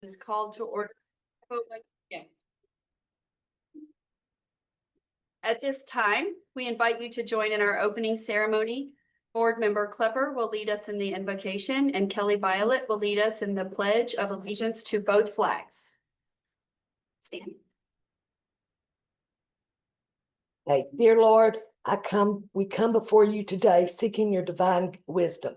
Is called to order. At this time, we invite you to join in our opening ceremony. Board Member Klepper will lead us in the invocation, and Kelly Violet will lead us in the Pledge of Allegiance to both flags. Stand. Okay, dear Lord, we come before you today seeking your divine wisdom.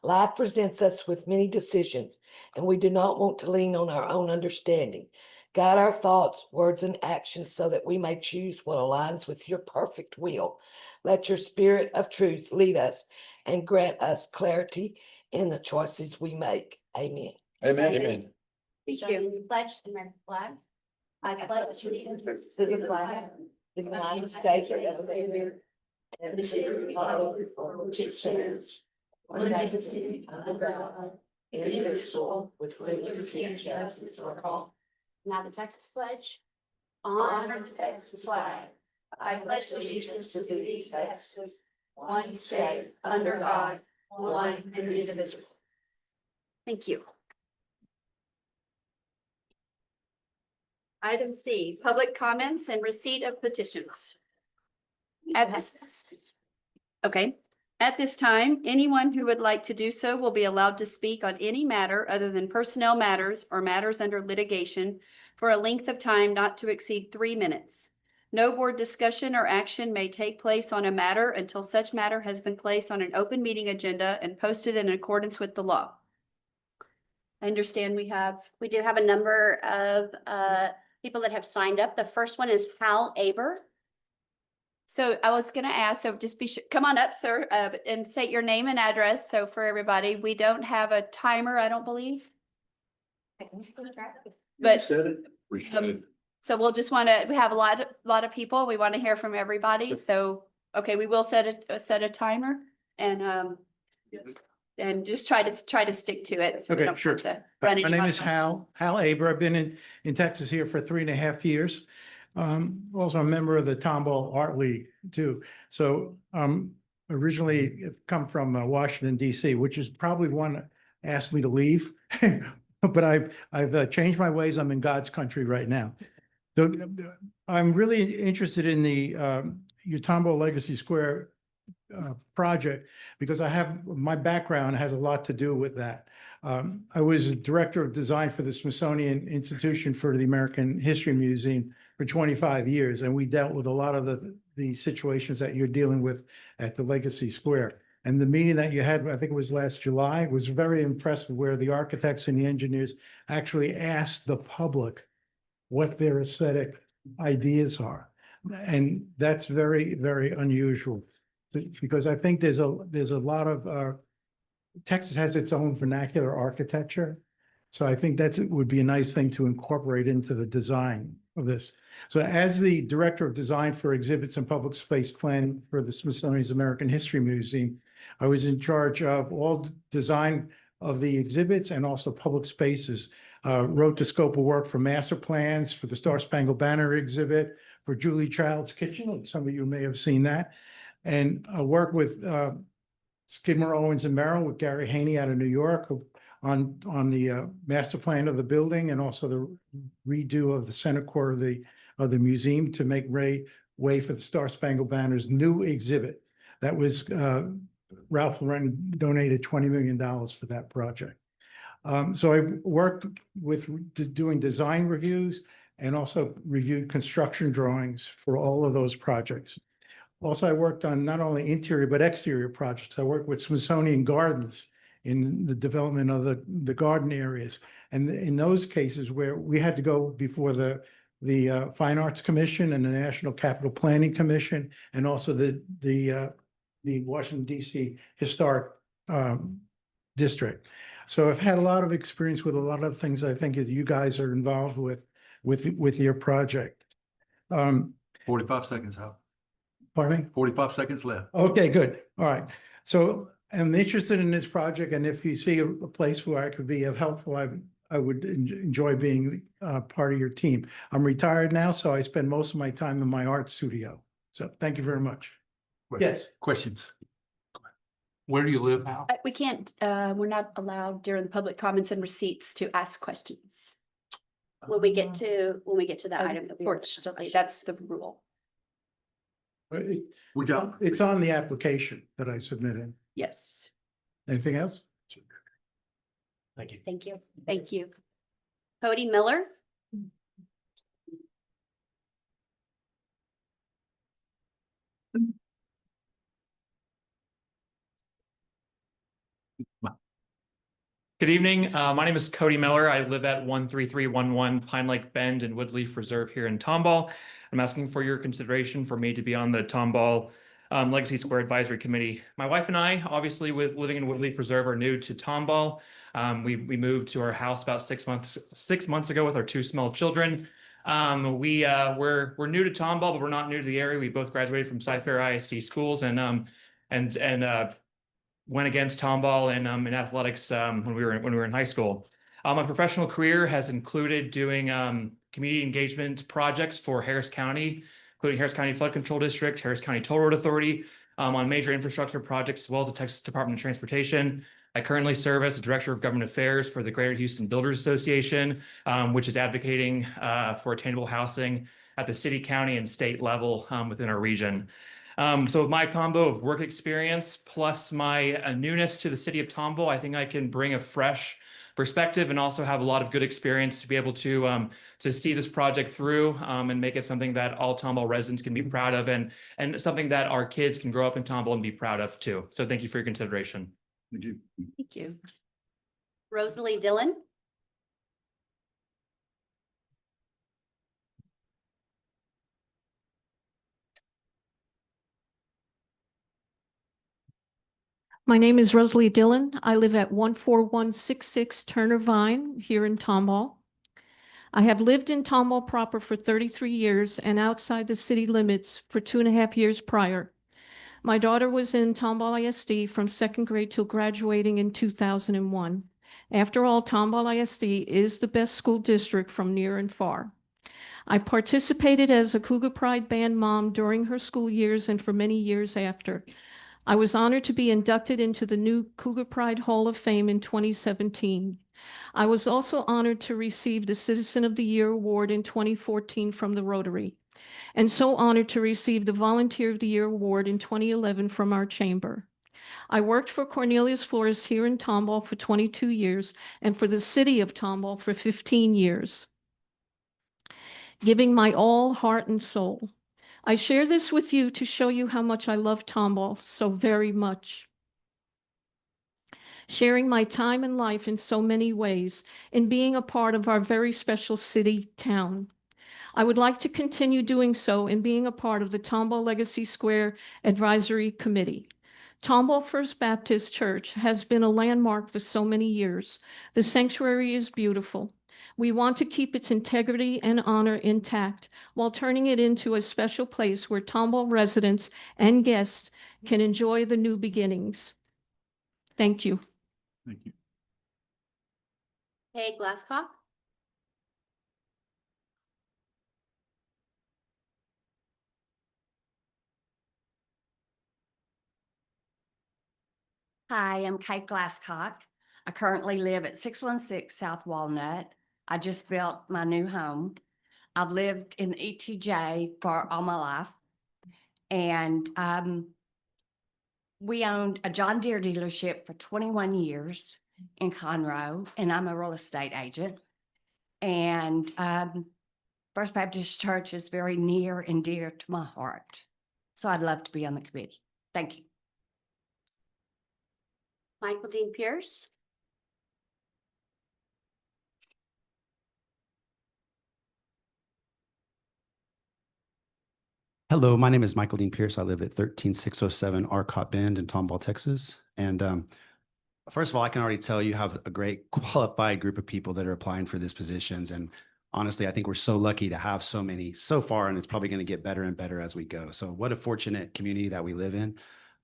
Life presents us with many decisions, and we do not want to lean on our own understanding. Guide our thoughts, words, and actions so that we may choose what aligns with your perfect will. Let your spirit of truth lead us and grant us clarity in the choices we make. Amen. Amen. Amen. Thank you. Pledge the American flag. I pledge allegiance To the flag of the United States of America and to the republic for which it stands, one nation under God, indivisible, with liberty and justice for all. Now the Texas pledge. Honor the Texas flag. I pledge allegiance to thee, Texas, one state, under God, one and indivisible. Thank you. Item C, public comments and receipt of petitions. At this time, anyone who would like to do so will be allowed to speak on any matter other than personnel matters or matters under litigation for a length of time not to exceed 3 minutes. No board discussion or action may take place on a matter until such matter has been placed on an open meeting agenda and posted in accordance with the law. I understand we do have a number of people that have signed up. The first one is Hal Aber. So I was gonna ask, so just be sure, come on up, sir, and state your name and address. So for everybody, we don't have a timer, I don't believe. But so we'll just we have a lot of people. We want to hear from everybody. So, okay, we will set a timer and just try to stick to it. So we Okay, don't sure. have to run My name anyone is out. Hal Aber. I've been in Texas here for 3.5 years. Also a member of the Tomball Art League too. So originally come from Washington, DC, which is probably one that asked me to leave. But I've changed my ways. I'm in God's country right now. So I'm really interested in the Tomball Legacy Square project because my background has a lot to do with that. I was a director of design for the Smithsonian Institution for the American History Museum for 25 years, and we dealt with a lot of the situations that you're dealing with at the Legacy Square. And the meeting that you had, I think it was last July, was very impressive, where the architects and the engineers actually asked the public what their aesthetic ideas are. And that's very, very unusual, because I think there's a lot of Texas has its own vernacular architecture. So I think it would be a nice thing to incorporate into the design of this. So as the director of design for exhibits and public space planning for the Smithsonian's American History Museum, I was in charge of all design of the exhibits and also public spaces. Wrote the scope of work for master plans for the Star Spangled Banner exhibit, for Julie Child's Kitchen. Some of you may have seen that. And I worked with Skidmore, Owens and Merrill with Gary Haney out of New York on the master plan of the building, and also the redo of the center core of the museum to make way for the Star Spangled Banner's new exhibit. That was Ralph Lauren donated $20 million for that project. So I worked with doing design reviews and also reviewed construction drawings for all of those projects. Also, I worked on not only interior but exterior projects. I worked with Smithsonian Gardens in the development of the garden areas. And in those cases where we had to go before the Fine Arts Commission and the National Capital Planning Commission, and also the Washington, D.C. Historic District. So I've had a lot of experience with a lot of things I think that you guys are involved with your project. 45 seconds, Hal. Pardon me? 45 seconds left. Okay, good. All right. So I'm interested in this project, and if you see a place where I could be helpful, I would enjoy being part of your team. I'm retired now, so I spend most of my time in my art studio. So thank you very much. Yes. Questions? Where do you live, Hal? We can't, we're not allowed during the public comments and receipts to ask questions. when we get to that item. that we were Unfortunately, that's the rule. We got, It's on the application that I submitted. Yes. Anything else? Thank you. Thank you. Thank you. Cody Miller. Good evening. My name is Cody Miller. I live at 13311 Pine Lake Bend in Woodleaf Reserve here in Tomball. I'm asking for your consideration for me to be on the Tomball Legacy Square Advisory Committee. My wife and I, obviously with living in Woodleaf Reserve, are new to Tomball. We moved to our house about 6 months ago with our 2 small children. We're new to Tomball, but we're not new to the area. We both graduated from Cy-Fair ISD schools and went against Tomball in athletics when we were in high school. My professional career has included doing community engagement projects for Harris County, including Harris County Flood Control District, Harris County Toll Road Authority, on major infrastructure projects, as well as the Texas Department of Transportation. I currently serve as the Director of Government Affairs for the Greater Houston Builders Association, which is advocating for attainable housing at the city, county, and state level within our region. So with my combo of work experience plus my newness to the city of Tomball, I think I can bring a fresh perspective and also have a lot of good experience to be able to see this project through and make it something that all Tomball residents can be proud of and something that our kids can grow up in Tomball and be proud of too. So thank you for your consideration. thank you. Thank you. Rosalie Dillon. My name is Rosalie Dillon. I live at 14166 Turner Vine here in Tomball. I have lived in Tomball proper for 33 years and outside the city limits for 2.5 years prior. My daughter was in Tomball ISD from 2nd grade till graduating in 2001. After all, Tomball ISD is the best school district from near and far. I participated as a Cougar Pride band mom during her school years and for many years after. I was honored to be inducted into the new Cougar Pride Hall of Fame in 2017. I was also honored to receive the Citizen of the Year Award in 2014 from the Rotary, and so honored to receive the Volunteer of the Year Award in 2011 from our chamber. I worked for Cornelius Flores here in Tomball for 22 years and for the city of Tomball for 15 years, giving my all, heart, and soul. I share this with you to show you how much I love Tomball so very much. Sharing my time and life in so many ways and being a part of our very special city town. I would like to continue doing so and being a part of the Tomball Legacy Square Advisory Committee. Tomball First Baptist Church has been a landmark for so many years. The sanctuary is beautiful. We want to keep its integrity and honor intact while turning it into a special place where Tomball residents and guests can enjoy the new beginnings. Thank you. Thank you. Hey, Glasscock. Hi, I'm Kate Glasscock. I currently live at 616 South Walnut. I just built my new home. I've lived in ETJ for all my life. And we owned a John Deere dealership for 21 years in Conroe, and I'm a real estate agent. And First Baptist Church is very near and dear to my heart. So I'd love to be on the committee. Thank you. Michael Dean Pierce. Hello, my name is Michael Dean Pierce. I live at 13607 Arcot Bend in Tomball, Texas. And first of all, I can already tell you have a great qualified group of people that are applying for these positions. And honestly, I think we're so lucky to have so many so far, and it's probably going to get better and better as we go. So what a fortunate community that we live in.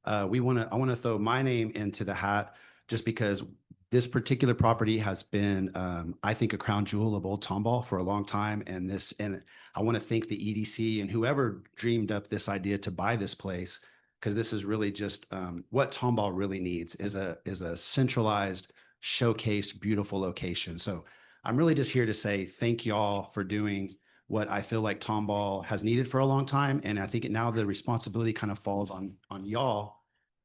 I want to throw my name into the hat just because this particular property has been, I think, a crown jewel of Old Tomball for a long time. And I want to thank the EDC and whoever dreamed up this idea to buy this place, because this is really just what Tomball really needs is a centralized, showcased, beautiful location. So I'm really just here to say thank y'all for doing what I feel like Tomball has needed for a long time. And I think now the responsibility kind of falls on y'all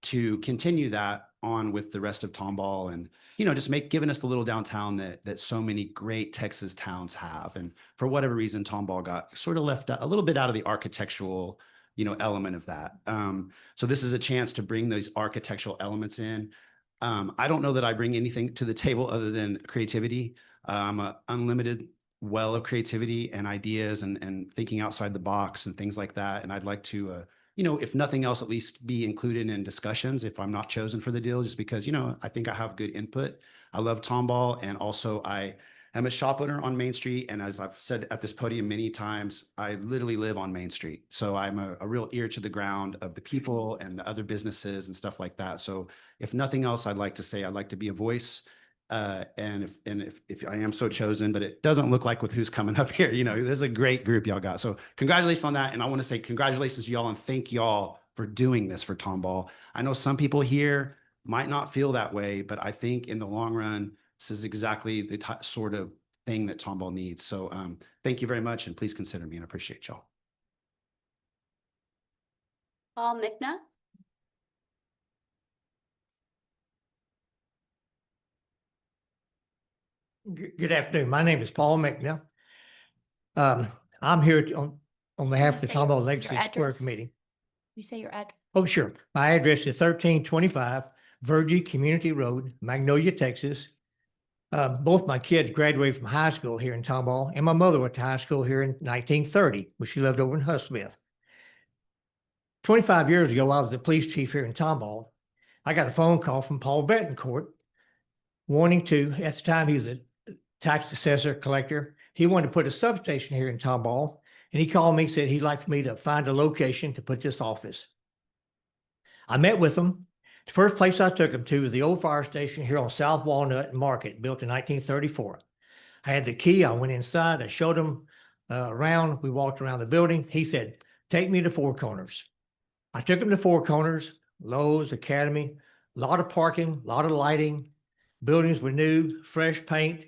to continue that on with the rest of Tomball and, you know, just giving us the little downtown that so many great Texas towns have. And for whatever reason, Tomball got sort of left a little bit out of the architectural, you know, element of that. So this is a chance to bring those architectural elements in. I don't know that I bring anything to the table other than creativity. I'm an unlimited well of creativity and ideas and thinking outside the box and things like that. And I'd like to, you know, if nothing else, at least be included in discussions if I'm not chosen for the deal, just because, you know, I think I have good input. I love Tomball, and also I am a shop owner on Main Street. And as I've said at this podium many times, I literally live on Main Street. So I'm a real ear to the ground of the people and the other businesses and stuff like that. So if nothing else, I'd like to say I'd like to be a voice. And if I am so chosen, but it doesn't look like with who's coming up here, you know, there's a great group y'all got. So congratulations on that. And I want to say congratulations to y'all and thank y'all for doing this for Tomball. I know some people here might not feel that way, but I think in the long run, this is exactly the sort of thing that Tomball needs. So thank you very much, and please consider me, and I appreciate y'all. Paul Mickna. Good afternoon. My name is Paul McNeil. I'm here on behalf of the Say your- Tomball your Legacy Square address. Committee. You say your address. Oh, sure. My address is 1325 Virgie Community Road, Magnolia, Texas. Both my kids graduated from high school here in Tomball, and my mother went to high school here in 1930, but she lived over in Husmith. 25 years ago, I was the police chief here in Tomball. I got a phone call from Paul Betancourt wanting to, at the time he was a tax assessor collector, he wanted to put a substation here in Tomball, and he called me and said he'd like for me to find a location to put this office. I met with him. The first place I took him to was the old fire station here on South Walnut Market, built in 1934. I had the key. I went inside. I showed him around. We walked around the building. He said, "Take me to Four Corners." I took him to Four Corners, Lowe's, Academy, a lot of parking, a lot of lighting. Buildings were new, fresh paint.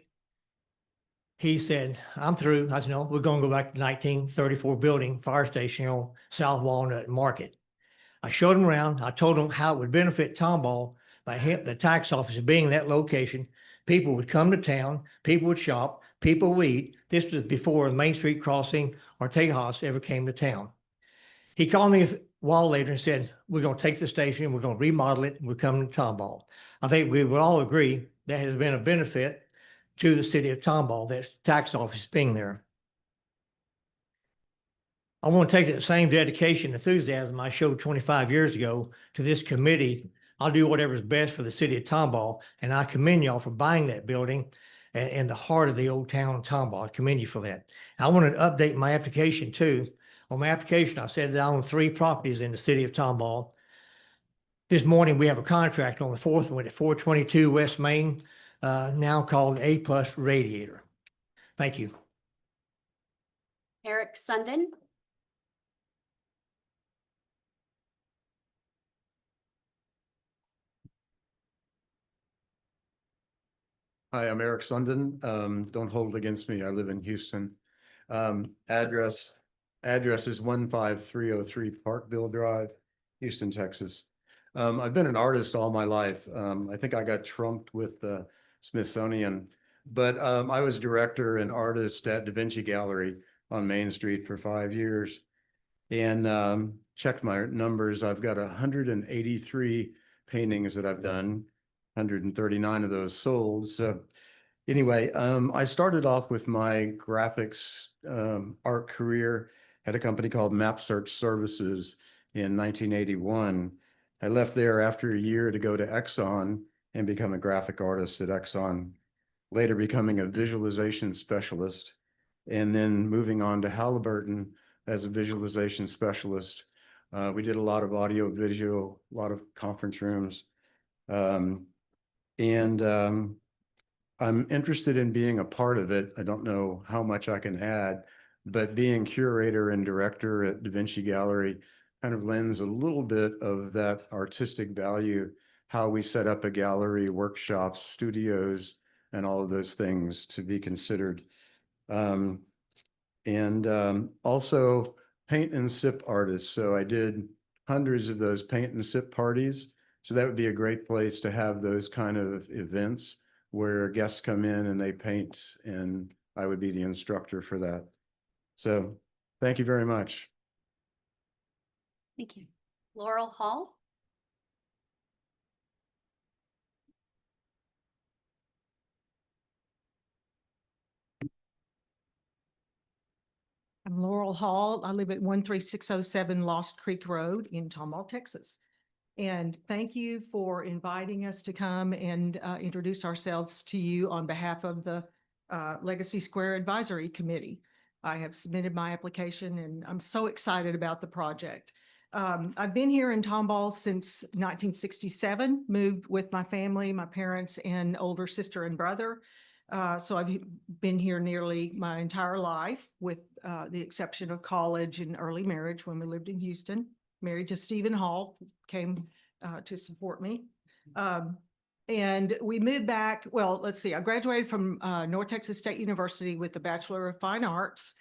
He said, "I'm through." I said, "No, we're going to go back to the 1934 building, fire station on South Walnut Market." I showed him around. I told him how it would benefit Tomball by the tax office being in that location. People would come to town, people would shop, people would eat. This was before the Main Street crossing or Tejas ever came to town. He called me a while later and said, "We're going to take the station, we're going to remodel it, and we're coming to Tomball." I think we would all agree that has been a benefit to the city of Tomball, that tax office being there. I want to take that same dedication, enthusiasm I showed 25 years ago to this committee. I'll do whatever is best for the city of Tomball, and I commend y'all for buying that building in the heart of the old town of Tomball. I commend you for that. I want to update my application too. On my application, I said that I own 3 properties in the city of Tomball. This morning, we have a contract on the 4th one at 422 West Main, now called A Plus Radiator. Thank you. Eric Sundin. Hi, I'm Eric Sundin. Don't hold it against me. I live in Houston. Address is 15303 Parkville Drive, Houston, Texas. I've been an artist all my life. I think I got trumped with the Smithsonian, but I was director and artist at Da Vinci Gallery on Main Street for 5 years. And checked my numbers. I've got 183 paintings that I've done. 139 of those sold. So anyway, I started off with my graphics art career at a company called Map Search Services in 1981. I left there after a year to go to Exxon and become a graphic artist at Exxon, later becoming a visualization specialist, and then moving on to Halliburton as a visualization specialist. We did a lot of audio, visual, a lot of conference rooms. I'm interested in being a part of it. I don't know how much I can add, but being curator and director at Da Vinci Gallery kind of lends a little bit of that artistic value, how we set up a gallery, workshops, studios, and all of those things to be considered. Also paint and sip artists. So I did hundreds of those paint and sip parties. So that would be a great place to have those kind of events where guests come in and they paint, and I would be the instructor for that. So thank you very much. Thank you. Laurel Hall? I'm Laurel Hall. I live at 13607 Lost Creek Road in Tomball, Texas. And thank you for inviting us to come and introduce ourselves to you on behalf of the Legacy Square Advisory Committee. I have submitted my application and I'm so excited about the project. I've been here in Tomball since 1967, moved with my family, my parents and older sister and brother. So I've been here nearly my entire life with the exception of college and early marriage when we lived in Houston. Married to Stephen Hall, came to support me. And we moved back, well, let's see, I graduated from North Texas State University with a Bachelor of Fine Arts.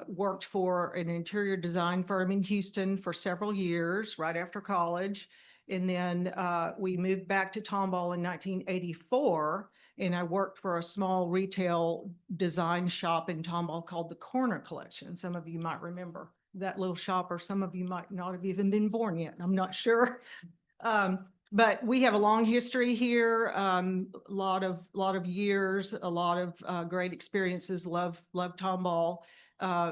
Worked for an interior design firm in Houston for several years right after college. And then we moved back to Tomball in 1984. And I worked for a small retail design shop in Tomball called the Corner Collection. Some of you might remember that little shop, or some of you might not have even been born yet. I'm not sure. But we have a long history here, lot of years, a lot of great experiences. Love Tomball.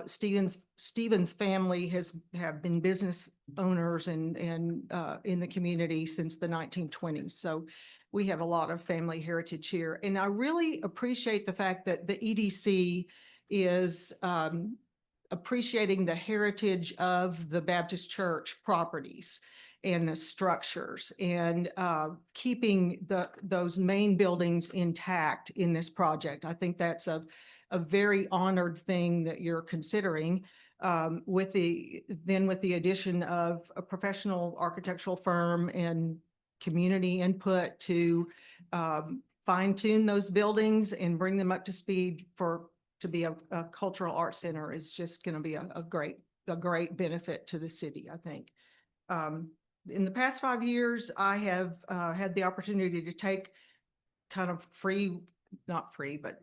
Stephen's family have been business owners and in the community since the 1920s. So we have a lot of family heritage here. And I really appreciate the fact that the EDC is appreciating the heritage of the Baptist Church properties and the structures, and keeping those main buildings intact in this project. I think that's a very honored thing that you're considering, with the addition of a professional architectural firm and community input to fine tune those buildings and bring them up to speed to be a cultural arts center is just going to be a great benefit to the city, I think. In the past 5 years, I have had the opportunity to take kind of not free, but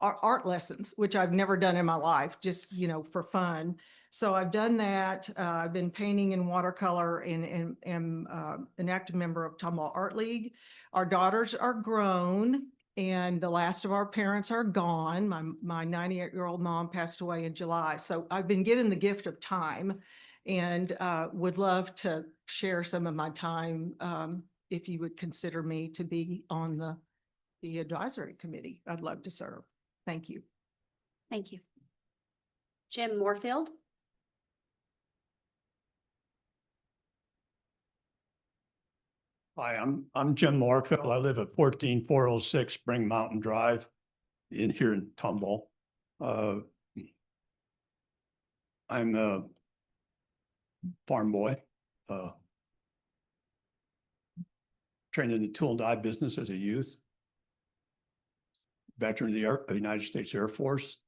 art lessons, which I've never done in my life, just, for fun. So I've done that. I've been painting in watercolor and am an active member of Tomball Art League. Our daughters are grown and the last of our parents are gone. My 98-year-old mom passed away in July. So I've been given the gift of time and would love to share some of my time if you would consider me to be on the advisory committee. I'd love to serve. Thank you. Thank you. Jim Moorfield? Hi, I'm Jim Moorfield. I live at 14406 Spring Mountain Drive here in Tomball. I'm a farm boy, trained in the tool and die business as a youth, veteran of the United States Air Force,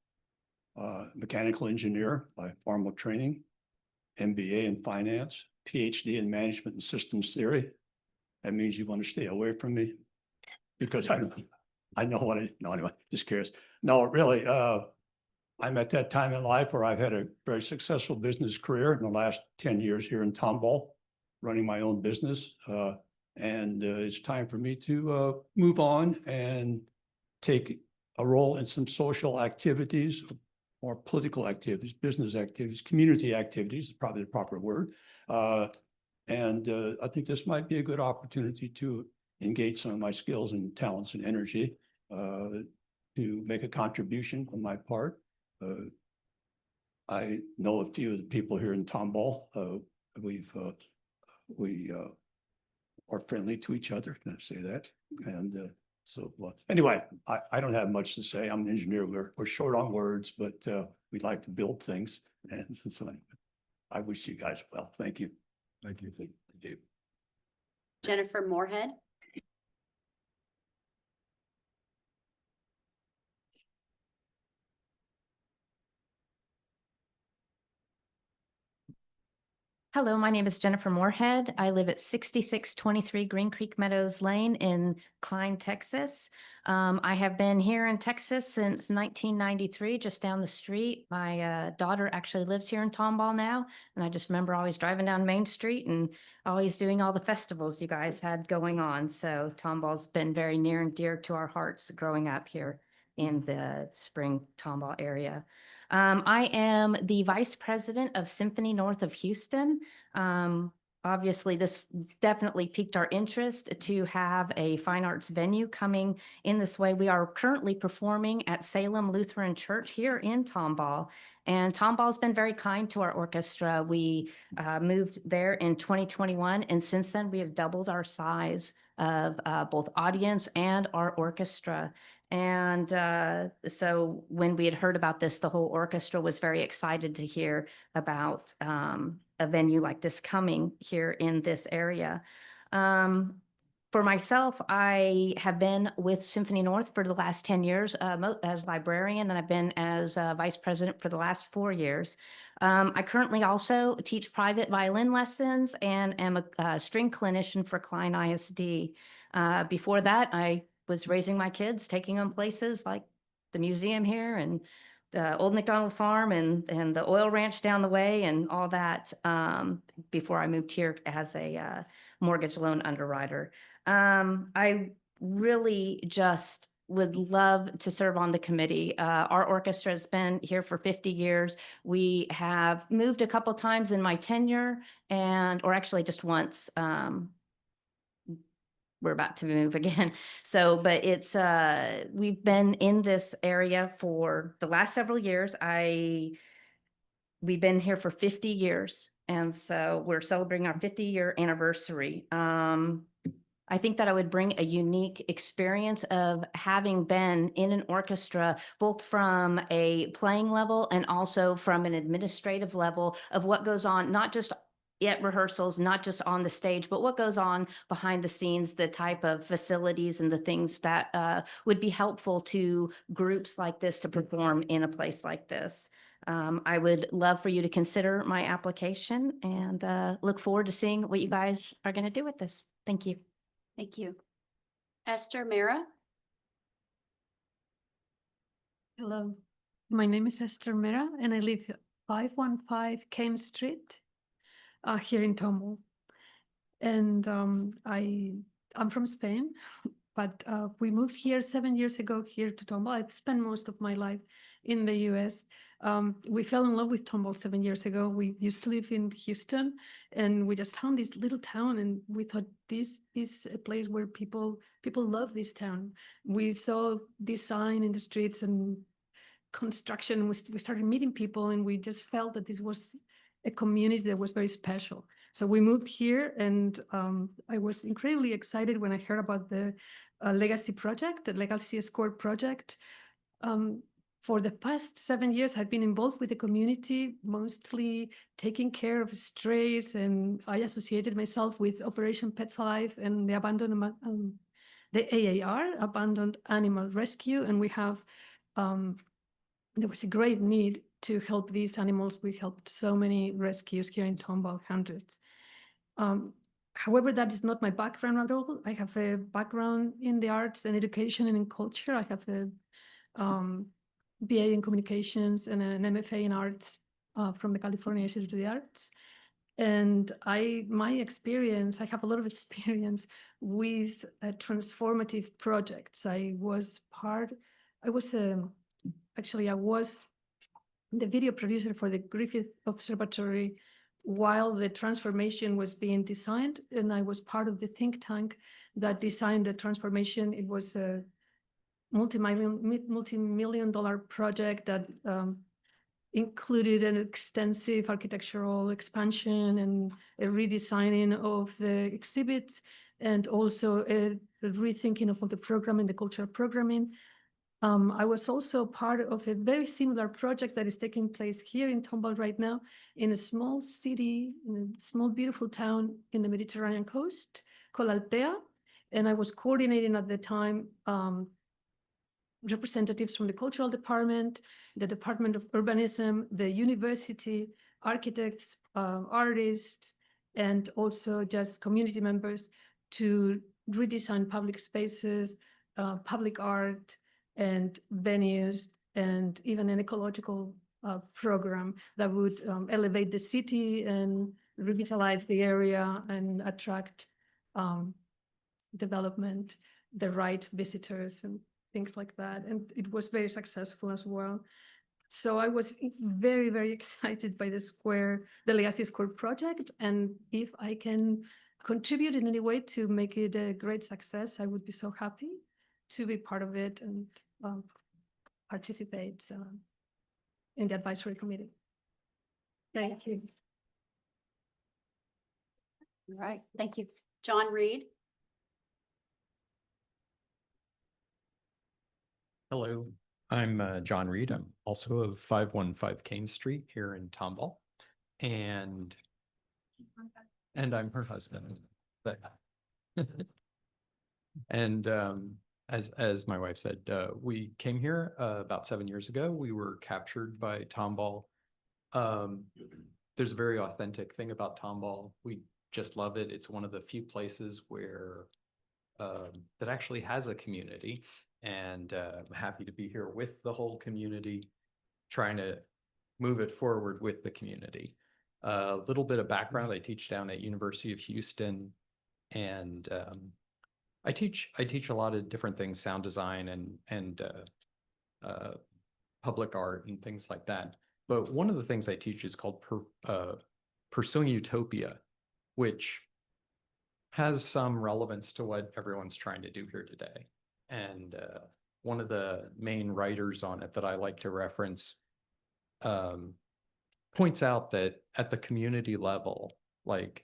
mechanical engineer by formal training, MBA in finance, PhD in management and systems theory. That means you want to stay away from me because I know what no, anyway, just curious. No, really, I'm at that time in life where I've had a very successful business career in the last 10 years here in Tomball, running my own business. And it's time for me to move on and take a role in some social activities, or political activities, business activities, community activities is probably the proper word. And I think this might be a good opportunity to engage some of my skills and talents and energy to make a contribution on my part. I know a few of the people here in Tomball. We are friendly to each other, can I say that? And so anyway, I don't have much to say. I'm an engineer. We're short on words, but we like to build things. And so anyway, I wish you guys well. Thank you. Thank you. Thank you. Jennifer Moorhead? Hello, my name is Jennifer Moorhead. I live at 6623 Green Creek Meadows Lane in Klein, Texas. I have been here in Texas since 1993, just down the street. My daughter actually lives here in Tomball now, and I just remember always driving down Main Street and always doing all the festivals you guys had going on. So Tomball's been very near and dear to our hearts growing up here in the Spring Tomball area. I am the vice president of Symphony North of Houston. Obviously, this definitely piqued our interest to have a fine arts venue coming in this way. We are currently performing at Salem Lutheran Church here in Tomball. And Tomball's been very kind to our orchestra. We moved there in 2021, and since then we have doubled our size of both audience and our orchestra. And so when we had heard about this, the whole orchestra was very excited to hear about a venue like this coming here in this area. For myself, I have been with Symphony North for the last 10 years as librarian, and I've been as vice president for the last 4 years. I currently also teach private violin lessons and am a string clinician for Klein ISD. Before that, I was raising my kids, taking them places like the museum here and the old McDonald farm and the oil ranch down the way and all that before I moved here as a mortgage loan underwriter. I really just would love to serve on the committee. Our orchestra has been here for 50 years. We have moved a couple times in my tenure or actually just once. We're about to move again. So, but it's, we've been in this area for the last several years. We've been here for 50 years. And so we're celebrating our 50-year anniversary. I think that I would bring a unique experience of having been in an orchestra, both from a playing level and also from an administrative level of what goes on, not just at rehearsals, not just on the stage, but what goes on behind the scenes, the type of facilities and the things that would be helpful to groups like this to perform in a place like this. I would love for you to consider my application and look forward to seeing what you guys are going to do with this. Thank you. Thank you. Esther Mera. Hello, my name is Esther Mera and I live 515 Kame Street here in Tomball. And I'm from Spain, but we moved here 7 years ago here to Tomball. I've spent most of my life in the US. We fell in love with Tomball 7 years ago. We used to live in Houston and we just found this little town and we thought this is a place where people love this town. We saw this sign in the streets and construction. We started meeting people and we just felt that this was a community that was very special. So we moved here and I was incredibly excited when I heard about the Legacy project, the Legacy Square project. For the past 7 years, I've been involved with the community, mostly taking care of strays, and I associated myself with Operation Pets Alive and the AAR, Abandoned Animal Rescue, and we have, there was a great need to help these animals. We helped so many rescues here in Tomball, hundreds. However, that is not my background at all. I have a background in the arts and education and in culture. I have a BA in communications and an MFA in arts from the California Institute of the Arts. And my experience, I have a lot of experience with transformative projects. I was the video producer for the Griffith Observatory while the transformation was being designed, and I was part of the think tank that designed the transformation. It was a multi-million-dollar project that included an extensive architectural expansion and a redesigning of the exhibits, and also a rethinking of all the programming, the cultural programming. I was also part of a very similar project that is taking place here in Tomball right now in a small city, in a small, beautiful town in the Mediterranean coast called Altea. And I was coordinating at the time representatives from the cultural department, the Department of Urbanism, the university, architects, artists and also just community members to redesign public spaces, public art and venues, and even an ecological program that would elevate the city and revitalize the area and attract development, the right visitors and things like that. And it was very successful as well. So I was very, very excited by the Legacy Square project. And if I can contribute in any way to make it a great success, I would be so happy to be part of it and participate in the advisory committee. Thank you. All right, thank you. John Reed. Hello, I'm John Reed. I'm also of 515 Kane Street here in Tomball. And I'm her husband. But and as my wife said, we came here about 7 years ago. We were captured by Tomball. There's a very authentic thing about Tomball. We just love it. It's one of the few places where that actually has a community. And I'm happy to be here with the whole community, trying to move it forward with the community. A little bit of background: I teach down at University of Houston, and I teach a lot of different things, sound design and public art and things like that. But one of the things I teach is called Pursuing Utopia, which has some relevance to what everyone's trying to do here today. And one of the main writers on it that I like to reference points out that at the community level, like,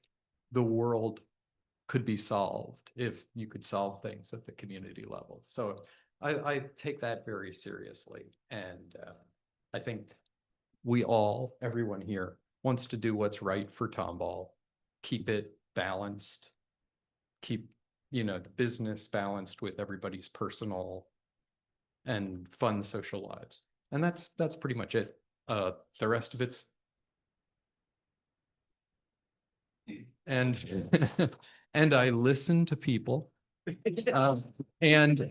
the world could be solved if you could solve things at the community level. So I take that very seriously. And I think everyone here wants to do what's right for Tomball, keep it balanced, keep the business balanced with everybody's personal and fun social lives. And that's pretty much it. The rest of it's and I listen to people. And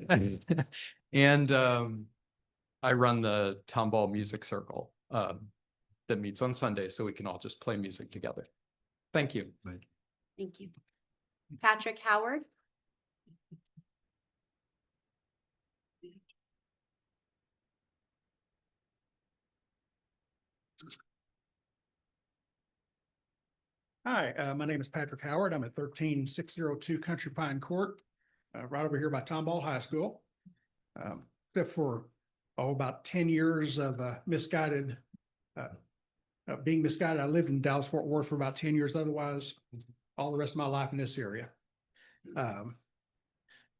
I run the Tomball Music Circle that meets on Sundays, so we can all just play music together. Thank you. Thank you. Patrick Howard. Hi, my name is Patrick Howard. I'm at 13602 Country Pine Court, right over here by Tomball High School. Except for about 10 years of being misguided. I lived in Dallas Fort Worth for about 10 years. Otherwise, all the rest of my life in this area.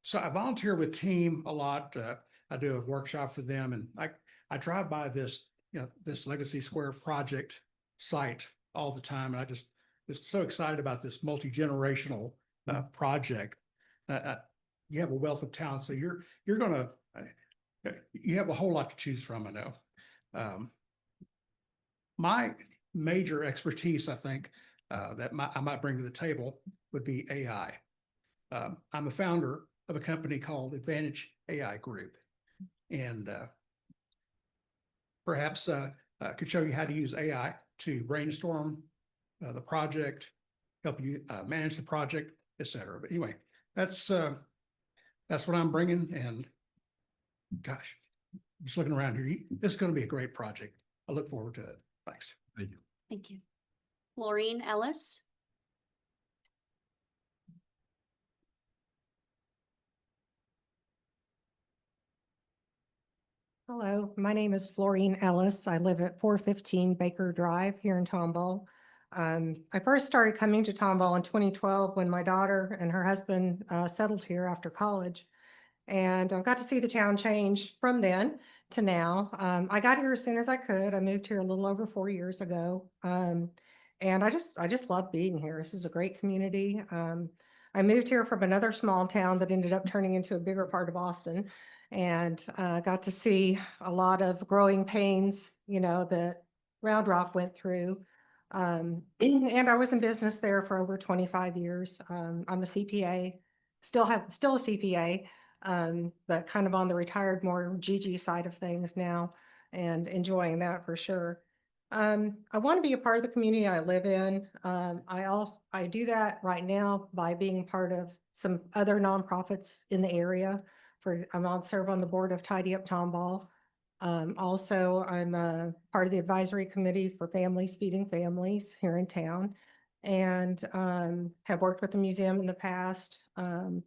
So I volunteer with TEAM a lot. I do a workshop for them, and I drive by this Legacy Square project site all the time, and I just so excited about this multi-generational project. You have a wealth of talent, so you have a whole lot to choose from. I know. My major expertise, I think, that I might bring to the table would be AI. I'm a founder of a company called Advantage AI Group, and perhaps could show you how to use AI to brainstorm the project, help you manage the project, etc. But anyway, that's what I'm bringing. And gosh, just looking around here, this is going to be a great project. I look forward to it. Thanks. Thank you. Thank you. Maureen Ellis. Hello, my name is Florine Ellis. I live at 415 Baker Drive here in Tomball. I first started coming to Tomball in 2012 when my daughter and her husband settled here after college. And I got to see the town change from then to now. I got here as soon as I could. I moved here a little over 4 years ago. And I just love being here. This is a great community. I moved here from another small town that ended up turning into a bigger part of Austin, and got to see a lot of growing pains, that Round Rock went through. And I was in business there for over 25 years. I'm a CPA, still a CPA, but kind of on the retired, more GG side of things now and enjoying that for sure. I want to be a part of the community I live in. I do that right now by being part of some other nonprofits in the area. Serve on the board of Tidy Up Tomball. Also, I'm a part of the advisory committee for Families Feeding Families here in town, and have worked with the museum in the past. And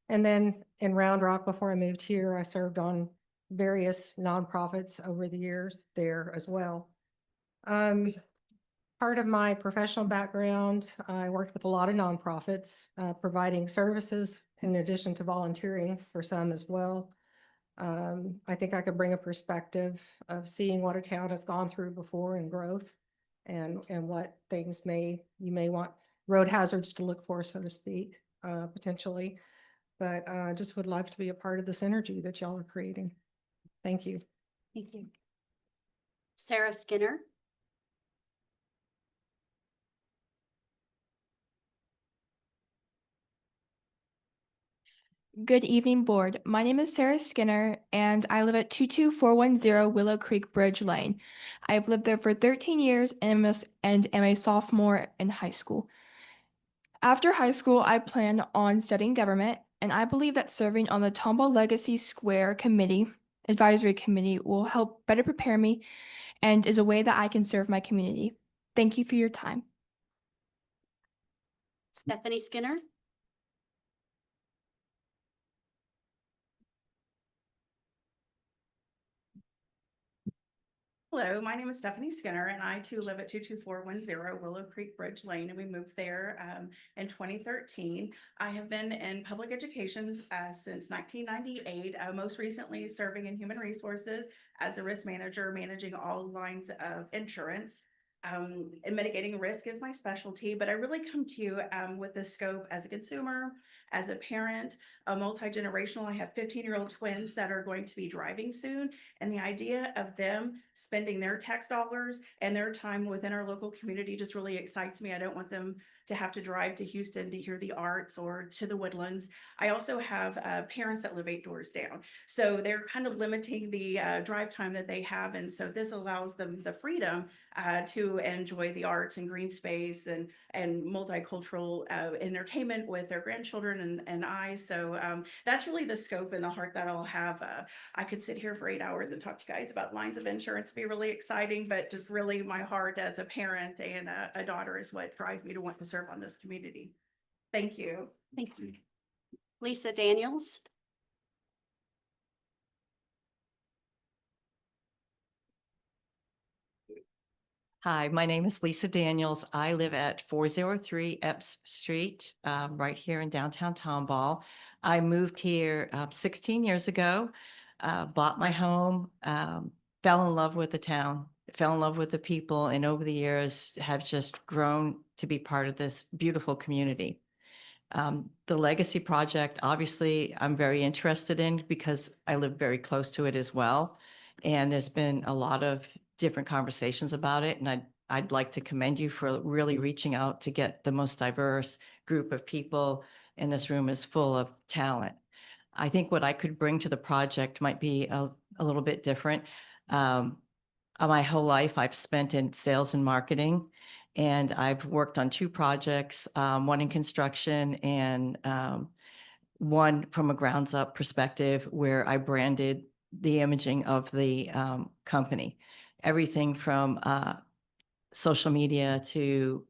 then in Round Rock, before I moved here, I served on various nonprofits over the years there as well. Part of my professional background, I worked with a lot of nonprofits, providing services in addition to volunteering for some as well. I think I could bring a perspective of seeing what a town has gone through before in growth and what things you may want road hazards to look for, so to speak, potentially. But just would love to be a part of the synergy that y'all are creating. Thank you. Thank you. Sarah Skinner. Good evening, board. My name is Sarah Skinner, and I live at 22410 Willow Creek Bridge Lane. I've lived there for 13 years and am a sophomore in high school. After high school, I plan on studying government, and I believe that serving on the Tomball Legacy Square Advisory Committee will help better prepare me and is a way that I can serve my community. Thank you for your time. Stephanie Skinner. Hello, my name is Stephanie Skinner, and I too live at 22410 Willow Creek Bridge Lane, and we moved there in 2013. I have been in public education since 1998, most recently serving in human resources as a risk manager, managing all lines of insurance. And mitigating risk is my specialty, but I really come to you with the scope as a consumer, as a parent, a multi-generational. I have 15-year-old twins that are going to be driving soon. And the idea of them spending their tax dollars and their time within our local community just really excites me. I don't want them to have to drive to Houston to hear the arts or to the Woodlands. I also have parents that live 8 doors down. So they're kind of limiting the drive time that they have. And so this allows them the freedom to enjoy the arts and green space and multicultural entertainment with their grandchildren and I. So that's really the scope and the heart that I'll have. I could sit here for 8 hours and talk to you guys about lines of insurance, be really exciting, but just really my heart as a parent and a daughter is what drives me to want to serve on this community. Thank you. Thank you. Lisa Daniels. Hi, my name is Lisa Daniels. I live at 403 Epps Street, right here in downtown Tomball. I moved here 16 years ago, bought my home, fell in love with the town, fell in love with the people, and over the years have just grown to be part of this beautiful community. The Legacy Project, obviously, I'm very interested in because I live very close to it as well. And there's been a lot of different conversations about it. And I'd like to commend you for really reaching out to get the most diverse group of people. And this room is full of talent. I think what I could bring to the project might be a little bit different. My whole life I've spent in sales and marketing, and I've worked on 2 projects, one in construction and one from a grounds up perspective where I branded the imaging of the company. Everything from social media to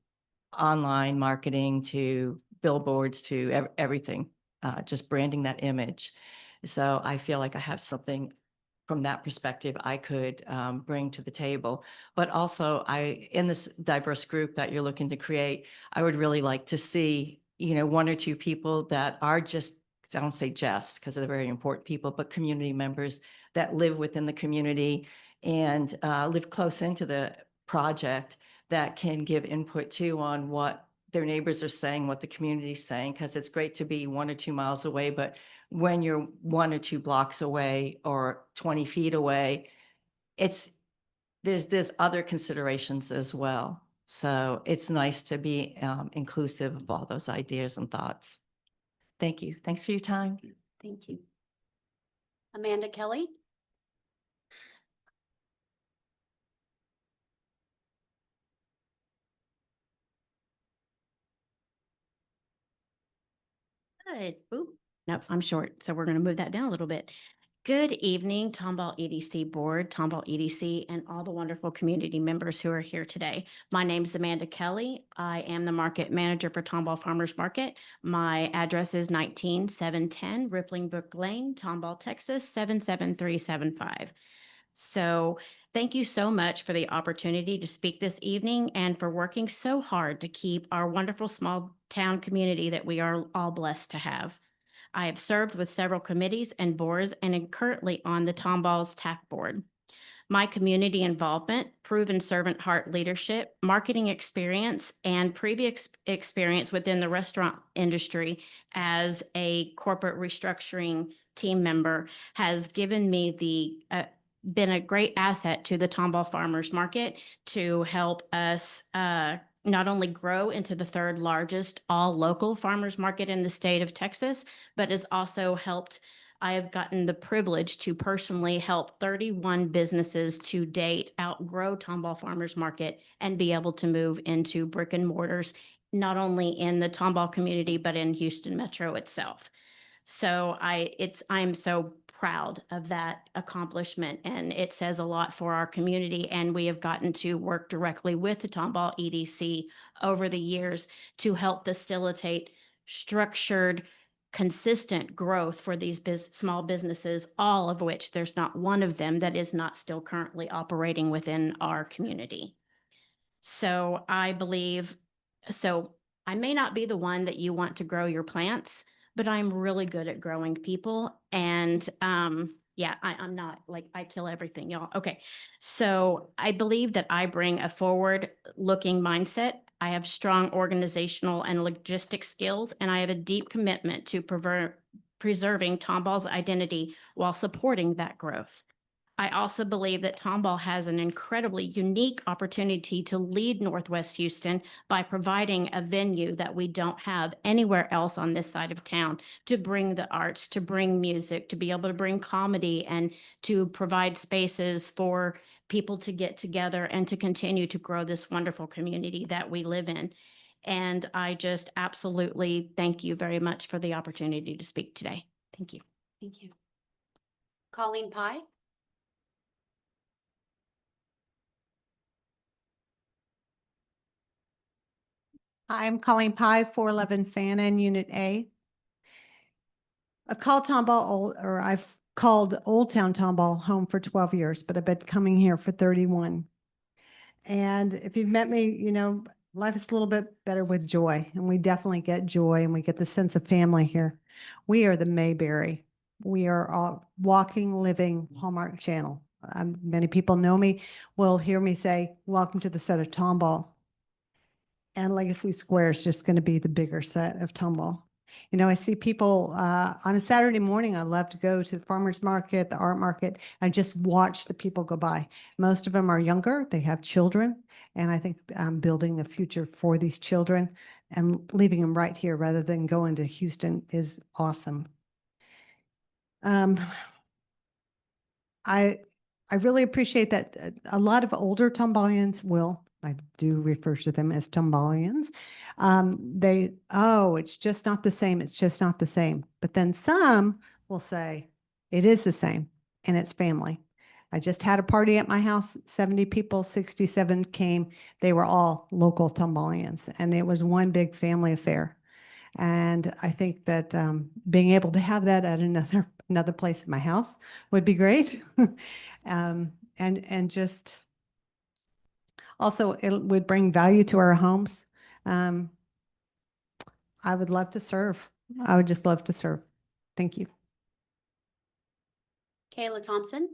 online marketing to billboards to everything, just branding that image. So I feel like I have something from that perspective I could bring to the table. But also in this diverse group that you're looking to create, I would really like to see, 1 or 2 people that are just, I don't say just because they're very important people, but community members that live within the community and live close into the project that can give input too on what their neighbors are saying, what the community is saying, because it's great to be 1 or 2 miles away, but when you're 1 or 2 blocks away or 20 feet away, there's other considerations as well. So it's nice to be inclusive of all those ideas and thoughts. Thank you. Thanks for your time. Thank you. Amanda Kelly? Good. Ooh, nope, I'm short, so we're gonna move that down a little bit. Good evening, Tomball EDC Board, Tomball EDC, and all the wonderful community members who are here today. My name is Amanda Kelly. I am the Market Manager for Tomball Farmers Market. My address is 19710 Rippling Brook Lane, Tomball, Texas, 77375. So thank you so much for the opportunity to speak this evening and for working so hard to keep our wonderful small town community that we are all blessed to have. I have served with several committees and boards and am currently on the Tomball's TAC board. My community involvement, proven servant heart leadership, marketing experience, and previous experience within the restaurant industry as a corporate restructuring team member has given me been a great asset to the Tomball Farmers Market to help us not only grow into the third largest all local farmers market in the state of Texas, but has also helped. I have gotten the privilege to personally help 31 businesses to date outgrow Tomball Farmers Market and be able to move into brick and mortars, not only in the Tomball community, but in Houston Metro itself. So I'm so proud of that accomplishment, and it says a lot for our community. And we have gotten to work directly with the Tomball EDC over the years to help facilitate structured, consistent growth for these small businesses, all of which there's not one of them that is not still currently operating within our community. So I may not be the one that you want to grow your plants, but I'm really good at growing people. And yeah, I'm not like I kill everything, y'all. Okay. So I believe that I bring a forward looking mindset. I have strong organizational and logistic skills, and I have a deep commitment to preserving Tomball's identity while supporting that growth. I also believe that Tomball has an incredibly unique opportunity to lead Northwest Houston by providing a venue that we don't have anywhere else on this side of town, to bring the arts, to bring music, to be able to bring comedy, and to provide spaces for people to get together and to continue to grow this wonderful community that we live in. And I just absolutely thank you very much for the opportunity to speak today. Thank you. Thank you. Colleen Pye? Hi, I'm Colleen Pye, 411 Fannin, Unit A. I've called I've called Old Town Tomball home for 12 years, but I've been coming here for 31. And if you've met me, you know, life is a little bit better with joy, and we definitely get joy, and we get the sense of family here. We are the Mayberry. We are all walking, living Hallmark Channel. Many people know me, will hear me say, welcome to the set of Tomball. And Legacy Square is just going to be the bigger set of Tomball. You know, I see people on a Saturday morning. I love to go to the farmers market, the art market, and just watch the people go by. Most of them are younger. They have children. And I think building the future for these children and leaving them right here rather than going to Houston is awesome. I really appreciate that a lot of older Tomballians will, I do refer to them as Tomballians. It's just not the same. It's just not the same. But then some will say it is the same, and it's family. I just had a party at my house, 70 people, 67 came. They were all local Tomballians, and it was one big family affair. And I think that being able to have that at another place in my house would be great. And just also it would bring value to our homes. I would love to serve. I would just love to serve. Thank you. Kayla Thompson?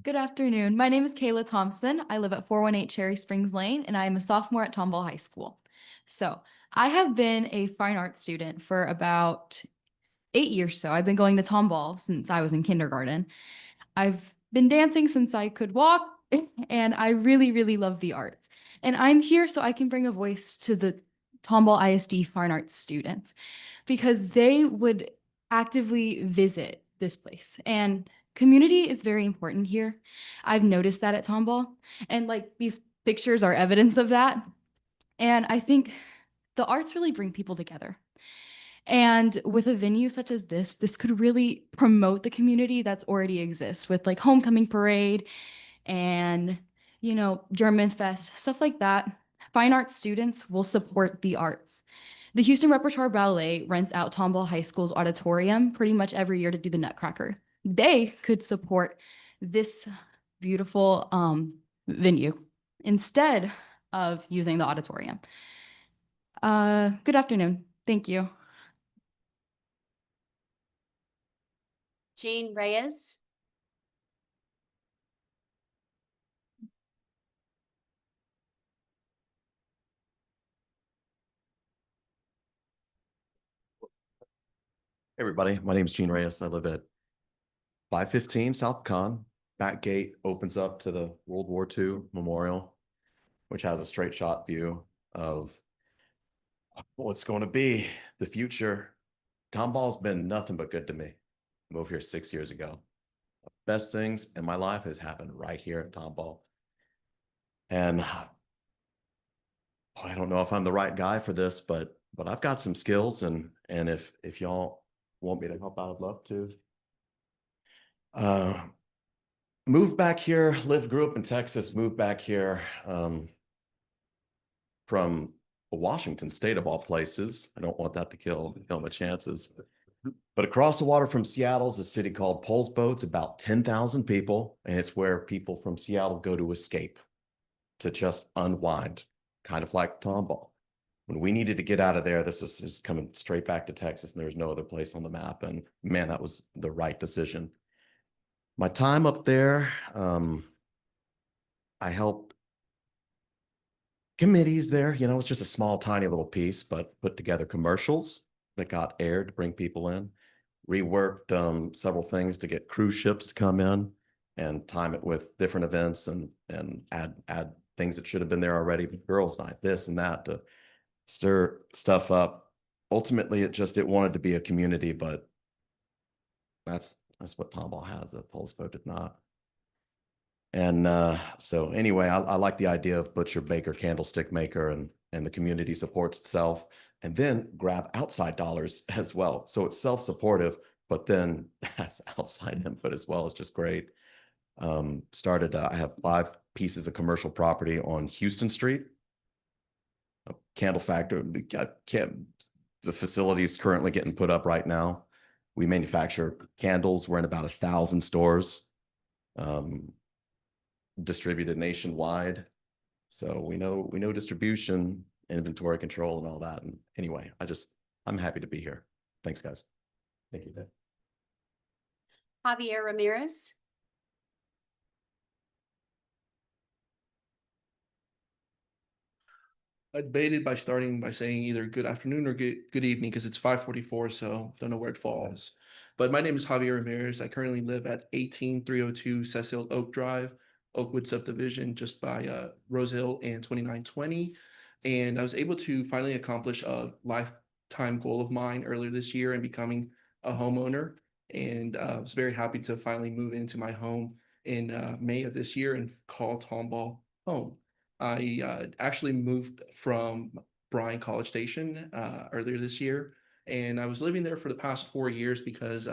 Good afternoon. My name is Kayla Thompson. I live at 418 Cherry Springs Lane, and I am a sophomore at Tomball High School. So I have been a fine arts student for about 8 years. So I've been going to Tomball since I was in kindergarten. I've been dancing since I could walk, and I really, really love the arts. And I'm here so I can bring a voice to the Tomball ISD Fine Arts students because they would actively visit this place. And community is very important here. I've noticed that at Tomball, and like these pictures are evidence of that. And I think the arts really bring people together. And with a venue such as this could really promote the community that's already exists with like homecoming parade and, German Fest, stuff like that. Fine arts students will support the arts. The Houston Repertoire Ballet rents out Tomball High School's auditorium pretty much every year to do the Nutcracker. They could support this beautiful venue instead of using the auditorium. Good afternoon. Thank you. Jean Reyes. Everybody, my name is Gene Reyes. I live at 515 South Con. Back gate opens up to the World War II Memorial, which has a straight shot view of what's going to be the future. Tomball's been nothing but good to me. I moved here 6 years ago. The best things in my life has happened right here at Tomball. And I don't know if I'm the right guy for this, but I've got some skills, and if y'all want me to help out, I'd love to. Moved back here, grew up in Texas, moved back here from Washington State of all places. I don't want that to kill my chances. But across the water from Seattle is a city called Poulsbo. It's about 10,000 people, and it's where people from Seattle go to escape, to just unwind, kind of like Tomball. When we needed to get out of there, this was just coming straight back to Texas, and there was no other place on the map. And man, that was the right decision. My time up there, I helped committees there. It's just a small, tiny little piece, but put together commercials that got aired to bring people in. Reworked several things to get cruise ships to come in and time it with different events and add things that should have been there already. Girls' night, this and that, to stir stuff up. Ultimately, it wanted to be a community, but that's what Tomball has that Poulsbo did not. And so anyway, I like the idea of butcher, baker, candlestick maker, and the community supports itself, and then grab outside dollars as well. So it's self-supportive, but then has outside input as well. It's just great. I have 5 pieces of commercial property on Houston Street. A candle factory. The facility is currently getting put up right now. We manufacture candles. We're in about 1,000 stores, distributed nationwide. So we know distribution, inventory control, and all that. And anyway, I'm happy to be here. Thanks, guys. Thank you, Dave. Javier Ramirez. I debated by starting by saying either good afternoon or good evening because it's 5:44, so don't know where it falls. But my name is Javier Ramirez. I currently live at 18302 Cecil Oak Drive, Oakwood subdivision, just by Rose Hill and 2920. And I was able to finally accomplish a lifetime goal of mine earlier this year in becoming a homeowner. And I was very happy to finally move into my home in May of this year and call Tomball home. I actually moved from Bryan College Station earlier this year, and I was living there for the past 4 years because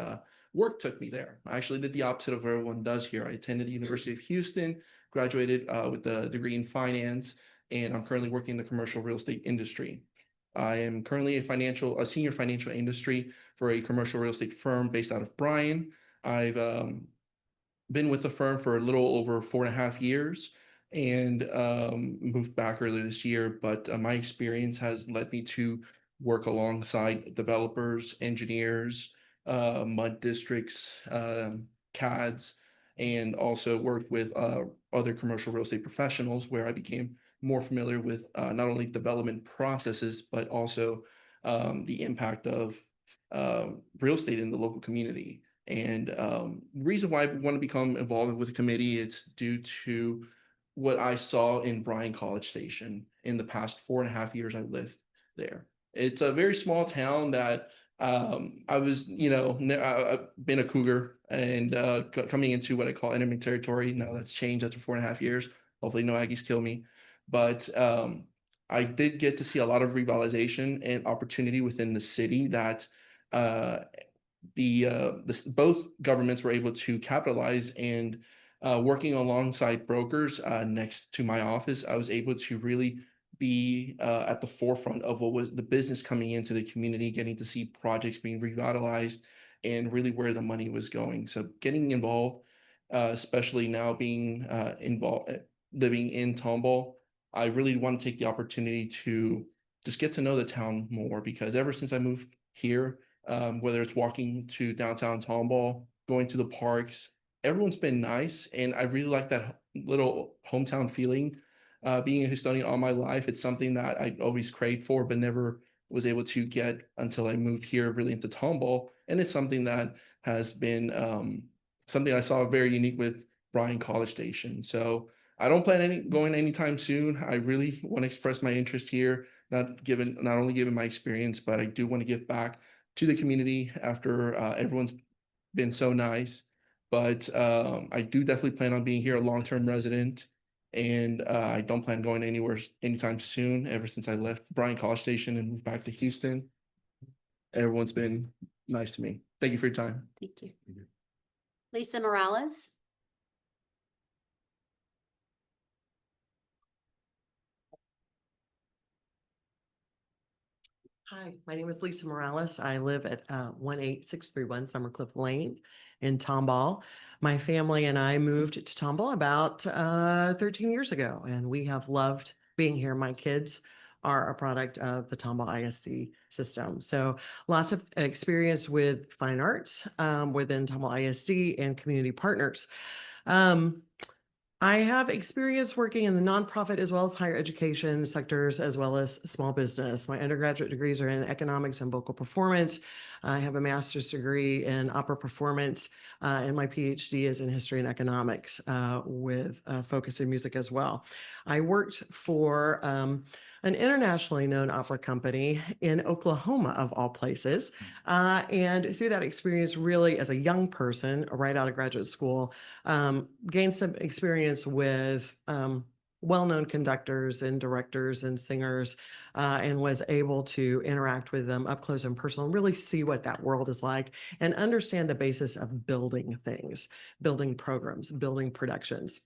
work took me there. I actually did the opposite of what everyone does here. I attended the University of Houston, graduated with a degree in finance, and I'm currently working in the commercial real estate industry. I am currently a senior financial industry for a commercial real estate firm based out of Bryan. I've been with the firm for a little over 4.5 years and moved back earlier this year. But my experience has led me to work alongside developers, engineers, mud districts, CADs, and also worked with other commercial real estate professionals where I became more familiar with not only development processes, but also the impact of real estate in the local community. And reason why I want to become involved with the committee, it's due to what I saw in Bryan College Station in the past 4.5 years I lived there. It's a very small town that I was, I've been a Cougar and coming into what I call enemy territory. Now that's changed after 4.5 years. Hopefully no Aggies kill me. But I did get to see a lot of revitalization and opportunity within the city that both governments were able to capitalize. And working alongside brokers next to my office, I was able to really be at the forefront of what was the business coming into the community, getting to see projects being revitalized and really where the money was going. So getting involved, especially now being involved, living in Tomball, I really want to take the opportunity to just get to know the town more, because ever since I moved here, whether it's walking to downtown Tomball, going to the parks, everyone's been nice. And I really like that little hometown feeling. Being a Houstonian all my life, it's something that I always craved for, but never was able to get until I moved here really into Tomball. And it's something that has been something I saw very unique with Bryan College Station. So I don't plan going anytime soon. I really want to express my interest here, not only given my experience, but I do want to give back to the community after everyone's been so nice. But I do definitely plan on being here a long-term resident, and I don't plan going anywhere anytime soon. Ever since I left Bryan College Station and moved back to Houston, everyone's been nice to me. Thank you for your time. Thank you. Lisa Morales. Hi, my name is Lisa Morales. I live at 18631 Summercliff Lane in Tomball. My family and I moved to Tomball about 13 years ago, and we have loved being here. My kids are a product of the Tomball ISD system. So lots of experience with fine arts within Tomball ISD and community partners. I have experience working in the nonprofit as well as higher education sectors, as well as small business. My undergraduate degrees are in economics and vocal performance. I have a master's degree in opera performance, and my PhD is in history and economics with a focus in music as well. I worked for an internationally known opera company in Oklahoma, of all places. And through that experience, really as a young person, right out of graduate school, gained some experience with well-known conductors and directors and singers, and was able to interact with them up close and personal and really see what that world is like and understand the basis of building things, building programs, building productions.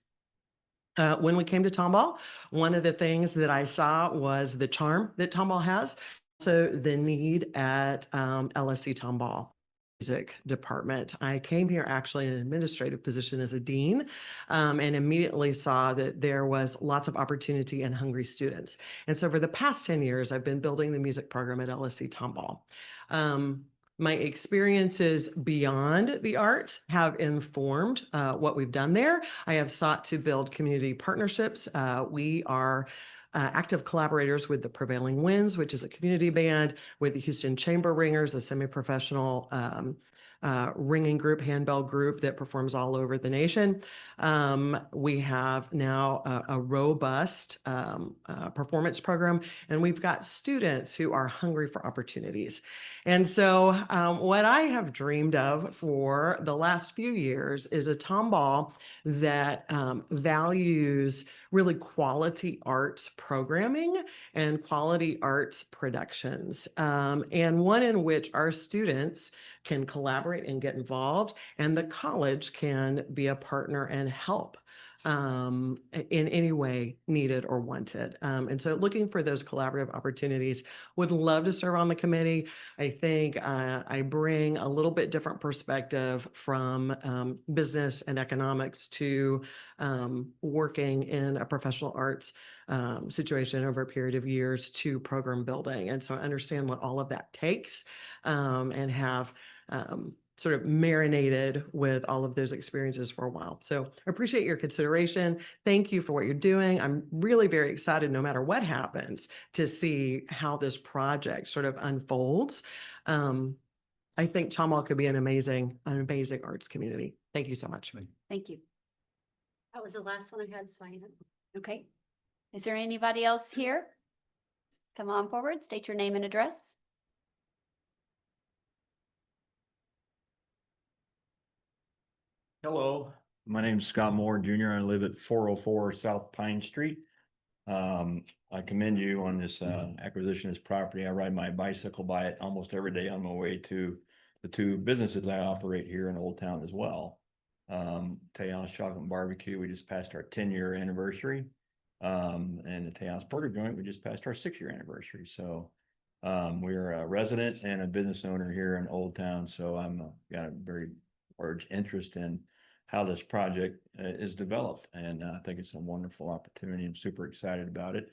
When we came to Tomball, one of the things that I saw was the charm that Tomball has, so the need at LSC Tomball music department. I came here actually in an administrative position as a dean, and immediately saw that there was lots of opportunity and hungry students. And so for the past 10 years, I've been building the music program at LSC Tomball. My experiences beyond the arts have informed what we've done there. I have sought to build community partnerships. We are active collaborators with the Prevailing Winds, which is a community band, with the Houston Chamber Ringers, a semi-professional ringing group, handbell group that performs all over the nation. We have now a robust performance program, and we've got students who are hungry for opportunities. And so what I have dreamed of for the last few years is a Tomball that values really quality arts programming and quality arts productions, and one in which our students can collaborate and get involved, and the college can be a partner and help in any way needed or wanted. And so looking for those collaborative opportunities, would love to serve on the committee. I think I bring a little bit different perspective from business and economics to working in a professional arts situation over a period of years to program building. And so I understand what all of that takes, and have sort of marinated with all of those experiences for a while. So I appreciate your consideration. Thank you for what you're doing. I'm really very excited, no matter what happens, to see how this project sort of unfolds. I think Tomball could be an amazing arts community. Thank you so much. Thank you. That was the last one I had signed up. Okay. Is there anybody else here? Come on forward, state your name and address. Hello, my name's Scott Moore Jr. I live at 404 South Pine Street. I commend you on this acquisition of this property. I ride my bicycle by it almost every day on my way to the two businesses I operate here in Old Town as well. Tejas Chocolate and Barbecue, we just passed our 10-year anniversary. And the Tejas Burger Joint, we just passed our 6-year anniversary. So we're a resident and a business owner here in Old Town. So I'm got a very large interest in how this project is developed. And I think it's a wonderful opportunity. I'm super excited about it.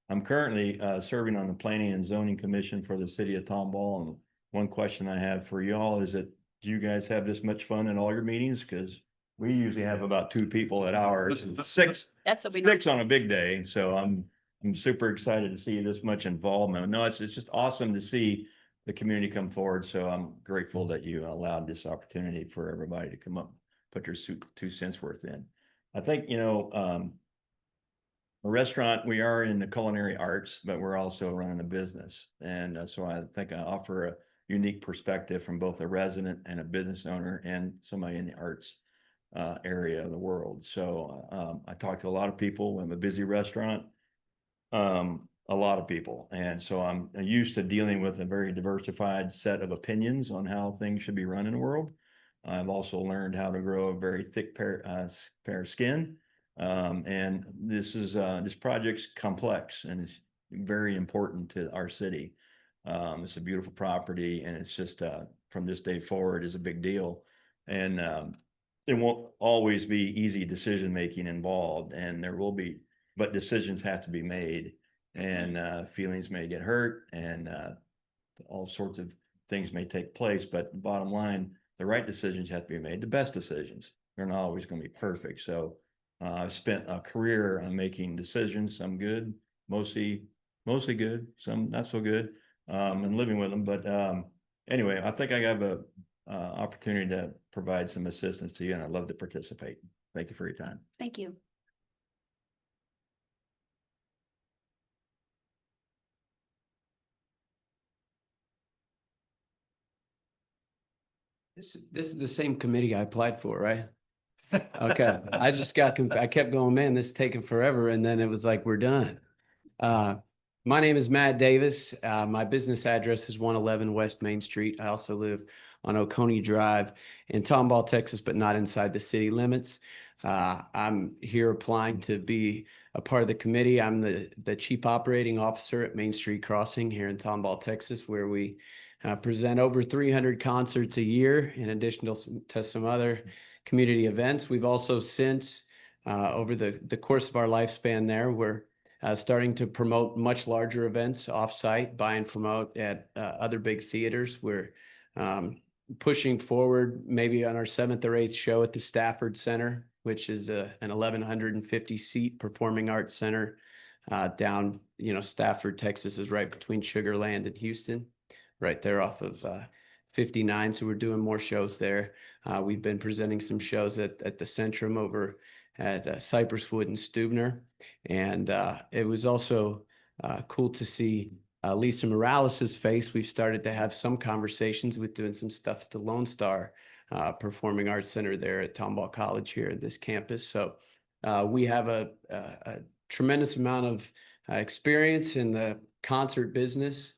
I'm currently serving on the Planning and Zoning Commission for the city of Tomball. And one question I have for y'all is that, do you guys have this much fun in all your meetings? Because we usually have about 2 people at ours and six on a big day. So I'm super excited to see this much involvement. No, it's just awesome to see the community come forward. So I'm grateful that you allowed this opportunity for everybody to come up, put their 2 cents worth in. I think, a restaurant, we are in the culinary arts, but we're also running a business. And so I think I offer a unique perspective from both a resident and a business owner and somebody in the arts area of the world. So I talk to a lot of people. I'm a busy restaurant, a lot of people. And so I'm used to dealing with a very diversified set of opinions on how things should be run in the world. I've also learned how to grow a very thick pair of skin. And this project's complex and it's very important to our city. It's a beautiful property and it's just from this day forward is a big deal. And it won't always be easy decision making involved, and there will be, but decisions have to be made, and feelings may get hurt, and all sorts of things may take place. But bottom line, the right decisions have to be made, the best decisions. They're not always going to be perfect. So I've spent a career on making decisions. Some good, mostly good, some not so good, and living with them. But anyway, I think I have a opportunity to provide some assistance to you, and I'd love to participate. Thank you for your time. Thank you. This is the same committee I applied for, right? Okay, I just I kept going, man, this is taking forever. And then it was like, we're done. My name is Matt Davis. My business address is 111 West Main Street. I also live on Oconee Drive in Tomball, Texas, but not inside the city limits. I'm here applying to be a part of the committee. I'm the Chief Operating Officer at Main Street Crossing here in Tomball, Texas, where we present over 300 concerts a year, in addition to some other community events. We've also since, over the course of our lifespan there, we're starting to promote much larger events offsite, buy and promote at other big theaters. We're pushing forward maybe on our 7th or 8th show at the Stafford Center, which is an 1,150 seat performing arts center down, Stafford, Texas is right between Sugar Land and Houston, right there off of 59. So we're doing more shows there. We've been presenting some shows at the Centrum over at Cypress Wood and Stubner. And it was also cool to see Lisa Morales's face. We've started to have some conversations with doing some stuff at the Lone Star Performing Arts Center there at Tomball College here at this campus. So we have a tremendous amount of experience in the concert business.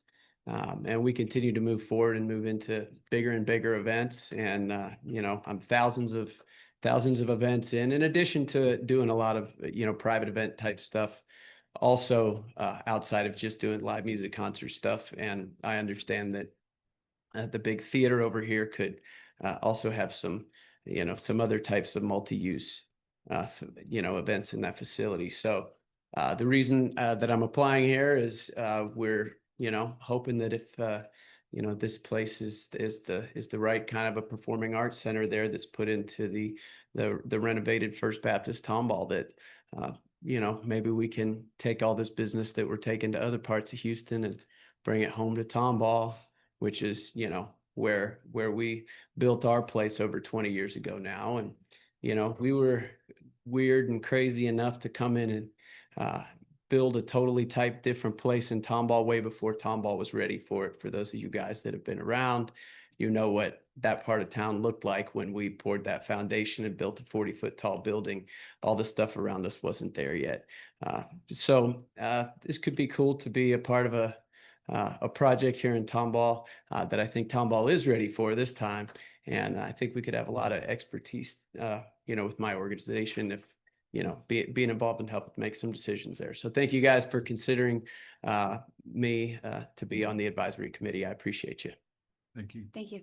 And we continue to move forward and move into bigger and bigger events. And, I'm thousands of events in addition to doing a lot of, private event type stuff, also outside of just doing live music concert stuff. And I understand that the big theater over here could also have some other types of multi-use, events in that facility. So the reason that I'm applying here is we're hoping that if this place is the right kind of a performing arts center there that's put into the renovated First Baptist Tomball, that maybe we can take all this business that we're taking to other parts of Houston and bring it home to Tomball, which is where we built our place over 20 years ago now. And, you know, we were weird and crazy enough to come in and build a totally type different place in Tomball way before Tomball was ready for it. For those of you guys that have been around, you know what that part of town looked like when we poured that foundation and built a 40-foot tall building. All the stuff around us wasn't there yet. So this could be cool to be a part of a project here in Tomball that I think Tomball is ready for this time. And I think we could have a lot of expertise, you know, with my organization if, you know, being involved and helping make some decisions there. So thank you guys for considering me to be on the advisory committee. I appreciate you. Thank you. Thank you.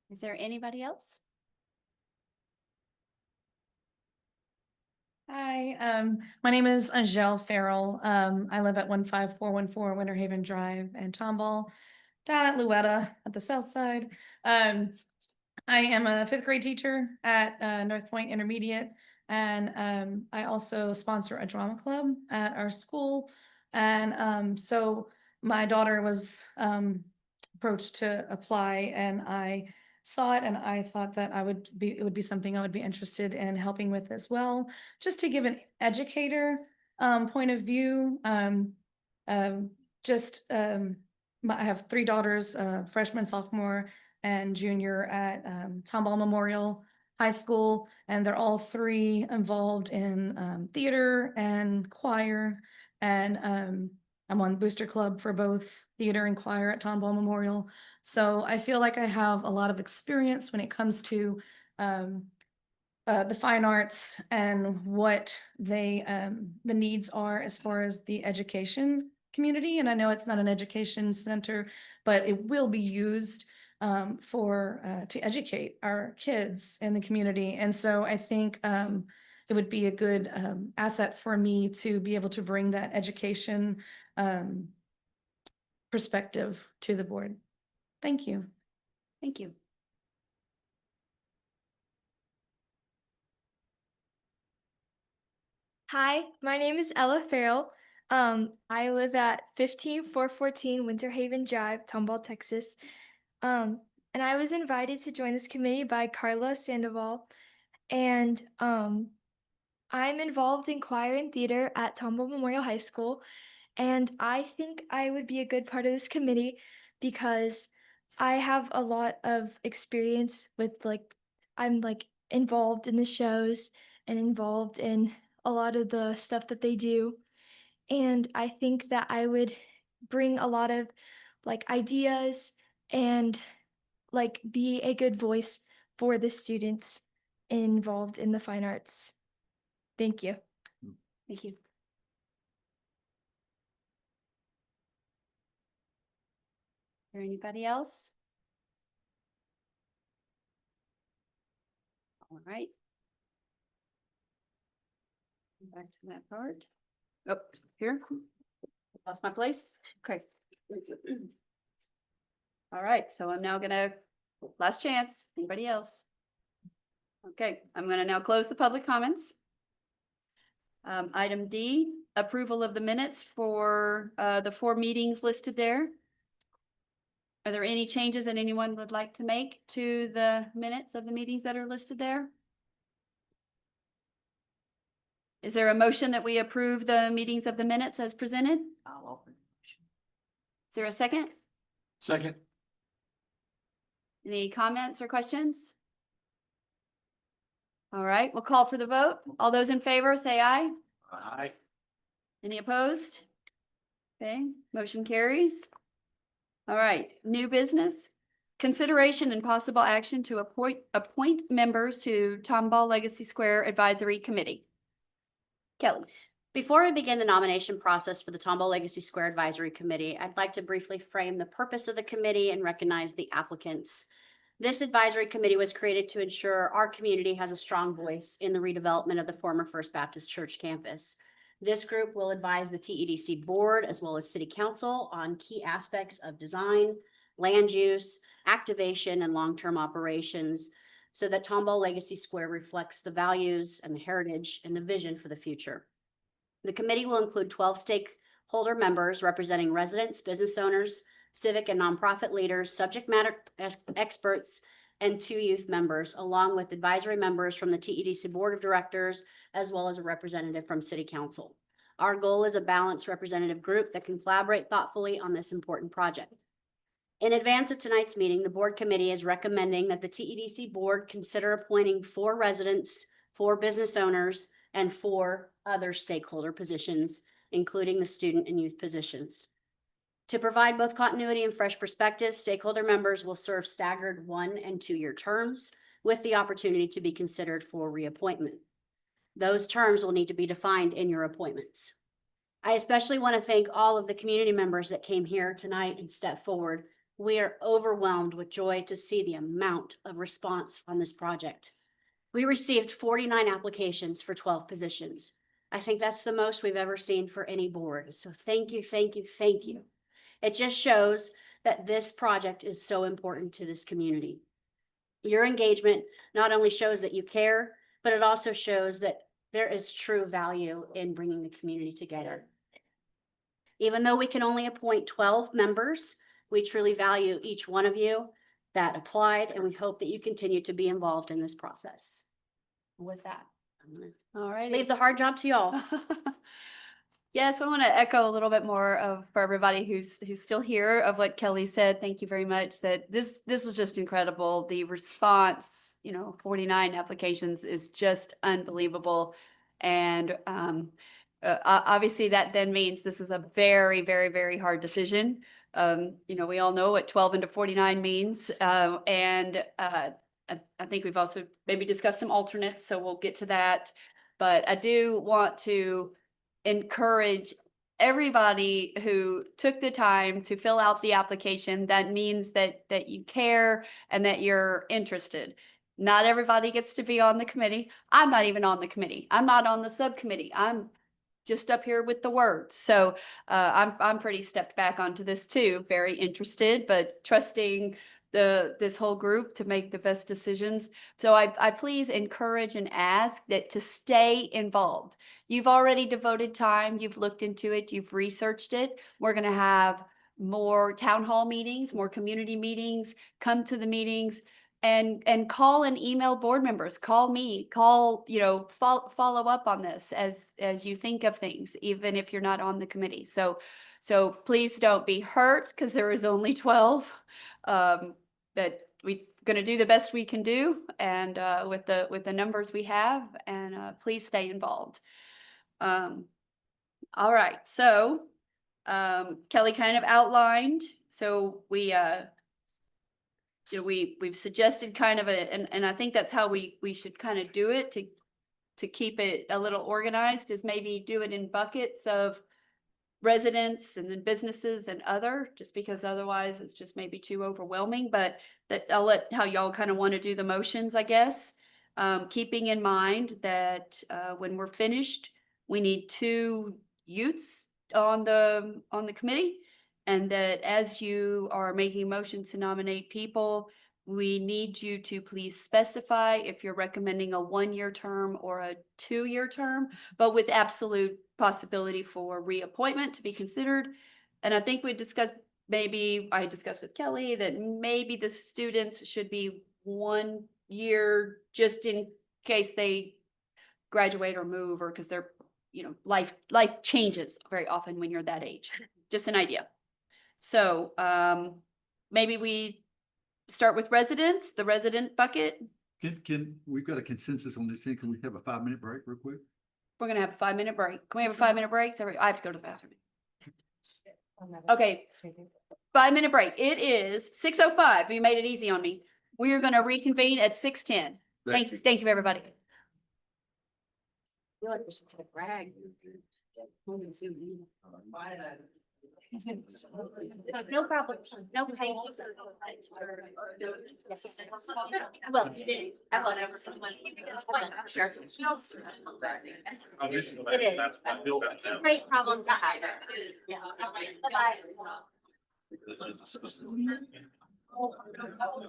Is there anybody else? Hi, my name is Angel Farrell. I live at 15414 Winter Haven Drive in Tomball, down at Louetta at the south side. I am a 5th grade teacher at North Point Intermediate, and I also sponsor a drama club at our school. And so my daughter was approached to apply, and I saw it and I thought that it would be something I would be interested in helping with as well, just to give an educator point of view. I have 3 daughters, freshman, sophomore, and junior at Tomball Memorial High School, and they're all 3 involved in theater and choir, and I'm on booster club for both theater and choir at Tomball Memorial. So I feel like I have a lot of experience when it comes to the fine arts and what the needs are as far as the education community. And I know it's not an education center, but it will be used to educate our kids in the community. And so I think it would be a good asset for me to be able to bring that education perspective to the board. Thank you. Thank you. Hi, my name is Ella Farrell. I live at 15414 Winter Haven Drive, Tomball, Texas. And I was invited to join this committee by Carla Sandoval. And I'm involved in choir and theater at Tomball Memorial High School. And I think I would be a good part of this committee because I have a lot of experience with I'm involved in the shows and involved in a lot of the stuff that they do. And I think that I would bring a lot of ideas and be a good voice for the students involved in the fine arts. Thank you. Thank you. Is there anybody else? All right. Back to that part. Oh, here. Lost my place. Okay. All right, so I'm now gonna, last chance, anybody else? Okay, I'm gonna now close the public comments. Item D, approval of the minutes for the 4 meetings listed there. Are there any changes that anyone would like to make to the minutes of the meetings that are listed there? Is there a motion that we approve the meetings of the minutes as presented? I'll offer the motion. Is there a second? Second. Any comments or questions? All right, we'll call for the vote. All those in favor, say aye. Aye. Any opposed? Okay, motion carries. All right, new business. Consideration and possible action to appoint members to Tomball Legacy Square Advisory Committee. Kelly. Before we begin the nomination process for the Tomball Legacy Square Advisory Committee, I'd like to briefly frame the purpose of the committee and recognize the applicants. This advisory committee was created to ensure our community has a strong voice in the redevelopment of the former First Baptist Church campus. This group will advise the TEDC board as well as city council on key aspects of design, land use, activation, and long-term operations so that Tomball Legacy Square reflects the values and the heritage and the vision for the future. The committee will include 12 holder members representing residents, business owners, civic and nonprofit leaders, subject matter experts, and 2 youth members, along with advisory members from the TEDC Board of Directors, as well as a representative from City Council. Our goal is a balanced representative group that can collaborate thoughtfully on this important project. In advance of tonight's meeting, the board committee is recommending that the TEDC board consider appointing 4 residents, 4 business owners, and 4 other stakeholder positions, including the student and youth positions. To provide both continuity and fresh perspective, stakeholder members will serve staggered 1- and 2-year terms with the opportunity to be considered for reappointment. Those terms will need to be defined in your appointments. I especially want to thank all of the community members that came here tonight and stepped forward. We are overwhelmed with joy to see the amount of response on this project. We received 49 applications for 12 positions. I think that's the most we've ever seen for any board. So thank you, thank you, thank you. It just shows that this project is so important to this community. Your engagement not only shows that you care, but it also shows that there is true value in bringing the community together. Even though we can only appoint 12 members, we truly value each one of you that applied, and we hope that you continue to be involved in this process. With that, I'm gonna leave the hard job to y'all. Yes, I want to echo a little bit more of for everybody who's still here of what Kelly said. Thank you very much. That this was just incredible. The response, 49 applications is just unbelievable. And obviously that then means this is a very, very, very hard decision. We all know what 12 into 49 means. I think we've also maybe discussed some alternates, so we'll get to that. But I do want to encourage everybody who took the time to fill out the application. That means that you care and that you're interested. Not everybody gets to be on the committee. I'm not even on the committee. I'm not on the subcommittee. I'm just up here with the words. So I'm pretty stepped back onto this too. Very interested, but trusting this whole group to make the best decisions. So I please encourage and ask that to stay involved. You've already devoted time, you've looked into it, you've researched it. We're going to have more town hall meetings, more community meetings. Come to the meetings and call and email board members. Call me, follow up on this as you think of things, even if you're not on the committee. So please don't be hurt because there is only 12. That we're going to do the best we can do, and with the numbers we have, and please stay involved. All right, so Kelly kind of outlined. So we've suggested kind of and I think that's how we should kind of do it to keep it a little organized, is maybe do it in buckets of residents and then businesses and other, just because otherwise it's just maybe too overwhelming. But that I'll let how y'all kind of want to do the motions, I guess. Keeping in mind that when we're finished, we need 2 youths on the committee, and that as you are making motions to nominate people, we need you to please specify if you're recommending a 1-year term or a 2-year term, but with absolute possibility for reappointment to be considered. And I think I discussed with Kelly that maybe the students should be 1 year just in case they graduate or move, or because they're, life changes very often when you're that age. Just an idea. So maybe we start with residents, the resident bucket. We've got a consensus on this thing. Can we have a 5-minute break real quick? We're going to have a 5-minute break. Can we have a 5-minute break? Sorry, I have to go to the bathroom. Okay, 5-minute break. It is 6:05. You made it easy on me. We are going to reconvene at 6:10. Thank you, everybody. I feel like we're such a brag. No problem. No pain. Well, you did. I thought I was someone. Sure. It is. It's a great problem to have. Yeah. Bye-bye. Yeah. I'm going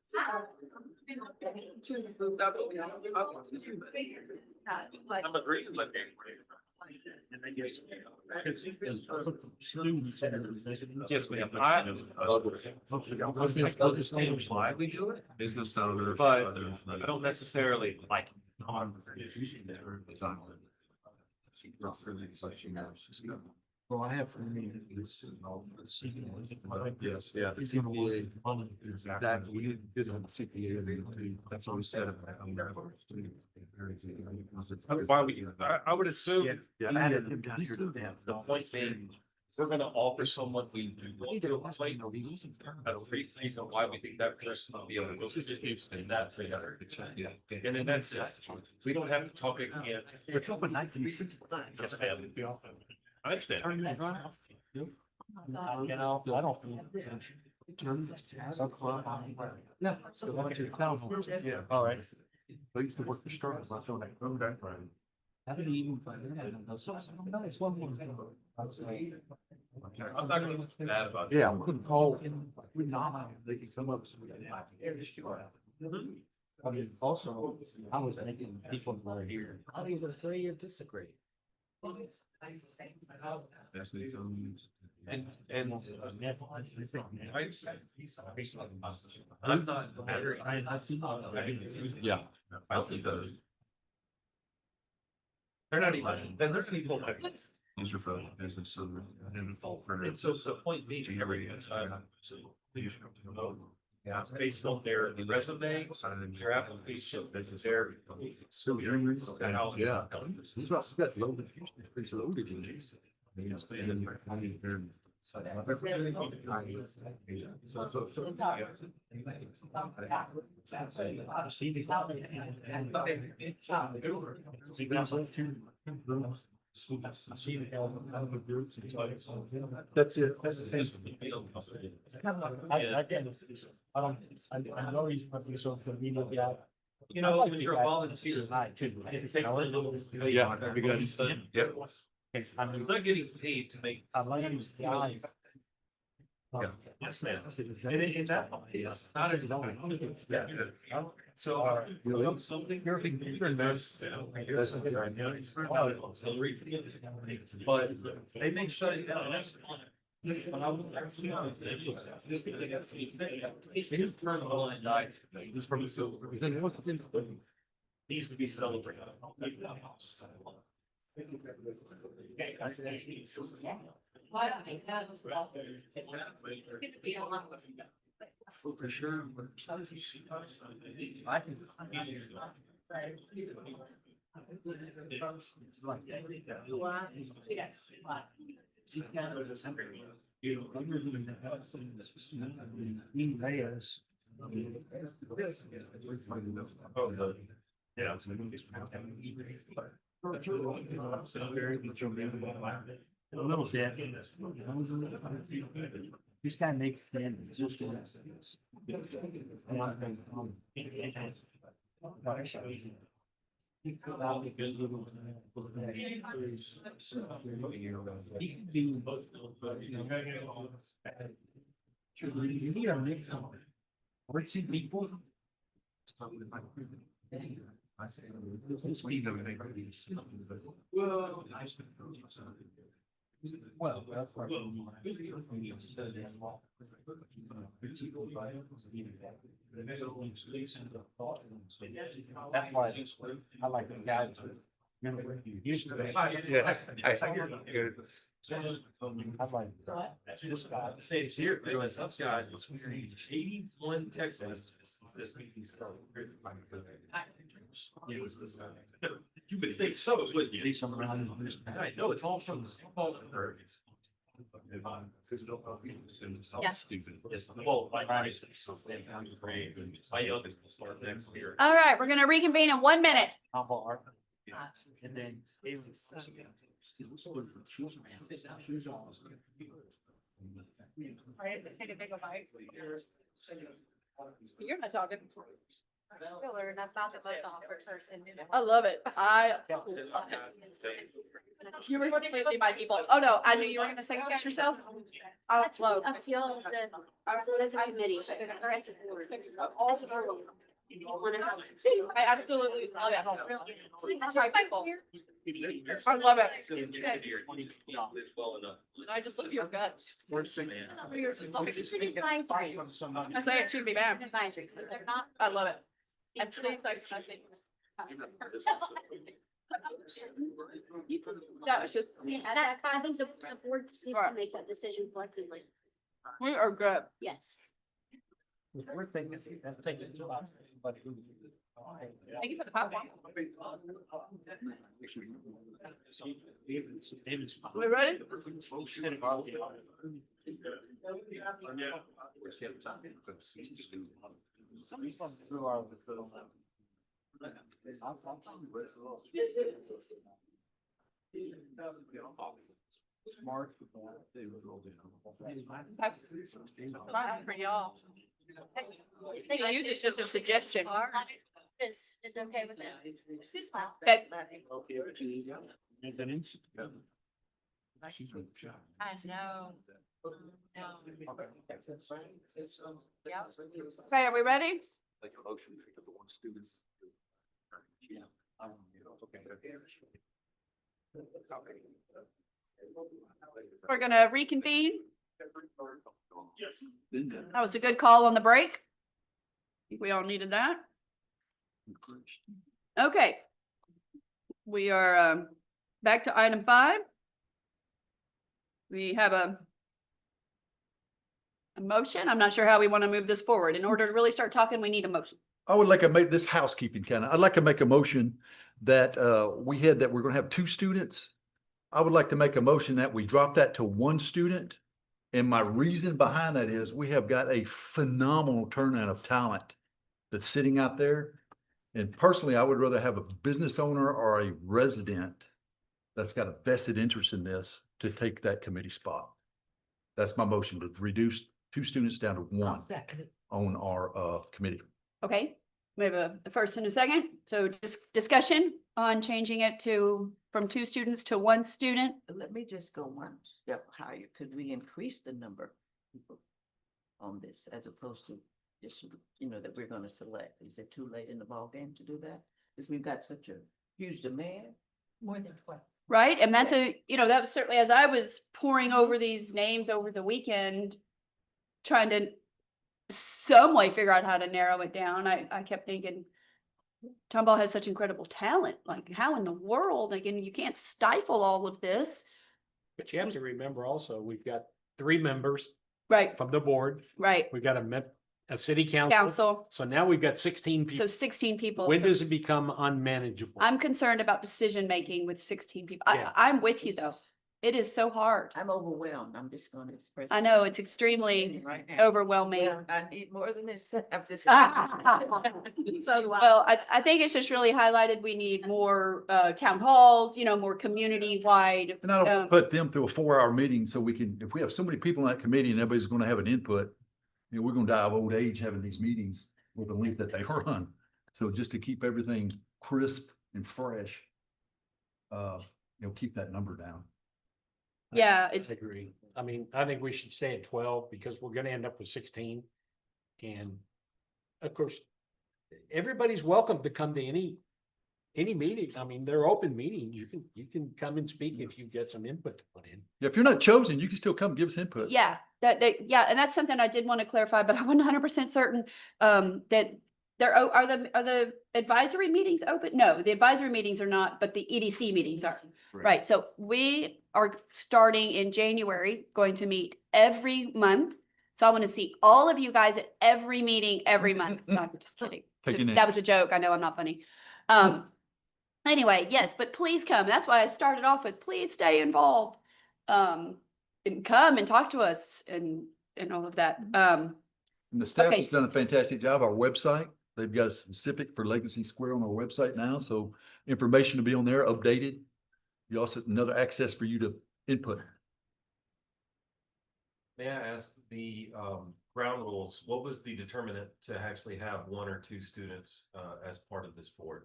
back. I'm agreeing with you. Yes, ma'am. I understand why we do it, business owners, but I don't necessarily like. Well, I have for me. Yes, yeah. The CPA. Exactly. We did on CPA. That's what we said. Why we, I would assume. Yeah, I had him down here. The point being, we're gonna offer someone we. A reason why we think that person will be able to go to use in that. And then that's just, we don't have to talk again. It's open 1960. Yes, ma'am. I understand. You know, I don't. Yeah. So why don't you tell them? Yeah, all right. I used to work for Starbucks. I feel like, okay. I didn't even find that. It's one more. I'm not gonna look bad about it. Yeah, we couldn't call. We not, they can come up. I mean, also, I was thinking people were here. I either agree or disagree. That's needs and I'm not very. Yeah. I don't think those. They're not even, then there's people like. These are for business, so. And so the point being, every. Yeah, it's based on their resume, their application, their. Yeah. He's got loaded, it's loaded. That's it. I know he's probably so convenient, yeah. You know, when you're a volunteer, it takes a little. Yeah, that'd be good. Yep. I'm not getting paid to make. I like his drive. Yeah. Yes, ma'am. And that, it's not a. Yeah. So. Something. But they may shut it down, and that's fine. But I would like to know if they do that. It's been turned on and died. This from the. Needs to be celebrated. For sure. I can. Yeah. A little bit. This guy makes plans. He can do both. You need a mix of artsy people. Well, that's why. That's why I like the guys. Remember, you used to. Yeah. I like this guy. Say it's here, but some guys, it's 81 Texas. This meeting started. You would think so, wouldn't you? I know, it's all from the Tomball. Yes. Stupid. Well, my youngest will start next year. All right, we're gonna reconvene in 1 minute. And then. You're not talking. I love it. You were going to be my people. Oh, no, I knew you were going to second guess yourself. I That's love. up to y'all as a committee or as a board. All the I absolutely love it. My people. I love it. I just love your guts. I say it shouldn't be bad. Advisory, so they're not. I love it. I'm pleased I say. That was just. I think the board just needs to make that decision collectively. We are good. Yes. We're thinking, take it to us. Thank you for the popcorn. We ready? Smart. For y'all. You just took a suggestion. It's okay with that. Okay. I know. Okay, are we ready? We're gonna reconvene. That was a good call on the break. We all needed that. Okay. We are back to item 5. We have a motion. I'm not sure how we want to move this forward. In order to really start talking, we need a motion. I would like to make this housekeeping kind of, I'd like to make a motion that we had that we're going to have 2 students. I would like to make a motion that we drop that to 1 student. And my reason behind that is we have got a phenomenal turnout of talent that's sitting out there. And personally, I would rather have a business owner or a resident that's got a vested interest in this to take that committee spot. That's my motion, to reduce 2 students down to 1 on our committee. Okay, we have a first and a second. So discussion on changing it from 2 students to 1 student. Let me just go one step higher. Could we increase the number of people on this as opposed to just, that we're gonna select? Is it too late in the ballgame to do that? Because we've got such a huge demand, more than 12. Right, and that's that was certainly, as I was poring over these names over the weekend, trying to some way figure out how to narrow it down, I kept thinking, Tomball has such incredible talent. Like, how in the world, like, and you can't stifle all of this. But you have to remember also, we've got 3 members. Right. From the board. Right. We've got a city council. So now we've got 16 people. So 16 people. When So does it become unmanageable? I'm concerned about decision-making with 16 people. Yeah. I'm with you though. It is so hard. I'm overwhelmed. I'm just gonna express. I know, it's extremely right now. overwhelming. Yeah, I need more than this. I'm just- Well, I think it's just really highlighted, we need more town halls, more community-wide. And I don't put them through a 4-hour meeting so we can, if we have so many people in that committee and everybody's going to have an input, we're going to die of old age having these meetings with the length that they run. So just to keep everything crisp and fresh, keep that number down. Yeah. I agree. I mean, I think we should stay at 12 because we're gonna end up with 16. And of course, everybody's welcome to come to any meetings. I mean, they're open meetings. You can come and speak if you've got some input to put in. Yeah, if you're not chosen, you can still come give us input. Yeah, yeah, and that's something I did want to clarify, but I'm 100% certain that are the advisory meetings open? No, the advisory meetings are not, but the EDC meetings are. Right, so we are starting in January, going to meet every month. So I want to see all of you guys at every meeting every month. No, I'm just kidding. That was a joke. I know I'm not funny. Anyway, yes, but please come. That's why I started off with, please stay involved. And come and talk to us and all of that. And the staff Okay. has done a fantastic job. Our website, they've got a specific for Legacy Square on our website now. So information will be on there, updated. You also, another access for you to input. May I ask, the ground rules, what was the determinant to actually have 1 or 2 students as part of this board?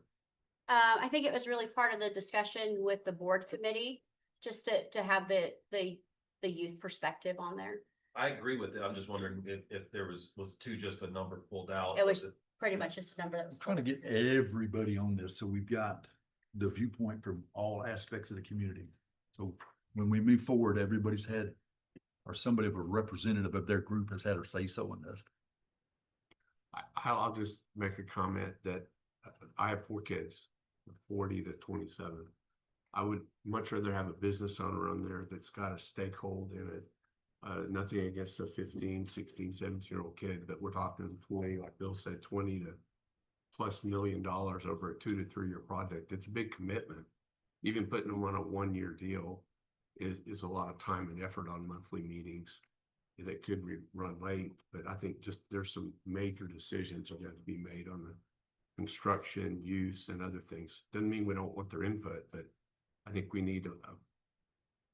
I think it was really part of the discussion with the board committee, just to have the youth perspective on there. I agree with it. I'm just wondering if there was 2 just a number pulled out? It was pretty much just a number that was. Trying to get everybody on this, so we've got the viewpoint from all aspects of the community. So when we move forward, everybody's had, or somebody of a representative of their group has had a say so in this. I'll just make a comment that I have 4 kids, 40 to 27. I would much rather have a business owner on there that's got a stakehold in it. Nothing against a 15, 16, 17-year-old kid, but we're talking 20, like Bill said, 20 to plus $1 million over a 2 to 3 year project. It's a big commitment. Even putting them on a 1-year deal is a lot of time and effort on monthly meetings that could run late. But I think just there's some major decisions that have to be made on the construction, use, and other things. Doesn't mean we don't want their input, but I think we need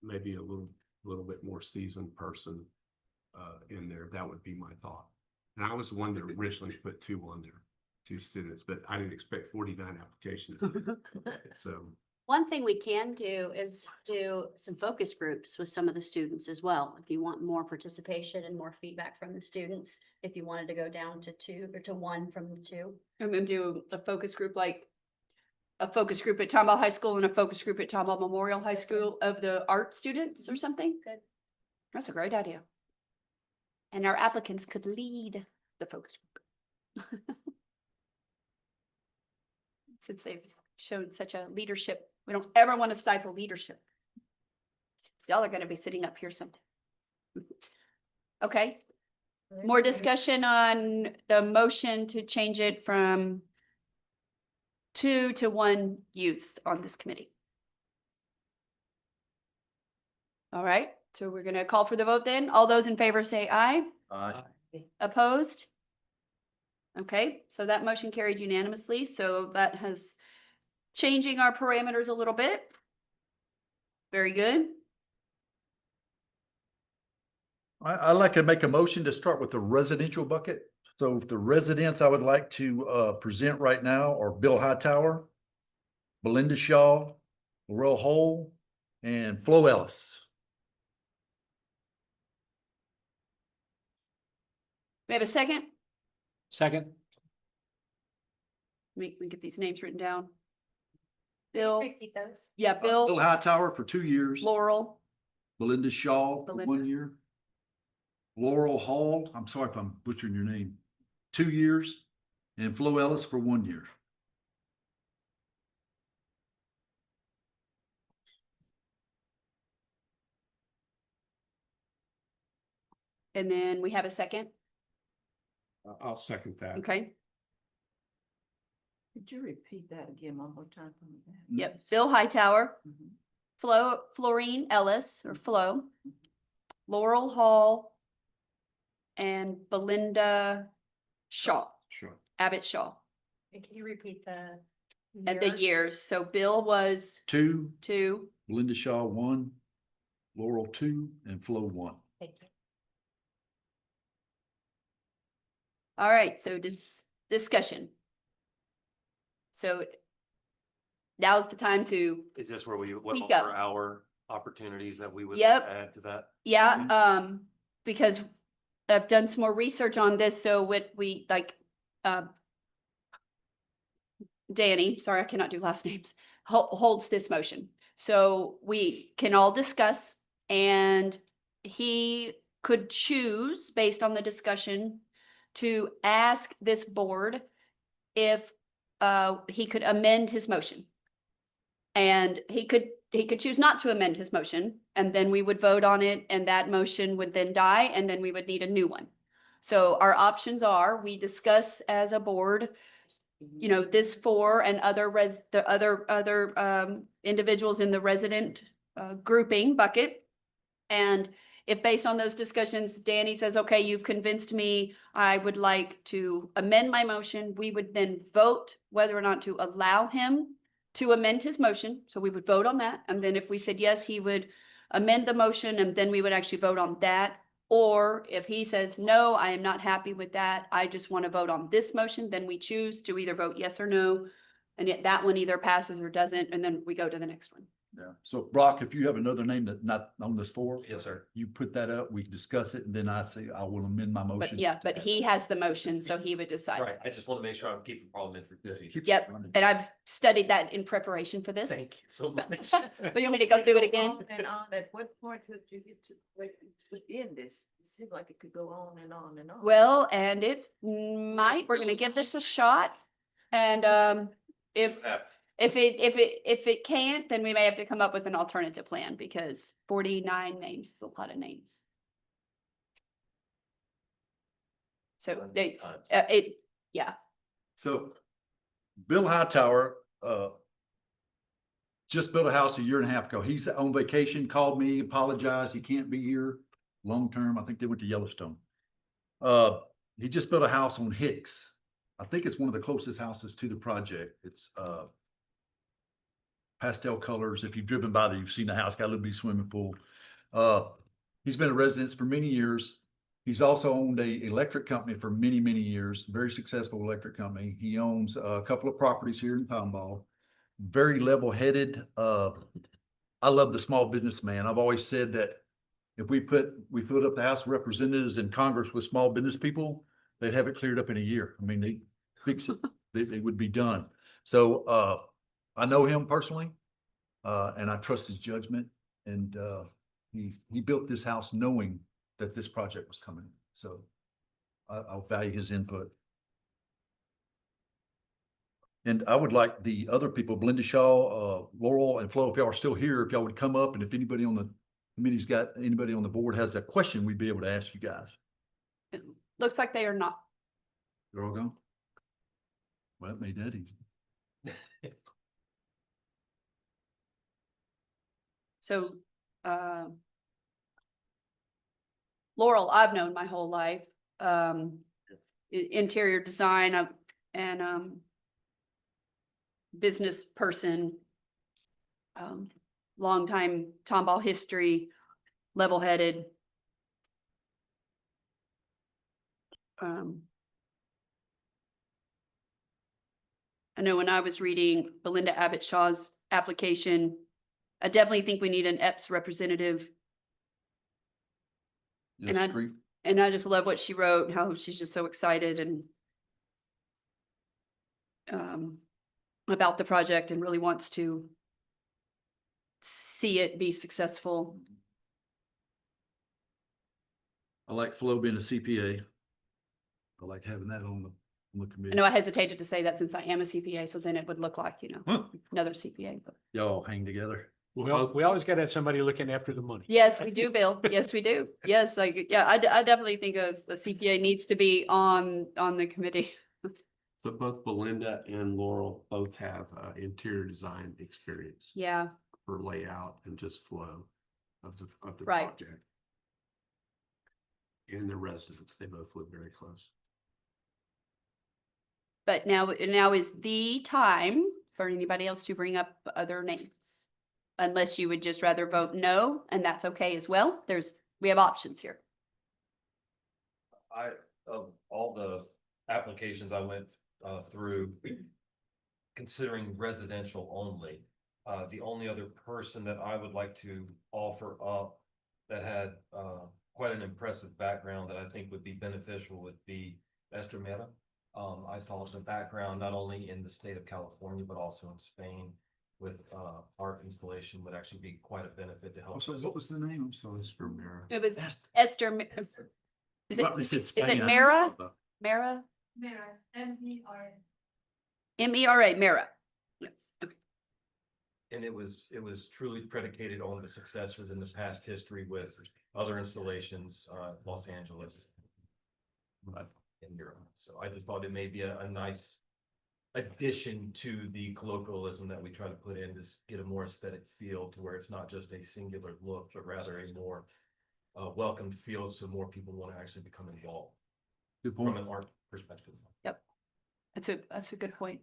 maybe a little bit more seasoned person in there. That would be my thought. And I was the one that originally put 2 on there, 2 students, but I didn't expect 49 applications. So One thing we can do is do some focus groups with some of the students as well. If you want more participation and more feedback from the students, if you wanted to go down to 2 or to 1 from the 2. And then do a focus group, like a focus group at Tomball High School and a focus group at Tomball Memorial High School of the art students or something. Good. That's a great idea. And our applicants could lead the focus group. Since they've shown such a leadership, we don't ever want to stifle leadership. Y'all are going to be sitting up here sometime. Okay. More discussion on the motion to change it from 2 to 1 youth on this committee. All right, so we're going to call for the vote then. All those in favor say aye. Aye. Opposed? Okay, so that motion carried unanimously. So that has changing our parameters a little bit. Very good. I'd like to make a motion to start with the residential bucket. So if the residents I would like to present right now are Bill Hightower, Belinda Shaw, Laurel Hole, and Flo Ellis. We have a second? Second. We get these names written down. Bill. Repeat those. Yeah, Bill Bill, Hightower for 2 years, Laurel, Belinda Shaw for Belinda. 1 year, Laurel Hall, I'm sorry if I'm butchering your name, 2 years, and Flo Ellis for 1 year. and then we have a second. I'll second that. Okay. Could you repeat that again one more time for me? Yep, Bill Hightower, Mhm. Florine Ellis or Flo, Laurel Hall, and Belinda Shaw, Sure. Abbott Shaw. And can you repeat the And the years, so Bill was 2, 2, Belinda Shaw 1, Laurel 2, and Flo 1. Thank you. all right, so discussion. So now's the time to, Is this where we went Speak up. over our opportunities that we would Yep. add to that? yeah, because I've done some more research on this, so what we like, Danny, sorry, I cannot do last names, holds this motion. So we can all discuss, and he could choose, based on the discussion, to ask this board if he could amend his motion. And he could choose not to amend his motion, and then we would vote on it, and that motion would then die, and then we would need a new one. So our options are, we discuss as a board, you know, this 4 and the other individuals in the resident grouping bucket. And if based on those discussions, Danny says, okay, you've convinced me, I would like to amend my motion, we would then vote whether or not to allow him to amend his motion. So we would vote on that. And then if we said yes, he would amend the motion, and then we would actually vote on that. Or if he says, no, I am not happy with that, I just want to vote on this motion, then we choose to either vote yes or no. And yet that one either passes or doesn't, and then we go to the next one. Yeah. So Brock, if you have another name that not on this floor. Yes, sir. You put that up, we discuss it, and then I say, I will amend my motion. But yeah, but he has the motion, so he would decide. Right, I just want to make sure I'm keeping parliamentary procedure. Yep, and I've studied that in preparation for this. Thank you so much. But you want me to go through it again? And on, at what point could you get to end this? It seemed like it could go on and on and on. Well, and it might, we're gonna give this a shot. And if it can't, then we may have to come up with an alternative plan, because 49 names is a lot of names. So yeah. So Bill Hightower, just built a house a year and a half ago. He's on vacation, called me, apologized. He can't be here long term. I think they went to Yellowstone. He just built a house on Hicks. I think it's one of the closest houses to the project. It's, pastel colors. If you've driven by there, you've seen the house, got a little bitty swimming pool. He's been a resident for many years. He's also owned a electric company for many, many years, very successful electric company. He owns a couple of properties here in Tomball, very level-headed. I love the small businessman. I've always said that if we put up the House of Representatives in Congress with small business people, they'd have it cleared up in a year. I mean, they fix it, they would be done. So, I know him personally, and I trust his judgment. And he built this house knowing that this project was coming. So I'll value his input. And I would like the other people, Belinda Shaw, Laurel, and Flo, if y'all are still here, if y'all would come up, and if anybody on the committee's got, anybody on the board has a question, we'd be able to ask you guys. It looks like they are not. They're all gone? Well, it made that easy. So, Laurel, I've known my whole life, interior design and business person, longtime Tomball history, level-headed. I know when I was reading Belinda Abbott Shaw's application, I definitely think we need an EPS representative. And I just love what she wrote, how she's just so excited and about the project and really wants to see it be successful. I like Flo being a CPA. I like having that on the I committee. know I hesitated to say that since I am a CPA, so then it would look like, another CPA. But Y'all hang together. Well, we always got to have somebody looking after the money. yes, we do, Bill. Yes, we do. Yes, I definitely think a CPA needs to be on the committee. But both Belinda and Laurel both have interior design experience. Yeah. For layout and just flow of the Right. project. And the residents, they both live very close. But now is the time for anybody else to bring up other names. Unless you would just rather vote no, and that's okay as well. We have options here. Of all the applications I went through, considering residential only, the only other person that I would like to offer up that had quite an impressive background that I think would be beneficial would be Esther Mera. I thought the background, not only in the state of California, but also in Spain with art installation would actually be quite a benefit to help. So what was the name? I'm sorry. Esther Mera. It was Esther. Is it Mera? Mera? Mera, M-E-R-A. M-E-R-A, Mera. And it was truly predicated on the successes in the past history with other installations, Los Angeles. In Europe. So I just thought it may be a nice addition to the colloquialism that we try to put in to get a more aesthetic feel to where it's not just a singular look, but rather a more welcomed feel, so more people want to actually become involved from an art perspective. Yep. That's a good point.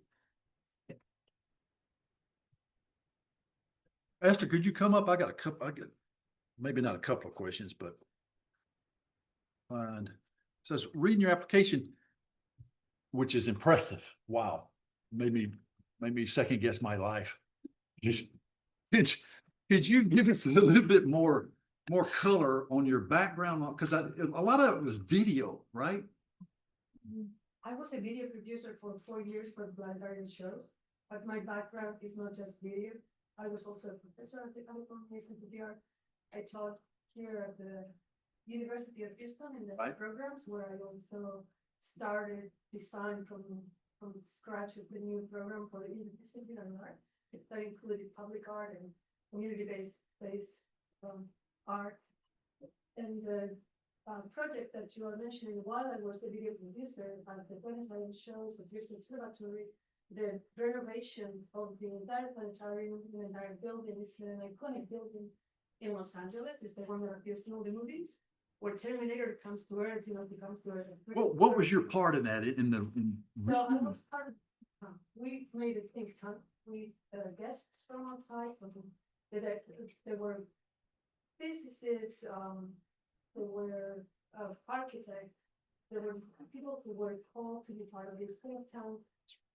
Esther, could you come up? I got maybe not a couple of questions, but And says, reading your application, which is impressive. Wow. Made me second guess my life. Just, could you give us a little bit more color on your background? Because a lot of it was video, right? I was a video producer for 4 years for Blind Guardian shows, but my background is not just video. I was also a professor at the California Institute of the Arts. I taught here at the University of Houston in the programs where I also started design from scratch with the new program for the interdisciplinary arts that included public art and community-based art. And the project that you are mentioning, while I was the video producer at the planetarium shows of Houston Observatory, the renovation of the entire planetarium, the entire building is an iconic building in Los Angeles. It's the one that appears in all the movies, where Terminator comes to Earth, he comes to Earth. What was your part in that So I was part of, we made a think tank. We guests from outside, there were physicists, there were architects, there were people who were called to be part of this think tank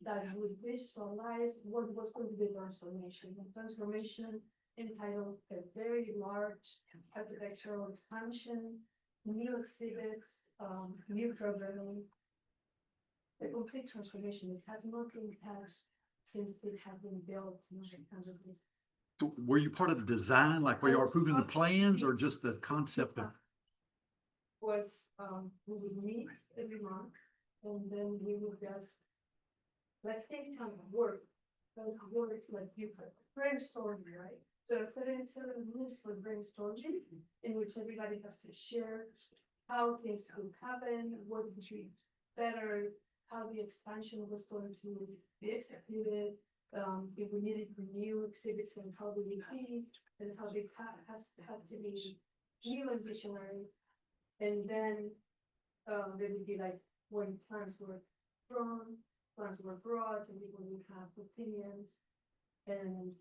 that would visualize what was going to be transformation. And transformation entitled a very large architectural expansion, new exhibits, new programming, a complete transformation. It had not been passed since it had been built. So were you part of the design, like where you are approving the plans or just the concept of? Was we would meet every month and then we would just like think tank work. It's like you brainstorming, right? So 37 minutes for brainstorming, in which everybody has to share how things could happen, what would be better, how the expansion was going to be executed, if we needed new exhibits and how would it be, and how they had to be new and visionary. And then there would be like when plans were drawn, plans were brought, and people would have opinions and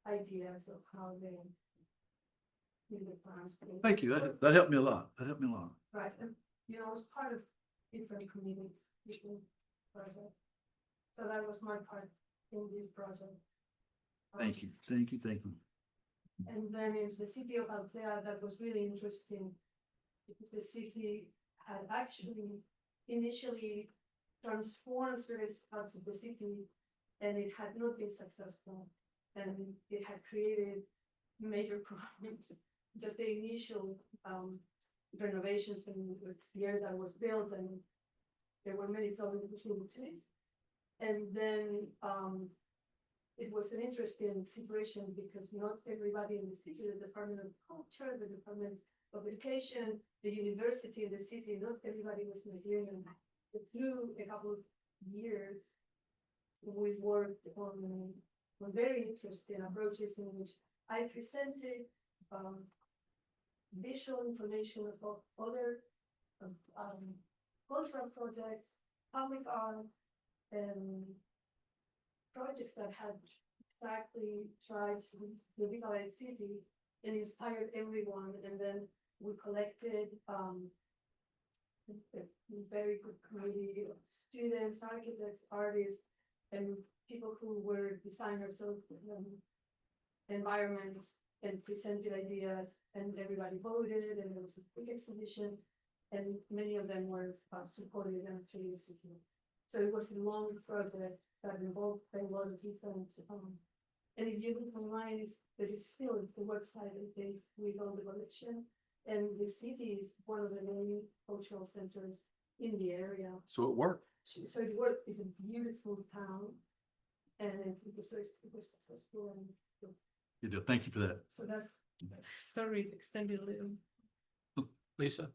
ideas of how they do the plans. Thank you. That helped me a lot. Right, and I was part of different committees, different projects. So that was my part in this project. Thank you. And then in the city of Altea, that was really interesting because the city had actually initially transformed certain parts of the city and it had not been successful. And it had created major problems. Just the initial renovations and the area that was built, and there were many problems between the two. And then it was an interesting situation because not everybody in the city, the Department of Culture, the Department of Education, the university, the city, not everybody was in agreement. But through a couple of years, we worked on very interesting approaches in which I presented visual information about other cultural projects, public art, and projects that had exactly tried to revitalize city and inspired everyone. And then we collected a very good community of students, architects, artists, and people who were designers of environments and presented ideas, and everybody voted, and there was a big exhibition, and many of them were supported and actually city. So it was a long project that involved a lot of different, and if you look online, there is still the website, I think, with all the collection, and the city is one of the main cultural centers in the area. So it worked. So it worked. It's a beautiful town, and it was successful. And You do. Thank you for that. so that's sorry, extended a little. Lisa?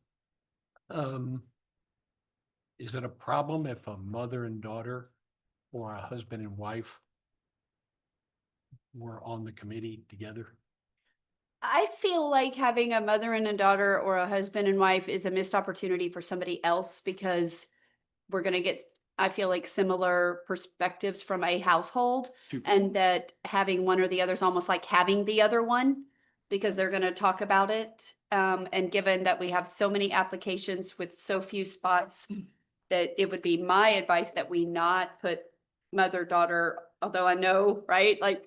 Is it a problem if a mother and daughter or a husband and wife were on the committee together? I feel like having a mother and a daughter or a husband and wife is a missed opportunity for somebody else because we're going to get, I feel like, similar perspectives from a household, and that having one or the other is almost like having the other one. because they're gonna talk about it. And given that we have so many applications with so few spots, that it would be my advice that we not put mother, daughter, although I know, right, like,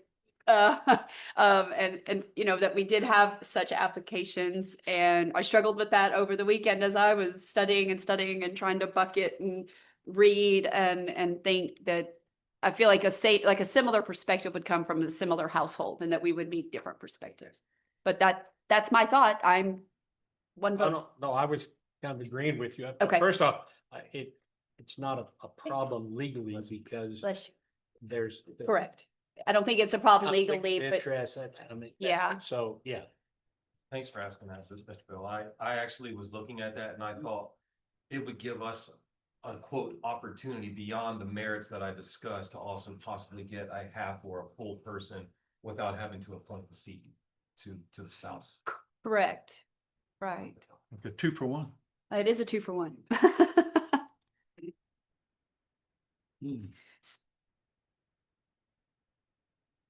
and you know, that we did have such applications, and I struggled with that over the weekend as I was studying and trying to bucket and read and think that I feel like a similar perspective would come from a similar household, and that we would meet different perspectives. But that's my thought. I'm one vote. No, I was kind of agreeing with you. Okay. First off, it's not a problem legally because Bless you. there's. Correct. I don't think it's a problem conflict of legally, but interest, that's, I mean, yeah. So, yeah. Thanks for asking that, Mr. Bill. I actually was looking at that and I thought it would give us a quote opportunity beyond the merits that I discussed to also possibly get a half or a full person without having to appoint the seat to the spouse. Correct. Right. Okay, 2 for 1. It is a 2 for 1.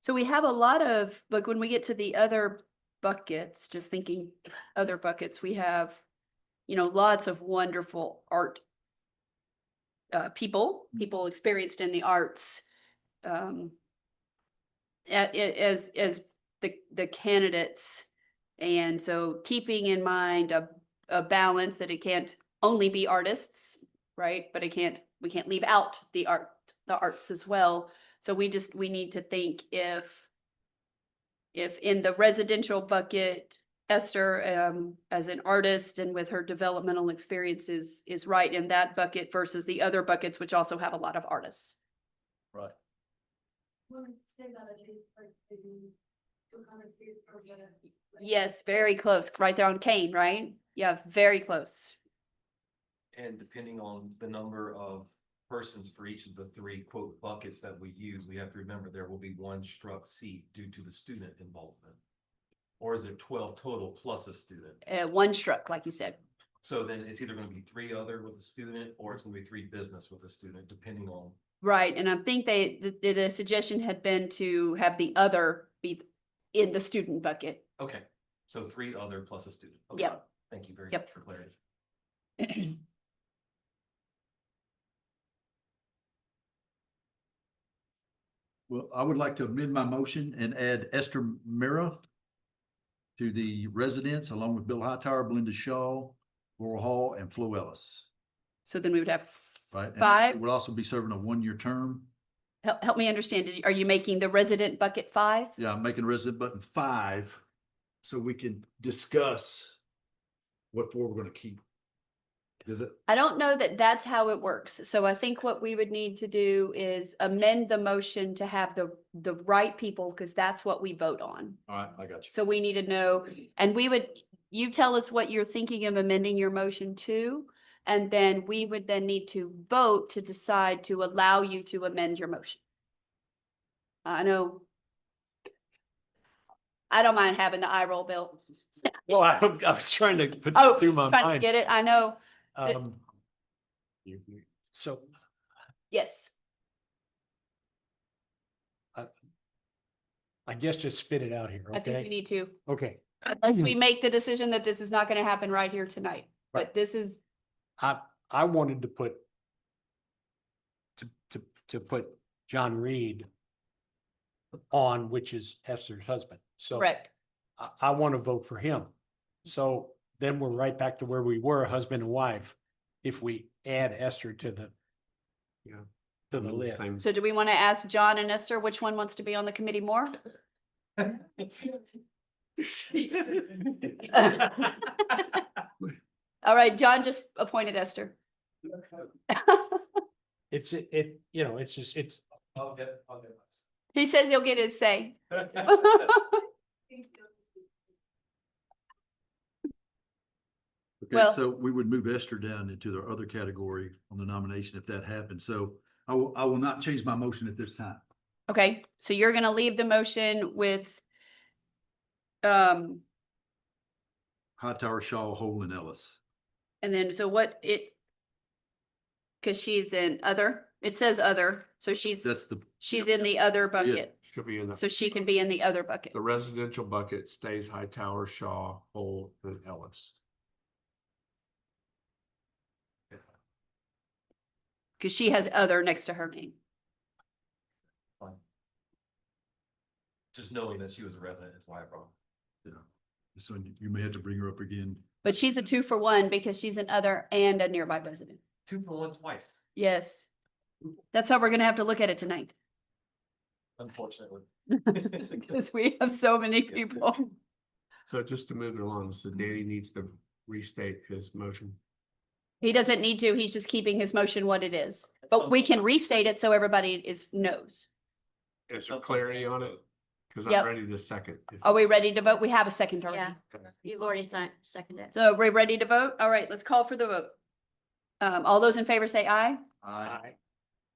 So we have a lot of, like, when we get to the other buckets, just thinking other buckets, we have, you know, lots of wonderful art people experienced in the arts, as the candidates. And so keeping in mind a balance that it can't only be artists, right? But we can't leave out the arts as well. So we need to think if in the residential bucket, Esther, as an artist and with her developmental experiences is right in that bucket versus the other buckets, which also have a lot of artists. Right. Yes, very close, right there on Kane, right? Yeah, very close. And depending on the number of persons for each of the 3 quote buckets that we use, we have to remember there will be 1 struck seat due to the student involvement. Or is it 12 total plus a student? 1 struck, like you said. So then it's either going to be 3 other with a student or it's going to be 3 business with a student, depending on. Right, and I think the suggestion had been to have the other be in the student bucket. Okay, so 3 other plus a student. Okay. Yep. Thank you very Yep. much for clarity. Well, I would like to amend my motion and add Esther Mira to the residents, along with Bill Hightower, Belinda Shaw, Laurel Hall, and Flo Ellis. So then we would have Right? And 5. it would also be serving a 1-year term. Help me understand. Are you making the resident bucket 5? Yeah, I'm making resident button 5, so we can discuss what 4 we're gonna keep. Is it? I don't know that that's how it works. So I think what we would need to do is amend the motion to have the right people, because that's what we vote on. All right, I got you. So we need to know, and you tell us what you're thinking of amending your motion to, and then we would then need to vote to decide to allow you to amend your motion. I know. I don't mind having the eye roll, Bill. Well, I was trying to put Oh, that through my trying to mind. get it. I know. So Yes. I guess just spit it out here, I think we okay? need to, Okay. unless we make the decision that this is not going to happen right here tonight. But this is, I wanted to put to put John Reed on, which is Esther's husband. So correct. I want to vote for him. So then we're right back to where we were, husband and wife, if we add Esther to the to the list. So do we want to ask John and Esther which one wants to be on the committee more? All right, John just appointed Esther. It's just I'll get He says he'll get his say. Okay, Well- so we would move Esther down into the other category on the nomination if that happens. So I will not change my motion at this time. Okay, so you're gonna leave the motion with Hightower, Shaw, Hole, and Ellis. and then so what it, because she's in other, it says other, so she's That's the, in the other bucket. She'll be in So the, she can be in the other bucket. the residential bucket stays Hightower, Shaw, Hull, and Ellis. Because she has other next to her name. Just knowing that she was a resident is why I brought. Yeah. So you may have to bring her up again. But she's a 2-for-1 because she's an other and a nearby resident. 2 for 1 twice, Yes. That's how we're gonna have to look at it tonight. unfortunately. Because we have so many people. So just to move it along, so Danny needs to restate his motion. He doesn't need to, he's just keeping his motion what it is. But we can restate it so everybody knows. Is there clarity on it? Cause Yep. I'm ready to second. Are we ready to vote? We have a second already. Yeah, you've already seconded. So we're ready to vote? All right, let's call for the vote. All those in favor say aye. Aye.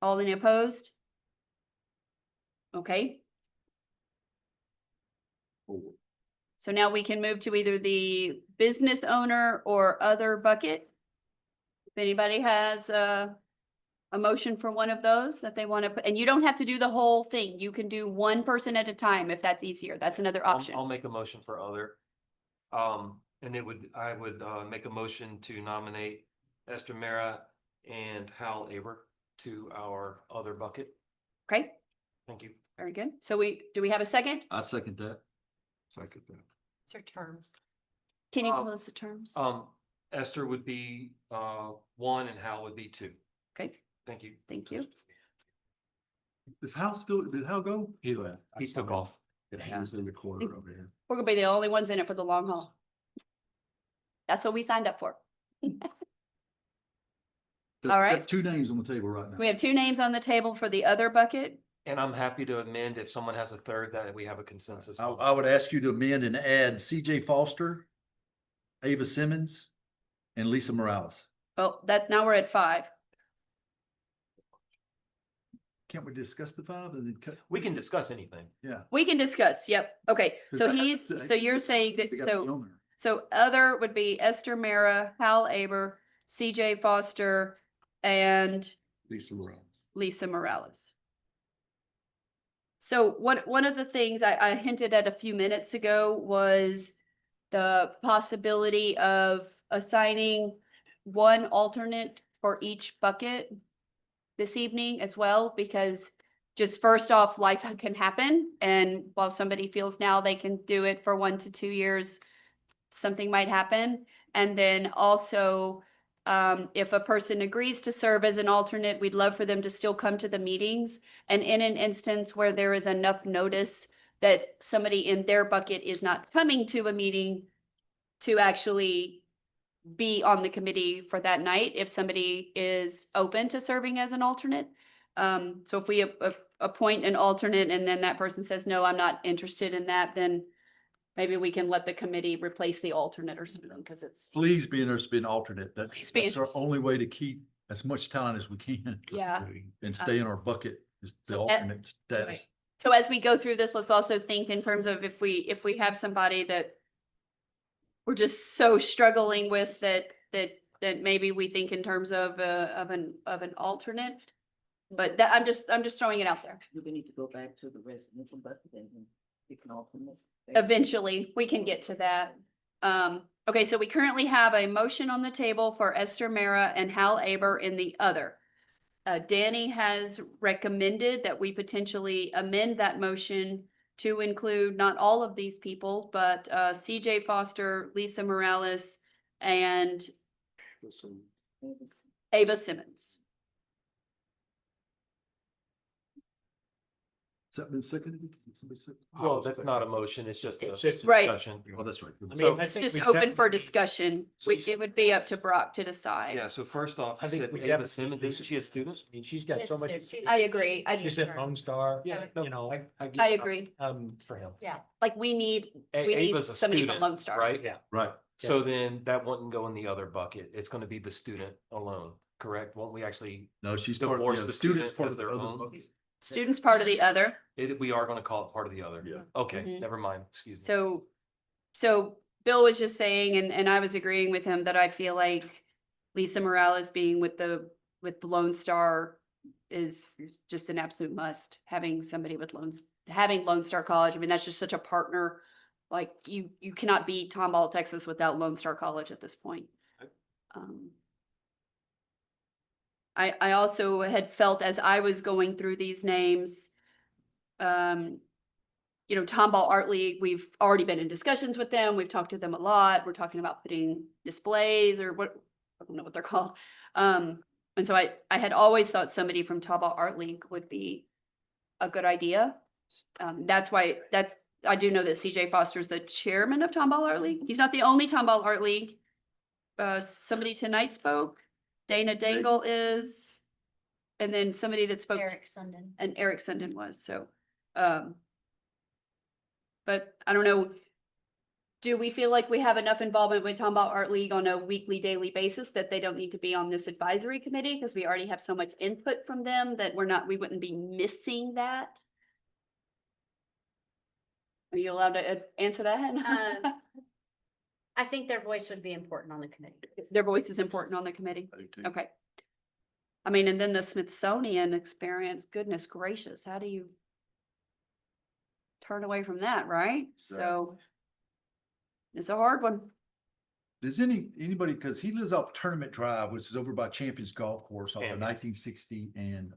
All any opposed? Okay. So now we can move to either the business owner or other bucket. If anybody has a motion for one of those that they want to put, and you don't have to do the whole thing. You can do one person at a time if that's easier. That's another option. I'll make a motion for other. And I would make a motion to nominate Esther Mera and Hal Aber to our other bucket. Okay, Thank you. very good. So do we have a second? I second that. Second that. It's her terms. Can you tell us the terms? Esther would be 1 and Hal would be 2. Okay, Thank you. thank you. Did Hal go? He left. He took off. He was in the corner over here. We're gonna be the only ones in it for the long haul. That's what we signed up for. All right. 2 names on the table right now. We have 2 names on the table for the other bucket. And I'm happy to amend if someone has a third that we have a consensus. on. I would ask you to amend and add CJ Foster, Ava Simmons, and Lisa Morales. Well, now we're at 5. Can't we discuss the 5 and then cut? We can discuss anything. Yeah. We can discuss, yep, okay, so so you're saying that, so other would be Esther Mera, Hal Aber, CJ Foster, and Lisa Morales. Lisa Morales. So one of the things I hinted at a few minutes ago was the possibility of assigning one alternate for each bucket this evening as well, because just first off, life can happen. And while somebody feels now they can do it for 1 to 2 years, something might happen. And then also, if a person agrees to serve as an alternate, we'd love for them to still come to the meetings. And in an instance where there is enough notice that somebody in their bucket is not coming to a meeting, to actually be on the committee for that night, if somebody is open to serving as an alternate. So if we appoint an alternate and then that person says, no, I'm not interested in that, then maybe we can let the committee replace the alternate or something, because it's. Please be interested in alternate. Please be That's our interested. only way to keep as much talent as we can. Yeah. And stay in our bucket is the So, alternate status. Right. So as we go through this, let's also think in terms of if we have somebody that we're just so struggling with that maybe we think in terms of an alternate. But that, I'm just throwing it out there. Do we need to go back to the residential bucket and then pick an alternate? Eventually, we can get to that. Okay, so we currently have a motion on the table for Esther Mera and Hal Aber in the other. Danny has recommended that we potentially amend that motion to include not all of these people, but CJ Foster, Lisa Morales, and Ava Simmons. Has that been seconded? Somebody seconded? Well, that's not a motion. It's just a Right. discussion. Oh, that's right. So- It's just open for discussion. It would be up to Brock to decide. Yeah, so first off, I I think said we Ava definitely- Simmons, isn't she a student? I mean, she's got so much. I agree. She's at Lone Star. Yeah, You know, I agree. for him. Yeah, like we need Ava's a somebody from student, Lone Star. right? Yeah. Right. So then that wouldn't go in the other bucket. It's gonna be the student alone, correct? Won't we actually, No, she's part, Divorce yeah, the the student's student part as of their their other own? bucket. Students part of the other. we are gonna call it part of the other? Yeah. Okay, Mhm. never mind, excuse me. So Bill was just saying, and I was agreeing with him, that I feel like Lisa Morales being with the Lone Star is just an absolute must. Having somebody with having Lone Star College, I mean, that's just such a partner. Like you cannot beat Tomball, Texas without Lone Star College at this point. I also had felt as I was going through these names, you know, Tomball Art League, we've already been in discussions with them. We've talked to them a lot. We're talking about putting displays or what, I don't know what they're called. And so I had always thought somebody from Tomball Art League would be a good idea. That's why I do know that CJ Foster is the chairman of Tomball Art League. He's not the only Tomball Art League. Somebody tonight spoke. Dana Dangle is, and then somebody that spoke. Eric Sundin. And Eric Sundin was, so, but I don't know. Do we feel like we have enough involvement with Tomball Art League on a weekly, daily basis that they don't need to be on this advisory committee? Because we already have so much input from them that we wouldn't be missing that. Are you allowed to answer that? I think their voice would be important on the committee. Their voice is important on the committee. Okay. I mean, and then the Smithsonian experience, goodness gracious, how do you turn away from that, right? So it's a hard one. Does anybody, because he lives off Tournament Drive, which is over by Champions Golf Course on 1960 and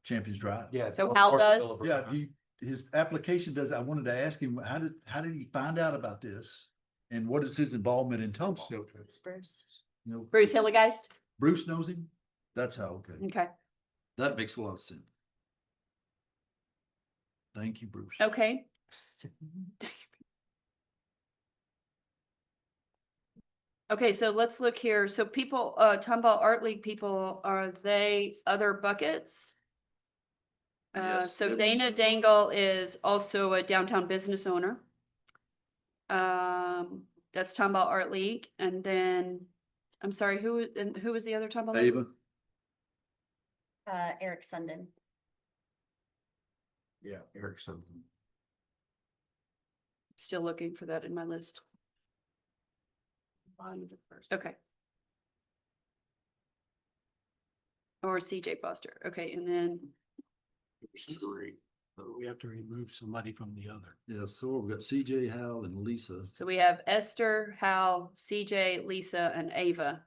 Champions Drive. Yeah. So Hal does? Yeah, his application does. I wanted to ask him, how did he find out about this? And what is his involvement in Tomball? Bruce. You know, Bruce Hilligeist? Bruce knows him? That's how, okay. Okay. That makes a lot of sense. Thank you, Bruce. Okay. Okay, so let's look here. So people, Tomball Art League people, are they other buckets? Yes. So Dana Dangle is also a downtown business owner. That's Tomball Art League. And then, I'm sorry, who was the other Tomball? Ava. Eric Sundin. Yeah, Eric Sundin. Still looking for that in my list. Okay. Or CJ Foster. Okay, and then Three. So we have to remove somebody from the other. Yeah, so we've got CJ, Hal, and Lisa. so we have Esther, Hal, CJ, Lisa, and Ava.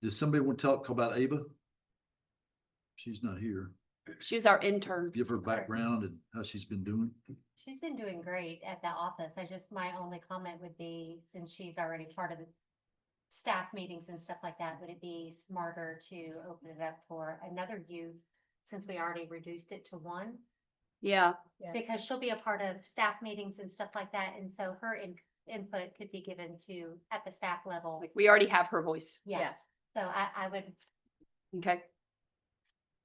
Does somebody want to talk about Ava? She's not here. She's our intern. Give her background and how she's been doing. She's been doing great at the office. My only comment would be, since she's already part of the staff meetings and stuff like that, would it be smarter to open it up for another youth since we already reduced it to one? Yeah. Because she'll be a part of staff meetings and stuff like that. And so her input could be given to at the staff level. Like we already have her voice. Yeah. So I would, Okay.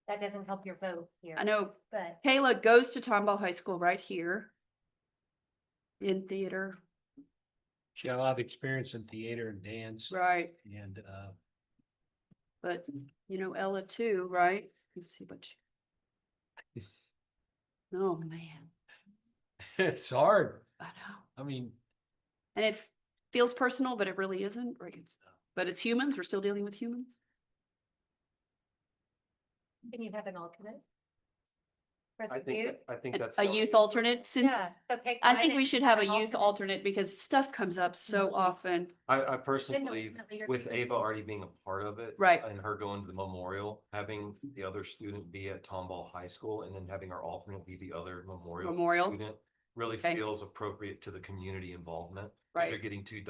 that doesn't help your vote here. I know But Kayla goes to Tomball High School right here in theater. She had a lot of experience in theater and dance. Right. And, But you know, Ella too, right? Let's see what oh man. it's hard. I know. I mean, And it's feels personal, but it really isn't. Right. But it's humans. We're still dealing with humans. can you have an alternate? For I the think, youth? I think that's. A youth alternate since Yeah, so pick I one think we and should have a an youth alternate because stuff comes up so often. I personally Then the believe leader with can- Ava already being a part of it. Right. And her going to the memorial, having the other student be at Tomball High School and then having our alternate be the other memorial. Student really Okay. feels appropriate to the community involvement. Right. They're getting two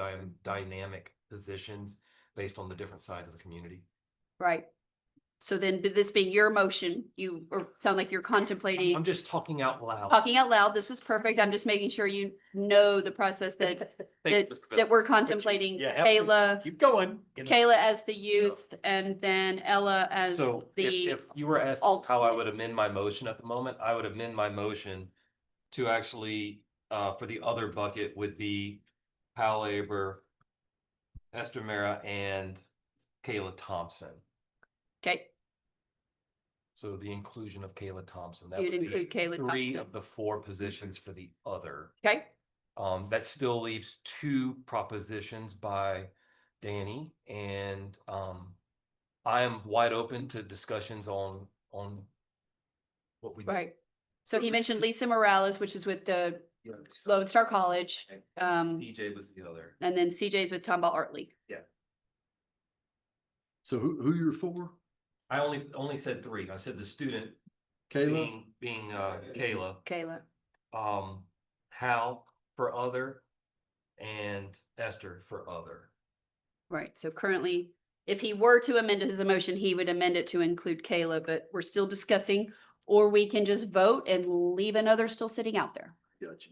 dynamic positions based on the different sides of the community. Right. So then this being your motion, you or sound like you're contemplating. I'm just talking out loud. Talking out loud, this is perfect. I'm just making sure you know the process that Thanks, Mr. that we're Bell. contemplating. yeah, Kayla, keep going. You know. Kayla as the youth, and then Ella as So the if you were asking how I would amend my motion at the moment, I would amend my motion to actually, for the other bucket would be Hal Aber, Esther Mera, and Kayla Thompson. Okay. So the inclusion of Kayla Thompson. That You'd would be include Kayla three Thompson. of the four positions for the other. Okay. That still leaves two propositions by Danny, and I am wide open to discussions on on what we. Right. So he mentioned Lisa Morales, which is with the Yeah. Lone Star College, DJ was the other. and then CJ's with Tomball Art League. Yeah. So who you're for? I only said three. I said the student Kayla? being Kayla, Kayla. Hal for other, and Esther for other. Right. So currently, if he were to amend his motion, he would amend it to include Kayla, but we're still discussing, or we can just vote and leave another still sitting out there. Gotcha.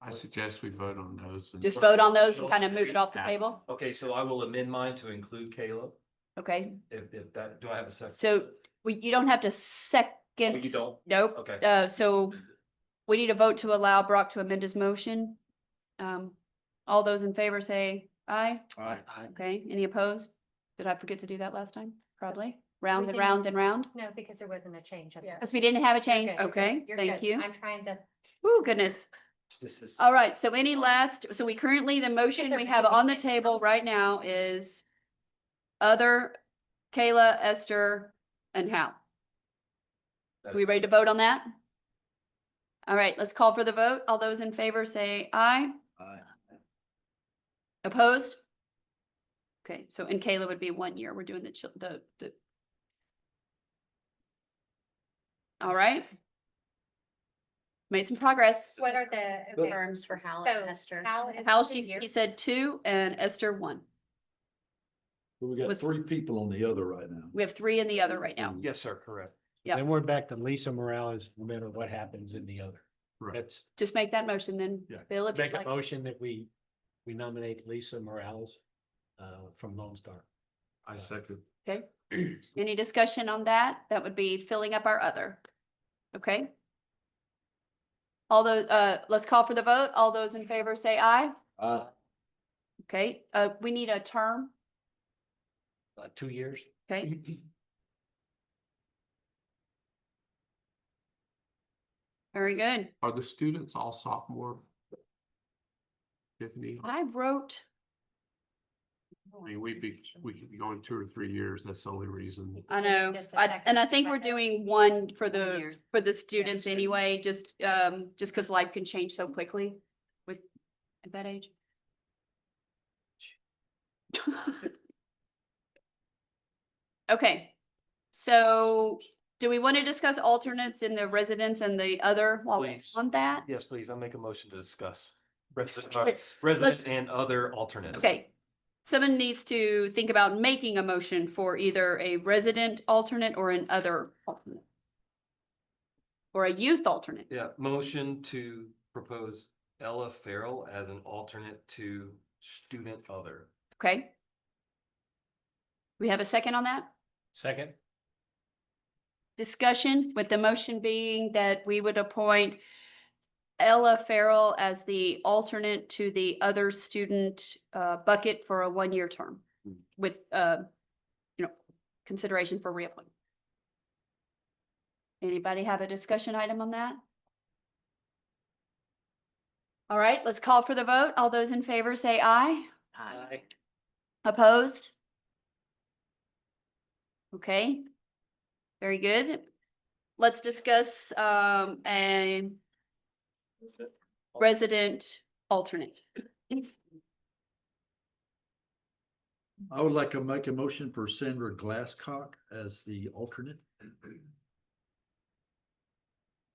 I suggest we vote on those. and- Just vote on those and kind of move it off the table. Okay, so I will amend mine to include Kayla. Okay. If that, do I have a second? So you don't have to Oh, second. you don't? Nope. Okay. So we need a vote to allow Brock to amend his motion. All those in favor say aye. Aye. Okay, any opposed? Did I forget to do that last time? Probably. Round and didn't- round and round? No, because there wasn't a change. Because we didn't have a change. You're good, Okay, you're thank good. you. I'm trying to. Oh, goodness. This is. All right, so any last, so we currently, the motion we have on the table right now is other Kayla, Esther, and Hal. Are we ready to vote on that? All right, let's call for the vote. All those in favor say aye. Aye. Opposed? Okay, so and Kayla would be 1 year. We're doing the. All right. Made some progress. What are the terms for Hal and Esther? Hal, he said 2 and Esther 1. We got Was- 3 people on the other right now. We have 3 in the other right now. Yes, sir, correct. Yep. Then we're back to Lisa Morales, no matter what happens in the other. That's, Just make that motion then, yeah. Bill, if you'd Make a like. motion that we nominate Lisa Morales from Lone Star. I second. Okay. Any discussion on that? That would be filling up our other. Okay. All those, let's call for the vote. All those in favor say aye. Okay, we need a term. 2 years. Okay. Very good. Are the students all sophomore? Tiffany, I wrote, I mean, we could be going 2 or 3 years. That's the only reason. I know, Just a and I second. think we're doing one for year. the students anyway, just because life can change so quickly with at that age. Okay, so do we want to discuss alternates in the residents and the other while we're Please. on that? Yes, please. I'll make a motion to discuss resident, Wait, resident and other alternates. Okay, someone needs to think about making a motion for either a resident alternate or an other alternate. Or a youth alternate. Yeah, motion to propose Ella Farrell as an alternate to student other. Okay. We have a second on that? Second. Discussion with the motion being that we would appoint Ella Farrell as the alternate to the other student bucket for a 1-year term with consideration for reappointment. Anybody have a discussion item on that? All right, let's call for the vote. All those in favor say aye. Aye. Opposed? Okay. Very good. Let's discuss a resident alternate. I would like to make a motion for Sandra Glasscock as the alternate.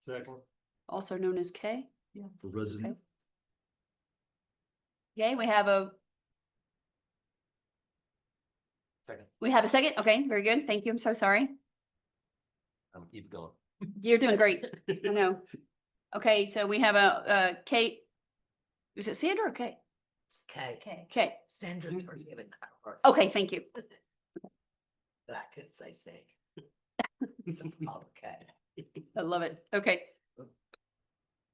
Second. Also known as K. For resident. Okay, we have a Second. second. Okay, very good. Thank you. I'm so sorry. I'm keep going. You're doing great. I know. Okay, so we have a Kate. Is it Sandra or Kate? Okay. Okay. Sandra's already given. Okay, thank you. But I could say. Okay. I love it. Okay.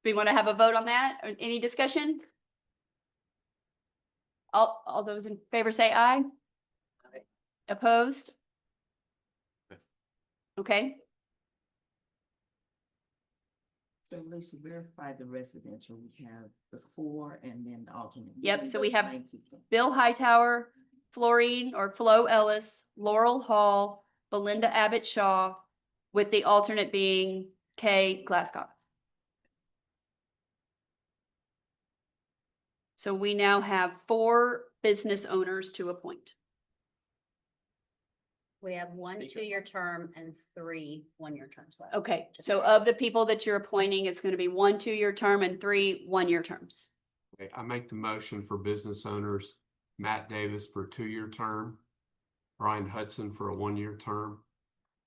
We want to have a vote on that? Or any discussion? All those in favor say aye. Opposed? Okay, So Lisa, verify the residential. We have the 4 and then the alternate. Yep, so we have 19. Bill Hightower, Florine or Flo Ellis, Laurel Hall, Belinda Abbott Shaw, with the alternate being Kay Glasscock. So we now have 4 business owners to appoint. We have 1 2-year term and 3 1-year terms left. Okay, so of the people that you're appointing, it's going to be 1 2-year term and 3 1-year terms. Okay, I make the motion for business owners, Matt Davis for a 2-year term, Brian Hudson for a 1-year term,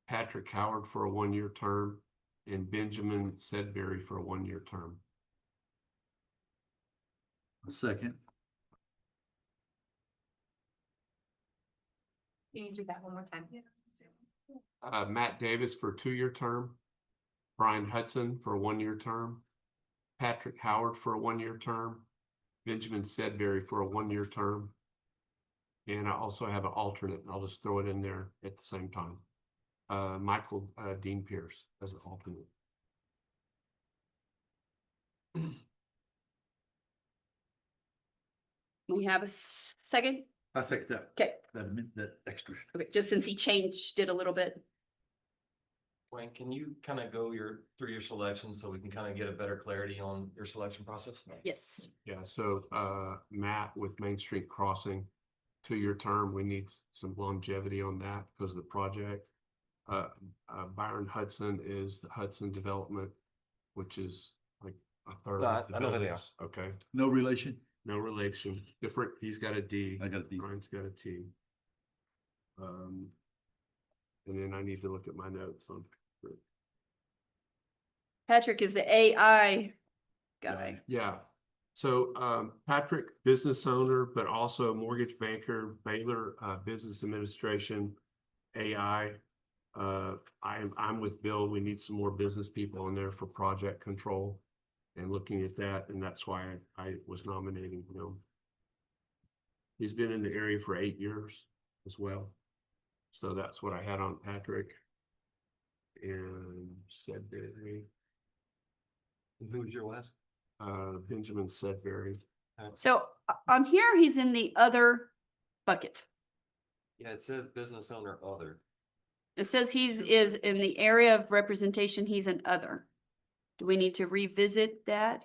Patrick Howard for a 1-year term, and Benjamin Sedberry for a 1-year term. A second. Can you do that one more time? Matt Davis for a 2-year term, Brian Hudson for a 1-year term, Patrick Howard for a 1-year term, Benjamin Sedberry for a 1-year term. And I also have an alternate, and I'll just throw it in there at the same time. Michael Dean Pierce as an alternate. We have a second. I second that. Okay, That extra. okay, just since he changed it a little bit. Wayne, can you kind of go through your selections so we can kind of get a better clarity on your selection process? Yes. Yeah, so Matt with Main Street Crossing, 2-year term, we need some longevity on that because of the project. Byron Hudson is the Hudson Development, which is like a third No, of the I know who they buildings. Okay, No relation? no relation, different, he's got a D. I got a D. Brian's got a T. And then I need to look at my notes on. Patrick is the AI guy. Yeah, so Patrick, business owner, but also mortgage banker, Baylor Business Administration, AI. I'm with Bill. We need some more business people in there for project control and looking at that, and that's why I was nominating him. He's been in the area for 8 years as well. So that's what I had on Patrick. And Sedberry. Who was your last? Benjamin Sedberry. So on here, he's in the other bucket. Yeah, it says business owner other. It says is in the area of representation, he's an other. Do we need to revisit that?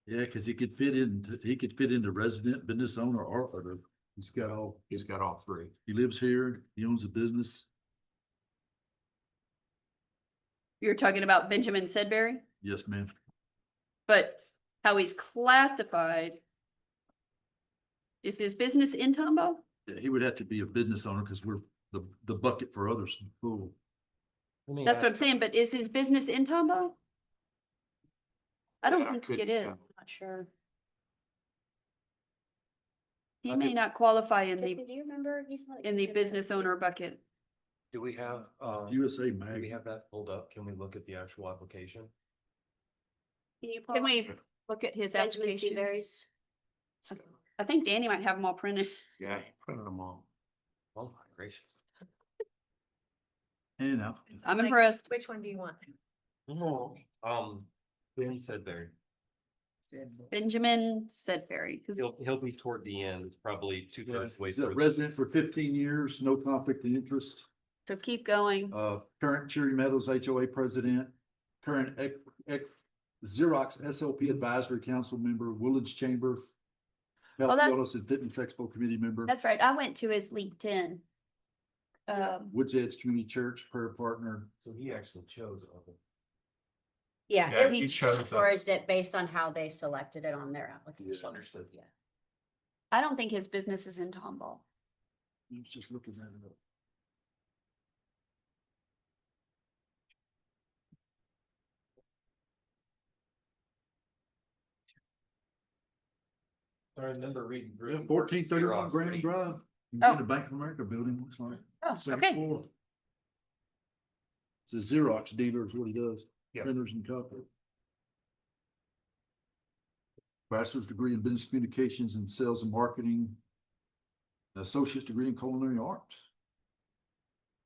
Yeah, because he could fit into resident, business owner, or other. He's got all 3. He lives here, he owns a business. You're talking about Benjamin Sedberry, Yes, ma'am. but how he's classified. Is his business in Tomball? Yeah, he would have to be a business owner because we're the bucket for others. Cool. That's what I'm saying, but is his business in Tomball? I don't think it is. yeah. I'm not sure. He may not qualify in Tiffany, the, do you remember? He's not in the in there. business owner bucket. Do we have, USA do we Mag. have that pulled up? Can we look at the actual application? Can you Can pull we look at his Benjamin application? Sedberry's? I think Danny might have them all printed. Yeah, printed them all. Oh my gracious. And out. I'm impressed. Which one do you want? Ben Sedberry. Benjamin Sedberry, because He'll be toward the end. It's probably 2/3 way He's a through. resident for 15 years, no conflict of interest. so keep going. Current Cherry Meadows HOA president, current Xerox SLP Advisory Council member, Woodlands Chamber, Health, that- Wellness and Fitness Expo Committee member, That's right. I went to his LinkedIn. Woods Edge Community Church prayer partner. So he actually chose other. Yeah, Yeah, he he chose categorized it based on how they selected it on their application. Understood. Yeah. I don't think his business is in Tomball. I was just looking at it. I remember reading. Yeah, 1431 Grand Drive. In Oh. the Bank of America building, looks like. Oh, Second okay. floor. It's a Xerox dealer is what he does. Yep. Printers and copy. Bachelor's degree in Business Communications and Sales and Marketing. Associate's degree in Culinary Arts.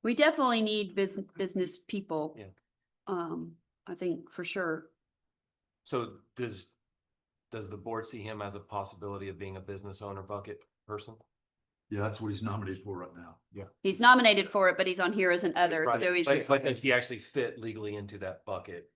We definitely need business people. Yeah. I think for sure. So does the board see him as a possibility of being a business owner bucket person? Yeah, that's what he's nominated for right now. Yeah. He's nominated for it, but he's on here as an other. Right, So he's, but does he actually fit legally into that bucket?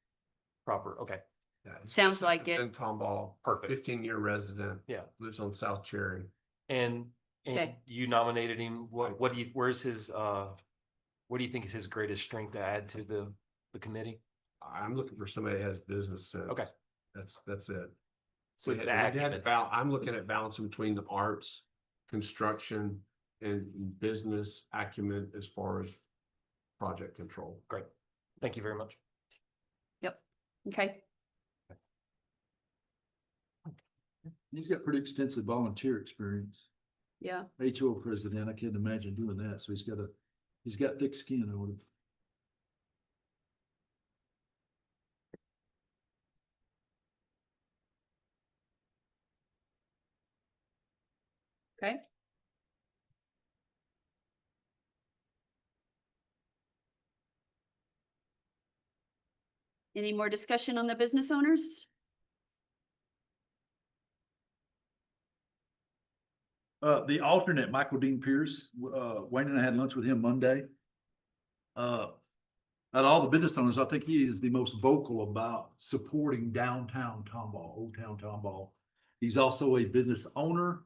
Proper, okay. Yeah, sounds like it. in Tomball, Perfect. 15-year resident. Yeah. Lives on South Cherry. And Okay. you nominated him, what do you, where's his, what do you think is his greatest strength to add to the committee? I'm looking for somebody that has business sense. Okay. That's it. So We had- the we had acumen. I'm looking at balancing between the arts, construction, and business acumen as far as project control. Great. Thank you very much. Yep. Okay. He's got pretty extensive volunteer experience. Yeah. HO president, I can't imagine doing that. So he's got thick skin on him. Okay. Any more discussion on the business owners? The alternate, Michael Dean Pierce, Wayne and I had lunch with him Monday. Out of all the business owners, I think he is the most vocal about supporting downtown Tomball, Old Town Tomball. He's also a business owner,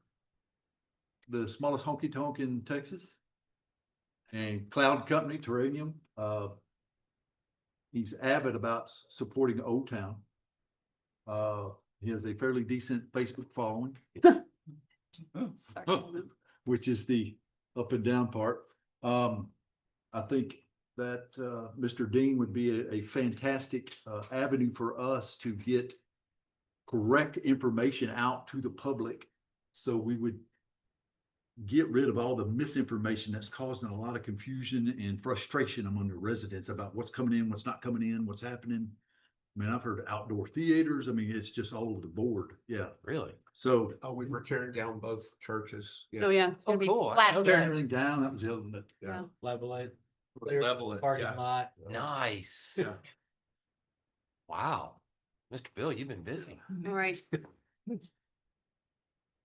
the smallest honky tonk in Texas, and cloud company, Terranium. He's avid about supporting Old Town. He has a fairly decent Facebook following. Which is the up and down part. I think that Mr. Dean would be a fantastic avenue for us to get correct information out to the public. So we would get rid of all the misinformation that's causing a lot of confusion and frustration among the residents about what's coming in, what's not coming in, what's happening. I mean, I've heard outdoor theaters. I mean, it's just all over the board. Yeah. Really? So. Oh, we were tearing down both churches. Oh, yeah. It's gonna be cool. flat. Tearing everything down, that was the other one. Yeah. Level it. Level it, Parking yeah. lot. Nice. Yeah. Wow. Mr. Bill, you've been busy. All right.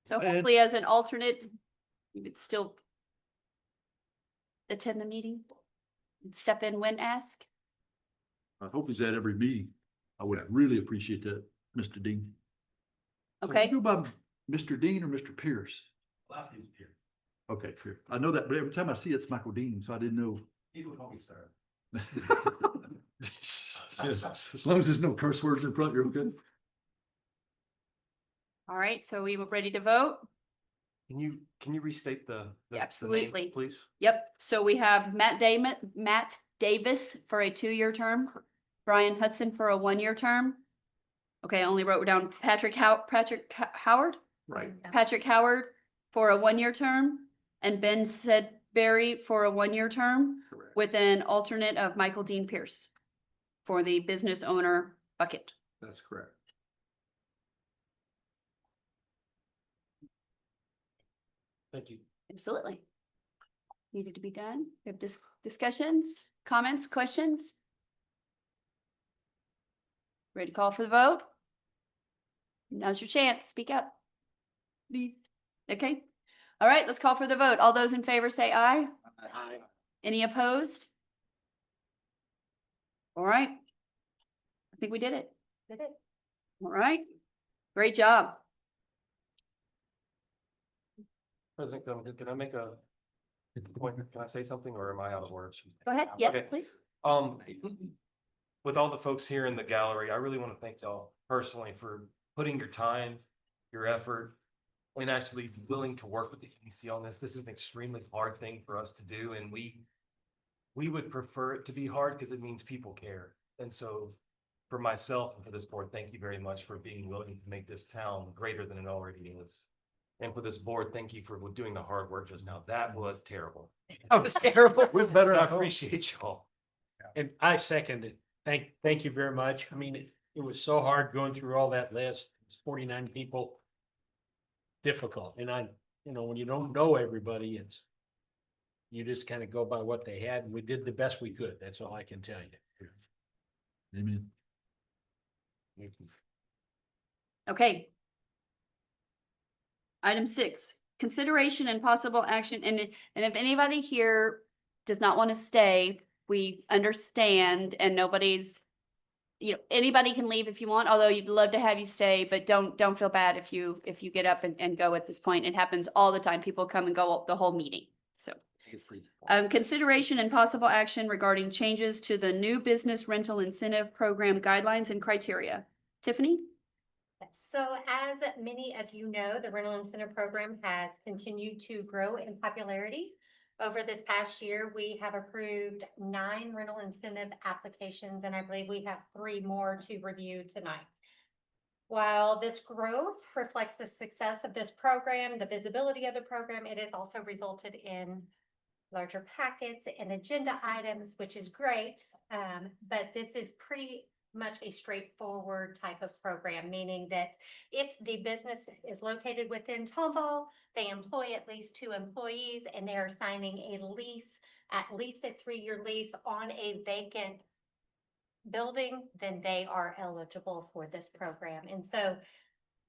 So hopefully as an alternate, you would still attend the meeting, and step in when asked. I hope he's at every meeting. I would really appreciate that, Mr. Dean. So Okay. you go by Mr. Dean or Mr. Pierce? Last name's Pierce. Okay, Pierce. I know that, but every time I see it, it's Michael Dean, so I didn't know. People call me sir. As long as there's no curse words in front, you're okay. All right, so we were ready to vote? Can you restate the name, Absolutely. please? Yep, so we have Matt Davis for a 2-year term, Brian Hudson for a 1-year term. Okay, I only wrote down Patrick Howard? Right. Patrick Howard for a 1-year term, and Ben Sedberry for a 1-year term, Correct. with an alternate of Michael Dean Pierce for the business owner bucket. That's correct. Thank you. Absolutely. Needed to be done. We have discussions, comments, questions? Ready to call for the vote? Now's your chance. Speak up. Please. Okay. All right, let's call for the vote. All those in favor say aye. Aye. Any opposed? All right. I think we did it. Did it? All right. Great job. President, can I make a point? Can I say something or am I out of words? Go ahead. Yes, Okay. please. With all the folks here in the gallery, I really want to thank y'all personally for putting your time, your effort, and actually willing to work with the EDC on this. This is an extremely hard thing for us to do, and we would prefer it to be hard because it means people care. And so for myself and for this board, thank you very much for being willing to make this town greater than it already is. And for this board, thank you for doing the hard work just now. That was terrible. That was terrible. We're better. I appreciate y'all. And I second it. Thank you very much. I mean, it was so hard going through all that list. It's 49 people. Difficult. And when you don't know everybody, you just kind of go by what they had, and we did the best we could. That's all I can tell you. Amen. Okay. Item 6, consideration and possible action, and if anybody here does not want to stay, we understand, and nobody's, anybody can leave if you want, although you'd love to have you stay, but don't feel bad if you get up and go at this point. It happens all the time. People come and go the whole meeting, so. Consideration and possible action regarding changes to the new business rental incentive program guidelines and criteria. Tiffany? So as many of you know, the rental incentive program has continued to grow in popularity. Over this past year, we have approved 9 rental incentive applications, and I believe we have 3 more to review tonight. While this growth reflects the success of this program, the visibility of the program, it has also resulted in larger packets and agenda items, which is great. But this is pretty much a straightforward type of program, meaning that if the business is located within Tomball, they employ at least 2 employees and they are signing a lease, at least a 3-year lease on a vacant building, then they are eligible for this program. And so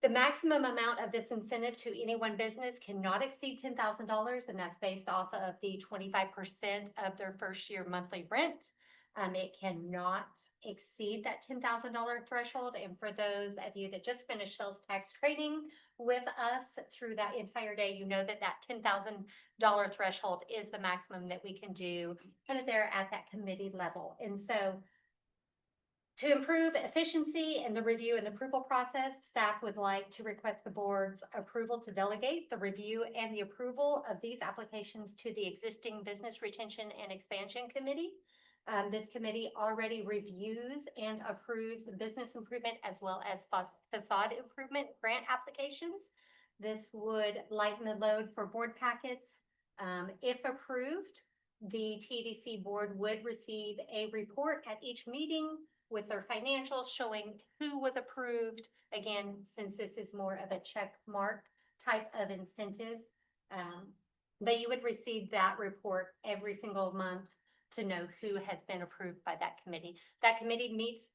the maximum amount of this incentive to any one business cannot exceed $10,000, and that's based off of the 25% of their first year monthly rent. It cannot exceed that $10,000 threshold. And for those of you that just finished sales tax training with us through that entire day, you know that that $10,000 threshold is the maximum that we can do kind of there at that committee level. And so to improve efficiency in the review and approval process, staff would like to request the board's approval to delegate the review and the approval of these applications to the existing Business Retention and Expansion Committee. This committee already reviews and approves business improvement as well as facade improvement grant applications. This would lighten the load for board packets. If approved, the TDC board would receive a report at each meeting with their financials showing who was approved. Again, since this is more of a check mark type of incentive, but you would receive that report every single month to know who has been approved by that committee. That committee meets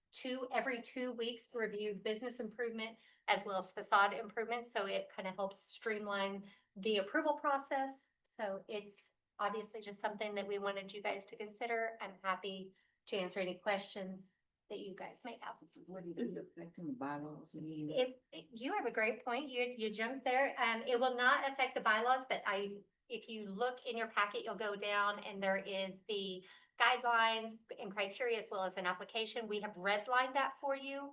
every 2 weeks to review business improvement as well as facade improvements. So it kind of helps streamline the approval process. So it's obviously just something that we wanted you guys to consider. I'm happy to answer any questions that you guys may have. What is it affecting the bylaws? You have a great point. You jumped there. It will not affect the bylaws, but if you look in your packet, you'll go down and there is the guidelines and criteria as well as an application. We have redlined that for you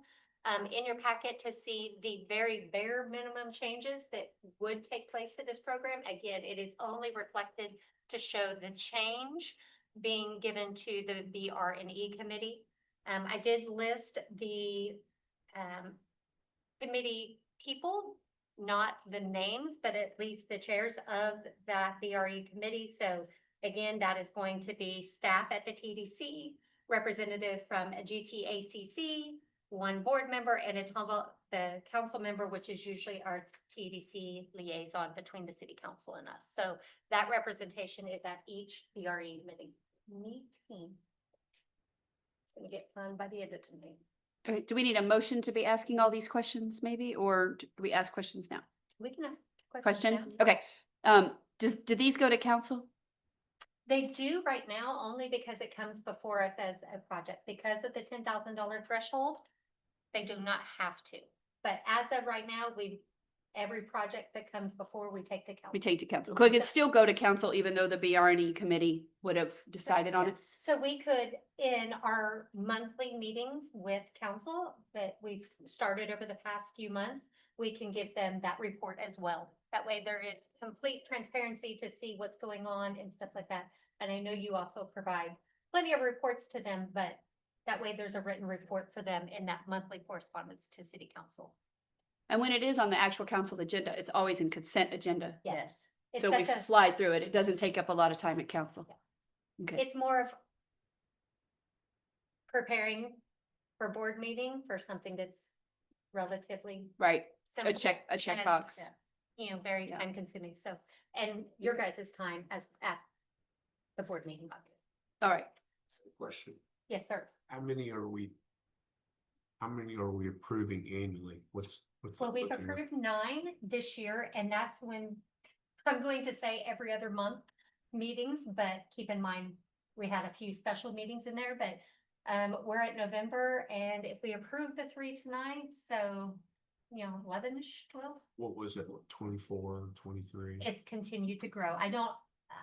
in your packet to see the very bare minimum changes that would take place to this program. Again, it is only reflected to show the change being given to the BR&E committee. I did list the committee people, not the names, but at least the chairs of that BRE committee. So again, that is going to be staff at the TDC, representative from a GTACC, 1 board member, and the council member, which is usually our TDC liaison between the city council and us. So that representation is at each BRE meeting. It's going to get fun by the end of tonight. Okay, do we need a motion to be asking all these questions maybe, or do we ask questions now? We can ask Questions? now. Okay. Do these go to council? They do right now only because it comes before us as a project. Because of the $10,000 threshold, they do not have to. But as of right now, every project that comes before, we take to council. We take to council. Could it still go to council even though the BR&E committee would have decided on it? So we could, in our monthly meetings with council that we've started over the past few months, we can give them that report as well. That way there is complete transparency to see what's going on and stuff like that. And I know you also provide plenty of reports to them, but that way there's a written report for them in that monthly correspondence to city council. And when it is on the actual council agenda, it's always in consent agenda. Yes. It's So we such a- fly through it. It doesn't take up a lot of time at council. Okay. It's more of preparing for board meeting for something that's relatively Right. simple. A checkbox. and, You know, very time consuming. So, and your guys' time as at the board meeting. Obviously. All right. Question. Yes, sir. How many are we How many are we approving annually? What's Well, that we've looking like? approved 9 this year, and that's when, I'm going to say every other month meetings, but keep in mind, we had a few special meetings in there, but we're at November, and if we approve the 3 tonight, so, 11-ish, 12, What was it, 24, 23? it's continued to grow.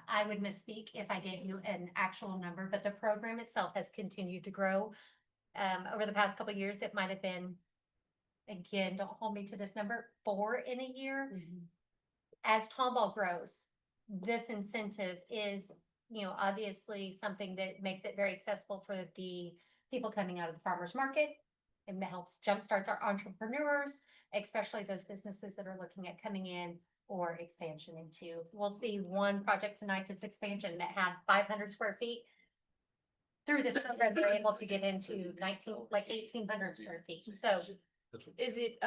I would misspeak if I gave you an actual number, but the program itself has continued to grow. Over the past couple of years, it might have been, again, don't hold me to this number, 4 in a year. As Tomball grows, this incentive is, obviously something that makes it very accessible for the people coming out of the farmer's market. It helps jumpstarts our entrepreneurs, especially those businesses that are looking at coming in or expansion into. We'll see one project tonight that's expansion that had 500 square feet. Through this program, they're able to get into 1,800 square feet. So Is it,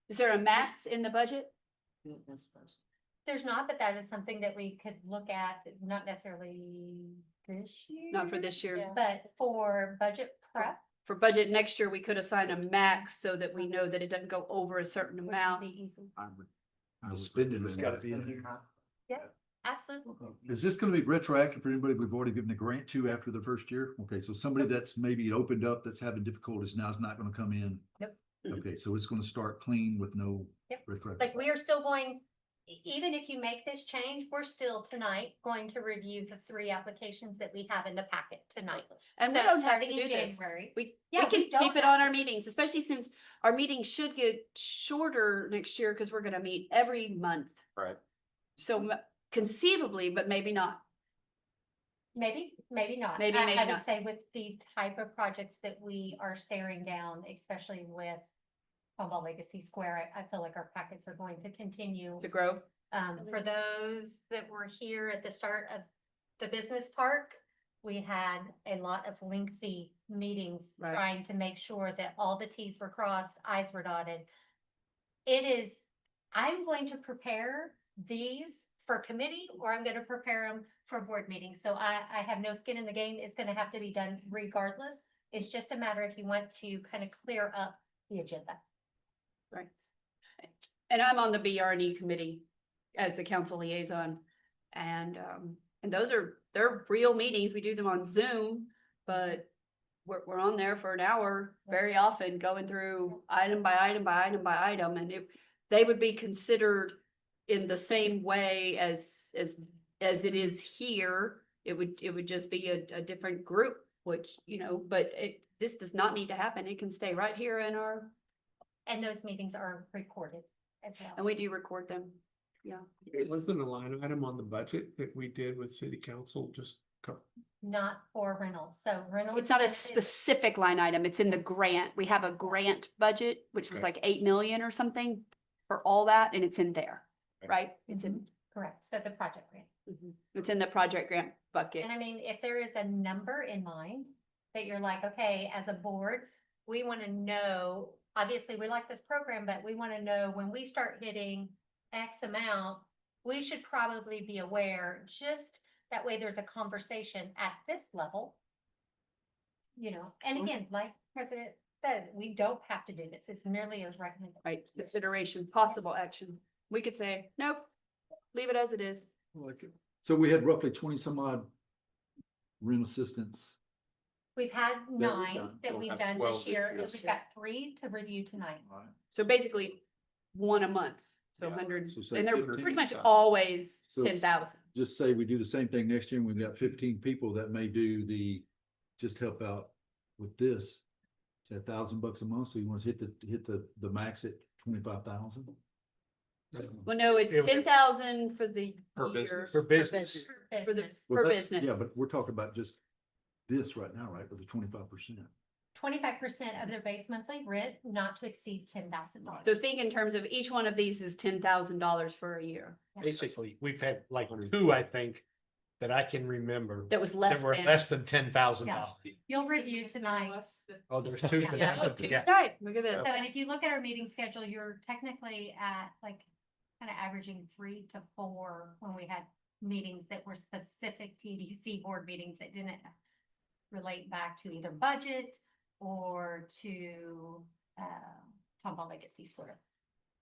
is there a max in the budget? there's not, but that is something that we could look at, not necessarily this year. Not for this year. But for budget prep. For budget next year, we could assign a max so that we know that it doesn't go over a certain amount. I The would spending has recommend got to be in that. here. Yeah, absolutely. Is this gonna be retroactive for anybody we've already given a grant to after the first year? Okay, so somebody that's maybe opened up, that's having difficulties now is not gonna come in. Nope. Okay, so it's gonna start clean with no. Yep. retroactive. Like we are still going, even if you make this change, we're still tonight going to review the 3 applications that we have in the packet tonight. And we So don't have starting to in do this. January. We Yeah, can we don't keep it have on our to. meetings, especially since our meetings should get shorter next year because we're gonna meet every month. Right. So conceivably, but maybe not. Maybe, maybe not. Maybe, maybe I would not. say with the type of projects that we are staring down, especially with Tomball Legacy Square, I feel like our packets are going to continue. To grow. For those that were here at the start of the business park, we had a lot of lengthy meetings Right. trying to make sure that all the Ts were crossed, Is were dotted. I'm going to prepare these for committee or I'm going to prepare them for board meetings. So I have no skin in the game. It's going to have to be done regardless. It's just a matter if you want to kind of clear up the agenda. Right. And I'm on the BRNE committee as the council liaison. And they're real meetings. We do them on Zoom, but we're on there for an hour very often going through item by item by item by item. And they would be considered in the same way as it is here. It would just be a different group, which, but this does not need to happen. It can stay right here in our, And those meetings are recorded as well. and we do record them. Yeah. It wasn't a line item on the budget that we did with city council, just Not for rental. So rental. It's not a is- specific line item. It's in the grant. We have a grant budget, which was Okay. like 8 million or something for all that, and it's in there, Okay. right? It's in, Correct. So the project grant. it's in the project grant bucket. And I mean, if there is a number in mind that you're like, okay, as a board, we want to know, obviously we like this program, but we want to know when we start hitting X amount, we should probably be aware, just that way there's a conversation at this level. And again, like President said, we don't have to do this. It's merely a recommendation. Right, consideration, possible action. We could say, nope, leave it as it is. So we had roughly 20 some odd rent assistants. We've had we've 9 done. that We'll we've have done 12 this this year, year. and we've got 3 to review tonight. So basically, 1 a month, so Yeah. 100, So say and they're 15. pretty much always So- 10,000. Just say we do the same thing next year and we've got 15 people that may do just help out with this. It's $1,000 a month. So you want to hit the max at 25,000? Well, no, it's It- 10,000 for the Per year. business. For business. For the, Business. per business. Yeah, but we're talking about just this right now, right? With the 25%. 25% of their base monthly rent not to exceed $10,000. So think in terms of each one of these is $10,000 for a year. Basically, we've had like 2, I think, that I can remember. That was That less were than. less than $10,000. You'll review tonight. Oh, there's 2. that Yeah. happened, yeah. Right, look at So, that. and if you look at our meeting schedule, you're technically at like kind of averaging 3 to 4 when we had meetings that were specific TDC board meetings that didn't relate back to either budget or to Tomball Legacy Square.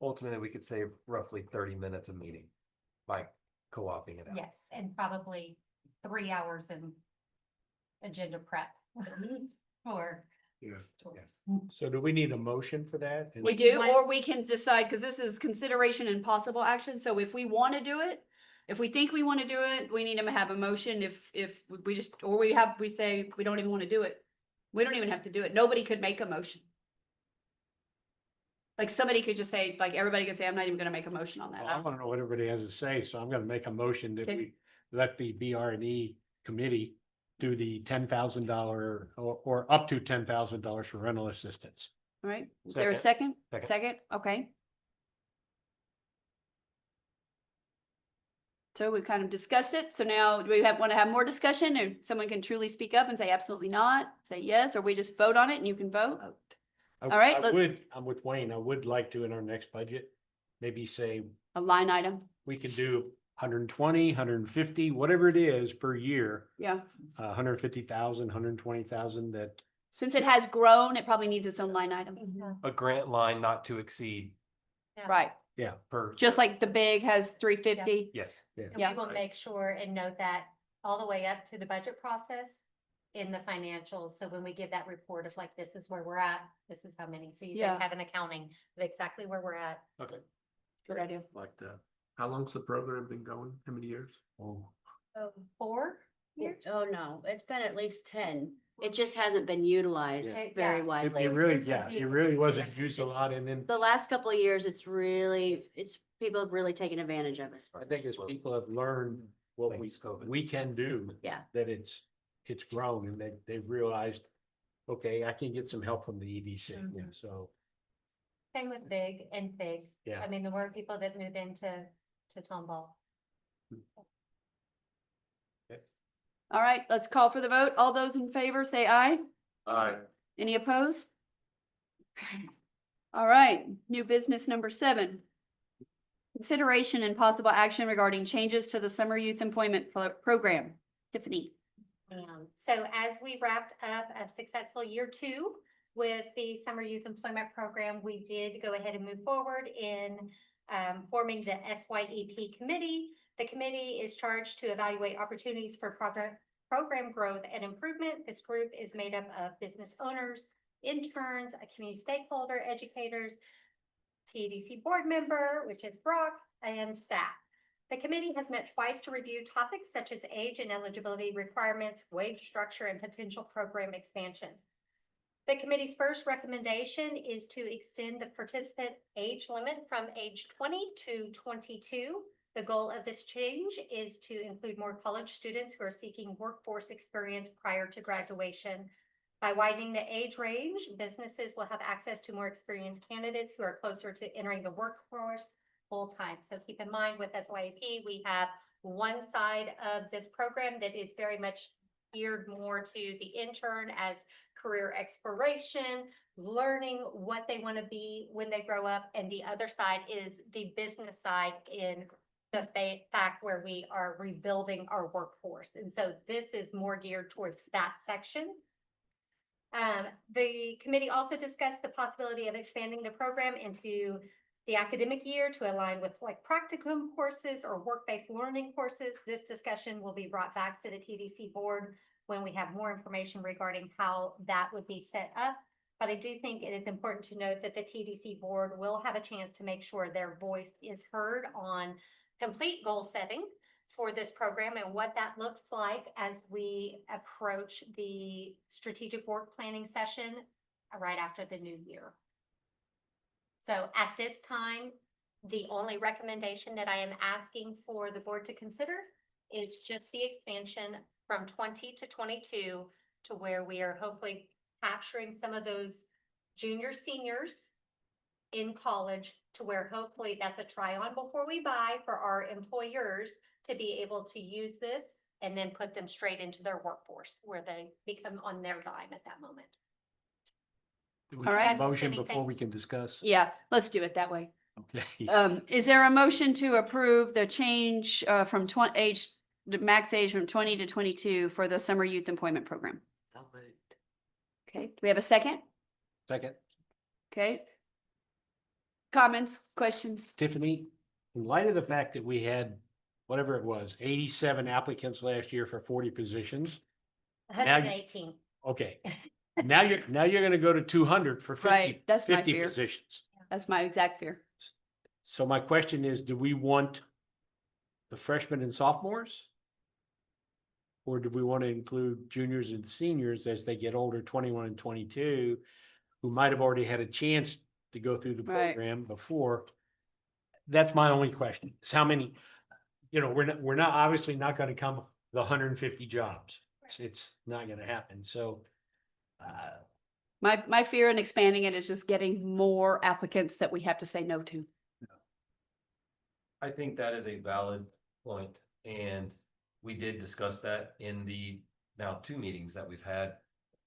Ultimately, we could save roughly 30 minutes a meeting by co-opting it out. Yes, and probably 3 hours in agenda prep for. Yeah. So do we need a motion for that? And- We do, or we can decide, because this is consideration and possible action. So if we want to do it, if we think we want to do it, we need to have a motion. If we just, or we say we don't even want to do it. We don't even have to do it. Nobody could make a motion. Like somebody could just say, like everybody could say, I'm not even gonna make a motion on that. Well, I want to know what everybody has to say, so I'm gonna make a motion that Okay. we let the BR&E committee do the $10,000 or up to $10,000 for rental assistance. All right, is there a second? Second, okay. So we kind of discussed it, so now do we want to have more discussion, or someone can truly speak up and say absolutely not, say yes, or we just vote on it and you can vote? All right, I'm with Wayne. I would like to, in our next budget, maybe say a line item, we can do 120, 150, whatever it is per year, yeah. 150,000, 120,000 that. Since it has grown, it probably needs its own line item. A grant line not to exceed Right, Yeah. per. just like the big has 350. Yes. And Yeah. we will make sure and note that all the way up to the budget process in the financials. So when we give that report of like, this is where we're at, this is how many. So you Yeah. can have an accounting of exactly where we're at. Okay. Good idea. Like that. How long's the program been going? How many years? Oh, 4 years? Oh, no, it's been at least 10. It just hasn't been utilized Yeah. very Yeah. widely. It really, Years of yeah, it use. really wasn't Yes, used a it's- lot, and then The last couple of years, it's people have really taken advantage of it. I think as people have learned what we can do. Yeah. That it's grown and they've realized, okay, I can get some help from the EDC, yeah, so. Same with Big and Fig. Yeah. I mean, the more people that move into Tomball. All right, let's call for the vote. All those in favor, say aye. Aye. Any opposed? All right, new business number 7. Consideration and possible action regarding changes to the summer youth employment program. Tiffany. So as we wrapped up a successful year 2 with the Summer Youth Employment Program, we did go ahead and move forward in forming the SYEP committee. The committee is charged to evaluate opportunities for program growth and improvement. This group is made up of business owners, interns, a community stakeholder, educators, TEDC board member, which is Brock, and staff. The committee has met twice to review topics such as age and eligibility requirements, wage structure, and potential program expansion. The committee's first recommendation is to extend the participant age limit from age 20 to 22. The goal of this change is to include more college students who are seeking workforce experience prior to graduation. By widening the age range, businesses will have access to more experienced candidates who are closer to entering the workforce full-time. So keep in mind with SYP, we have one side of this program that is very much geared more to the intern as career exploration, learning what they want to be when they grow up. And the other side is the business side in the fact where we are rebuilding our workforce. And so this is more geared towards that section. The committee also discussed the possibility of expanding the program into the academic year to align with like practicum courses or work-based learning courses. This discussion will be brought back to the TDC board when we have more information regarding how that would be set up. But I do think it is important to note that the TDC board will have a chance to make sure their voice is heard on complete goal setting for this program and what that looks like as we approach the strategic work planning session right after the new year. So at this time, the only recommendation that I am asking for the board to consider is just the expansion from 20 to 22 to where we are hopefully capturing some of those junior seniors in college to where hopefully that's a try on before we buy for our employers to be able to use this and then put them straight into their workforce where they become on their dime at that moment. Do we All need a right. motion Anything? before we can discuss? Yeah, let's do it that way. Okay. Is there a motion to approve the change from the max age from 20 to 22 for the summer youth employment program? Okay, Okay, do we have a second? Second, Okay. Comments, questions? Tiffany, in light of the fact that we had, whatever it was, 87 applicants last year for 40 positions. Now you- 118. Okay, now you're gonna go to 200 for 50, Right, that's my 50 fear. positions. That's my exact fear. So my question is, do we want the freshmen and sophomores? Or do we want to include juniors and seniors as they get older, 21 and 22, who might have already had a chance to go through the Right. program before? That's my only question, is how many, we're not obviously not going to come with the 150 jobs. It's not going to happen. So My fear in expanding it is just getting more applicants that we have to say no to. I think that is a valid point, and we did discuss that in the now 2 meetings that we've had.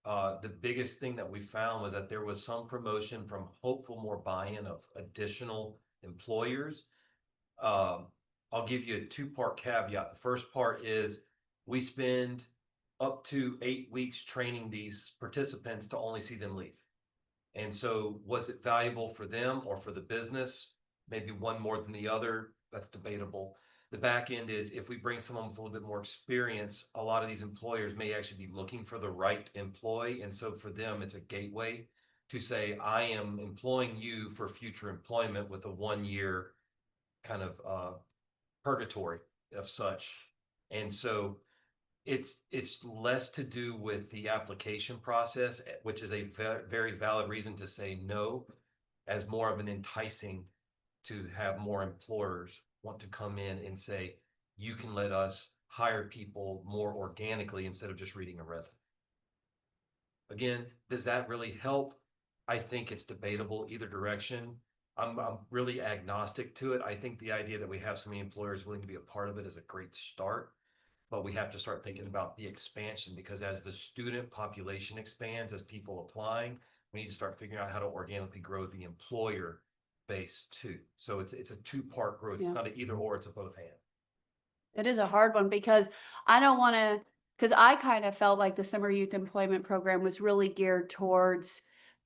The biggest thing that we found was that there was some promotion from hopeful more buy-in of additional employers. I'll give you a 2-part caveat. The first part is we spend up to 8 weeks training these participants to only see them leave. And so was it valuable for them or for the business? Maybe one more than the other. That's debatable. The back end is if we bring someone with a little bit more experience, a lot of these employers may actually be looking for the right employee. And so for them, it's a gateway to say, I am employing you for future employment with a 1-year kind of purgatory of such. And so it's less to do with the application process, which is a very valid reason to say no, as more of an enticing to have more employers want to come in and say, you can let us hire people more organically instead of just reading a resume. Again, does that really help? I think it's debatable either direction. I'm really agnostic to it. I think the idea that we have so many employers willing to be a part of it is a great start, but we have to start thinking about the expansion, because as the student population expands, as people applying, we need to start figuring out how to organically grow the employer base too. So it's a 2-part growth. It's Yeah. not an either or, it's a both and. It is a hard one because I don't want to, because I kind of felt like the summer youth employment program was really geared towards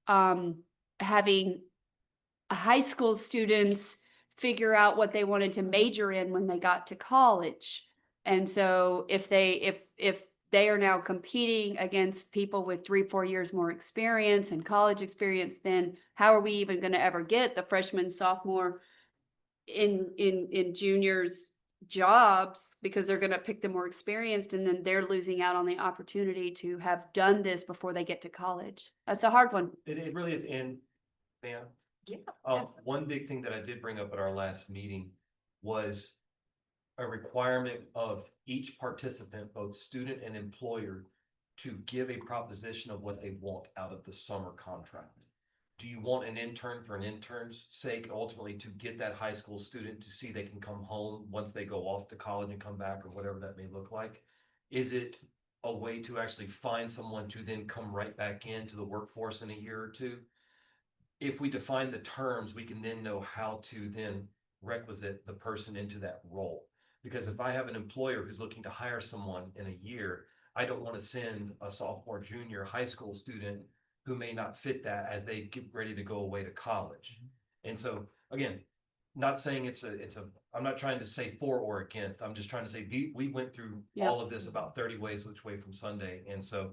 having high school students figure out what they wanted to major in when they got to college. And so if they are now competing against people with 3-4 years more experience and college experience, then how are we even going to ever get the freshman, sophomore in juniors jobs, because they're going to pick the more experienced, and then they're losing out on the opportunity to have done this before they get to college. That's a hard one. It really is. And man, Yeah. one big thing that I did bring up at our last meeting was a requirement of each participant, both student and employer, to give a proposition of what they want out of the summer contract. Do you want an intern for an intern's sake, ultimately to get that high school student to see they can come home once they go off to college and come back, or whatever that may look like? Is it a way to actually find someone to then come right back into the workforce in a year or two? If we define the terms, we can then know how to then requisite the person into that role. Because if I have an employer who's looking to hire someone in a year, I don't want to send a sophomore, junior high school student who may not fit that as they get ready to go away to college. And so, again, not saying I'm not trying to say for or against. I'm just trying to say we went through all of this about 30 ways which way from Sunday. And so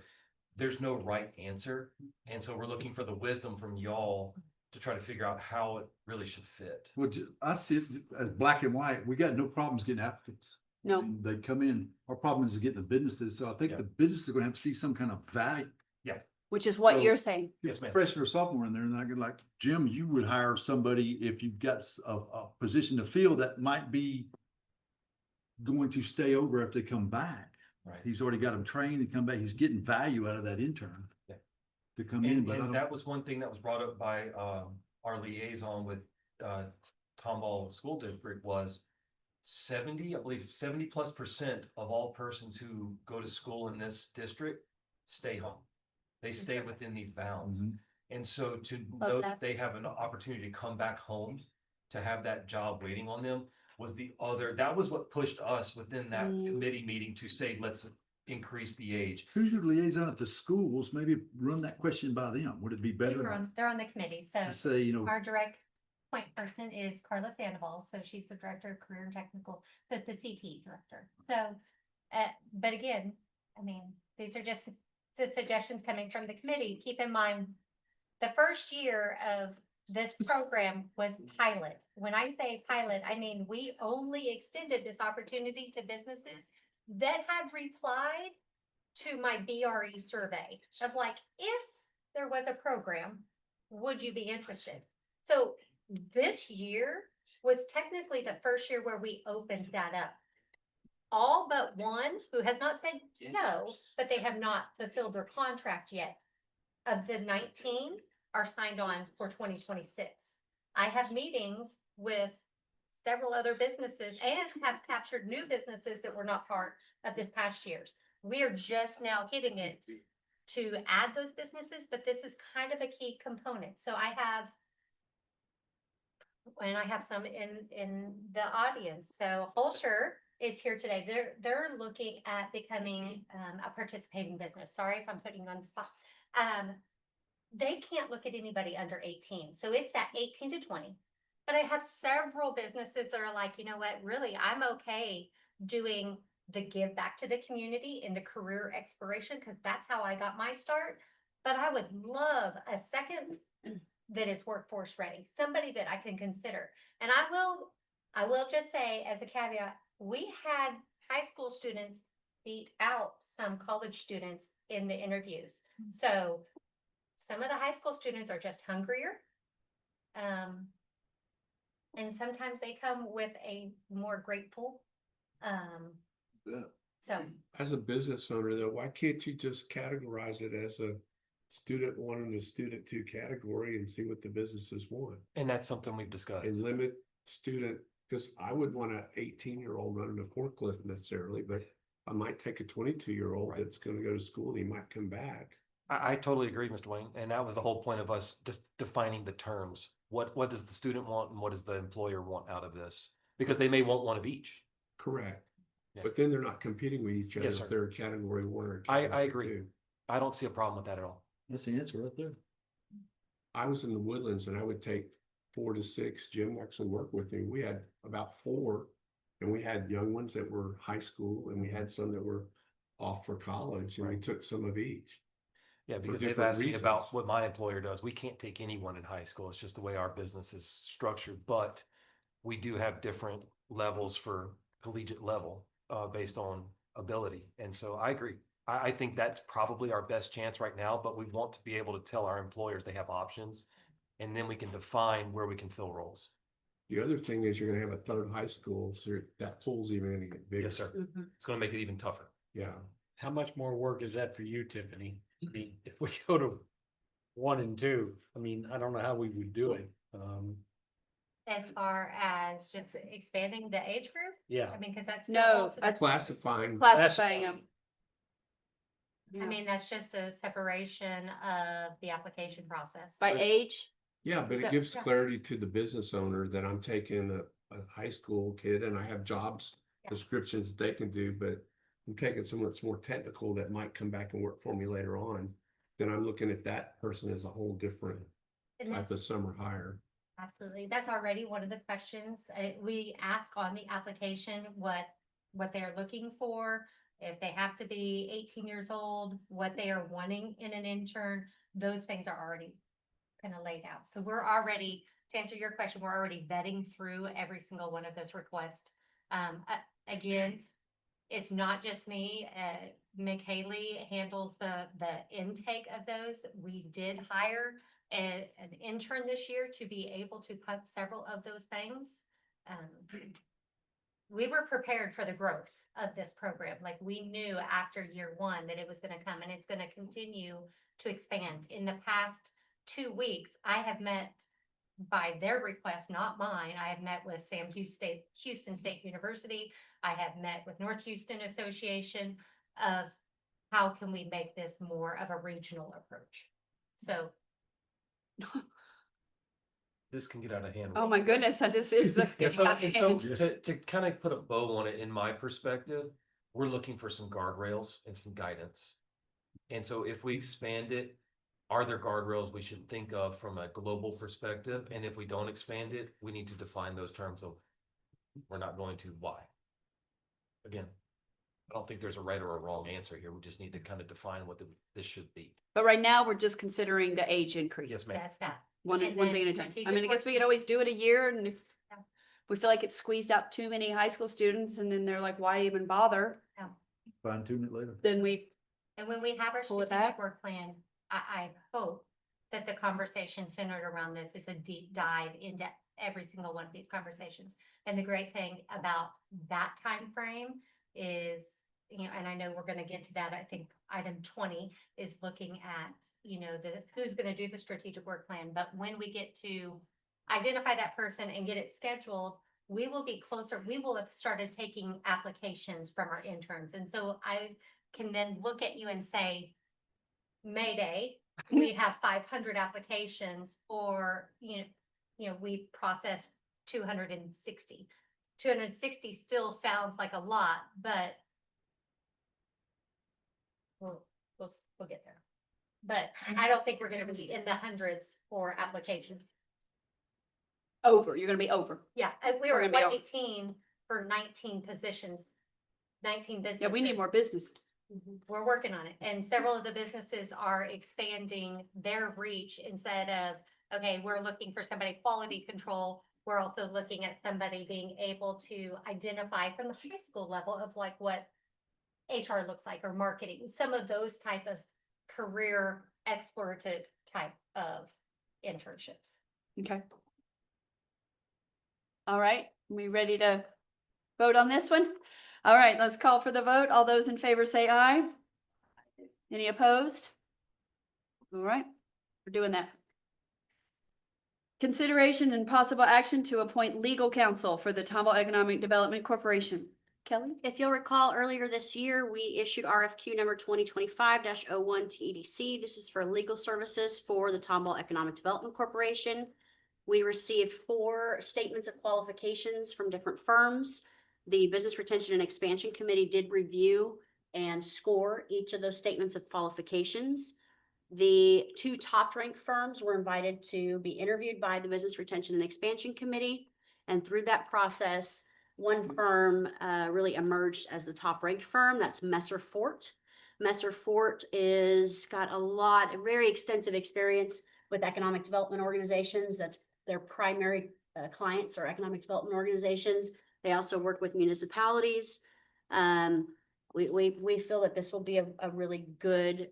there's no right answer. And so we're looking for the wisdom from y'all to try to figure out how it really should fit. Well, I see it as black and white. We got no problems getting applicants. No. And they come in. Our problem is getting the businesses. So I think the businesses are going to have to see some kind of value. Yeah. Which is what So, you're saying. Yes, ma'am. Freshman or sophomore in there, and I could like, Jim, you would hire somebody if you've got a position to fill that might be going to stay over if they come back. Right. He's already got them trained and come back. He's getting value out of that intern. Yeah. To come in. But And that was one thing that was brought up by our liaison with Tomball School District was 70+% of all persons who go to school in this district stay home. They stay within these bounds. And so to know that they have an opportunity to come back home, to have that job waiting on them, that was what pushed us within that committee meeting to say, let's increase the age. Who's your liaison at the schools? Maybe run that question by them. Would it be They're better they're on the committee, so to say, you know, our direct point person is Carla Sandoval, so she's the director of career and technical, so the CT director. So, but again, I mean, these are just the suggestions coming from the committee. Keep in mind, the first year of this program was pilot. When I say pilot, I mean, we only extended this opportunity to businesses that had replied to my BRE survey of like, if there was a program, would you be interested? So this year was technically the first year where we opened that up. All but one who has not said no, but they have not fulfilled their contract yet. Of the 19 are signed on for 2026. I have meetings with several other businesses and have captured new businesses that were not part of this past year's. We are just now hitting it to add those businesses, but this is kind of a key component. So I have some in the audience. So Holscher is here today. They're looking at becoming a participating business. Sorry if I'm putting you on the spot. They can't look at anybody under 18. So it's that 18 to 20. But I have several businesses that are like, you know what, really, I'm okay doing the give back to the community in the career exploration because that's how I got my start. But I would love a second that is workforce ready, somebody that I can consider. And I will just say as a caveat, we had high school students beat out some college students in the interviews. So some of the high school students are just hungrier. And sometimes they come with a more grateful. So as a business owner though, why can't you just categorize it as a student one and a student two category and see what the businesses want? And that's something we've discussed. And limit student, because I would want an 18-year-old running a forklift necessarily, but I might take a 22-year-old that's going to go to school and he might come back. I totally agree, Mr. Wayne. And that was the whole point of us defining the terms. What does the student want and what does the employer want out of this? Because they may want one of each. Correct. Yeah. But then they're not competing with each other Yes, sir. if they're category one or I category agree. two. I don't see a problem with that at all. that's the answer right there. I was in the Woodlands and I would take 4 to 6. Jim actually worked with me. We had about 4, and we had young ones that were high school and we had some that were off for college, and we took some of each. Yeah, for because they've different asked me reasons. about what my employer does. We can't take anyone in high school. It's just the way our business is structured, but we do have different levels for collegiate level based on ability. And so I agree. I think that's probably our best chance right now, but we want to be able to tell our employers they have options, and then we can define where we can fill roles. The other thing is you're gonna have a third high school, so that pool's even gonna get bigger. Yes, sir. It's going to make it even tougher. Yeah. How much more work is that for you, Tiffany? I mean, if we go to 1 and 2, I mean, I don't know how we would do it. as far as just expanding the age group, Yeah. I mean, because that's still No, ultimately- Classifying. Classifying them. I mean, that's just a separation of the application process. By age? Yeah, but So- it gives Yeah. clarity to the business owner that I'm taking a high school kid and I have jobs Yeah. descriptions that they can do, but I'm taking someone that's more technical that might come back and work for me later on. Then I'm looking at that person as a whole different And type of that's- summer hire. Absolutely. That's already one of the questions. We ask on the application what they're looking for. If they have to be 18 years old, what they are wanting in an intern, those things are already kind of laid out. So we're already, to answer your question, we're already vetting through every single one of those requests. Again, it's not just me. Mick Haley handles the intake of those. We did hire an intern this year to be able to put several of those things. We were prepared for the growth of this program. Like we knew after year 1 that it was going to come and it's going to continue to expand. In the past 2 weeks, I have met by their request, not mine. I have met with Sam Houston State University. I have met with North Houston Association of how can we make this more of a regional approach. So This can get out of hand. Oh my goodness, this is. And so to kind of put a bow on it, in my perspective, we're looking for some guardrails and some guidance. And so if we expand it, are there guardrails we should think of from a global perspective? And if we don't expand it, we need to define those terms of we're not going to, why? Again, I don't think there's a right or a wrong answer here. We just need to kind of define what this should be. But right now, we're just considering the age increase. Yes, ma'am. That's that. One And thing then at a time. I strategic mean, I guess we work- could always do it a year, and if Yeah. we feel like it squeezed out too many high school students, and then they're like, why even bother? Fine tune it later. Then we, And when we have our Pull it strategic back. work plan, I hope that the conversation centered around this is a deep dive into every single one of these conversations. And the great thing about that time frame is, you know, and I know we're gonna get to that, I think item 20 is looking at, you know, who's gonna do the strategic work plan, but when we get to identify that person and get it scheduled, we will be closer, we will have started taking applications from our interns. And so I can then look at you and say, Mayday, we have 500 applications, or, you know, we processed 260. 260 still sounds like a lot, but we'll get there. But I don't think we're gonna be in the hundreds for applications. you're gonna be over. Yeah, and we We're were gonna be at over. 118 for 19 positions, 19 businesses. Yeah, we need more businesses. We're working on it, and several of the businesses are expanding their reach. Instead of, okay, we're looking for somebody quality control, we're also looking at somebody being able to identify from the high school level of like what HR looks like, or marketing, some of those type of career explorative type of internships. Okay. All right, we ready to vote on this one? All right, let's call for the vote. All those in favor say aye. Any opposed? All right, we're doing that. Consideration and possible action to appoint legal counsel for the Tomball Economic Development Corporation. Kelly? If you'll recall, earlier this year, we issued RFQ number 2025-01 to EDC. This is for legal services for the Tomball Economic Development Corporation. We received 4 statements of qualifications from different firms. The Business Retention and Expansion Committee did review and score each of those statements of qualifications. The 2 top-ranked firms were invited to be interviewed by the Business Retention and Expansion Committee. And through that process, one firm really emerged as the top-ranked firm. That's Messer Fort. Messer Fort got a very extensive experience with economic development organizations. That's their primary clients are economic development organizations. They also work with municipalities. We feel that this will be a really good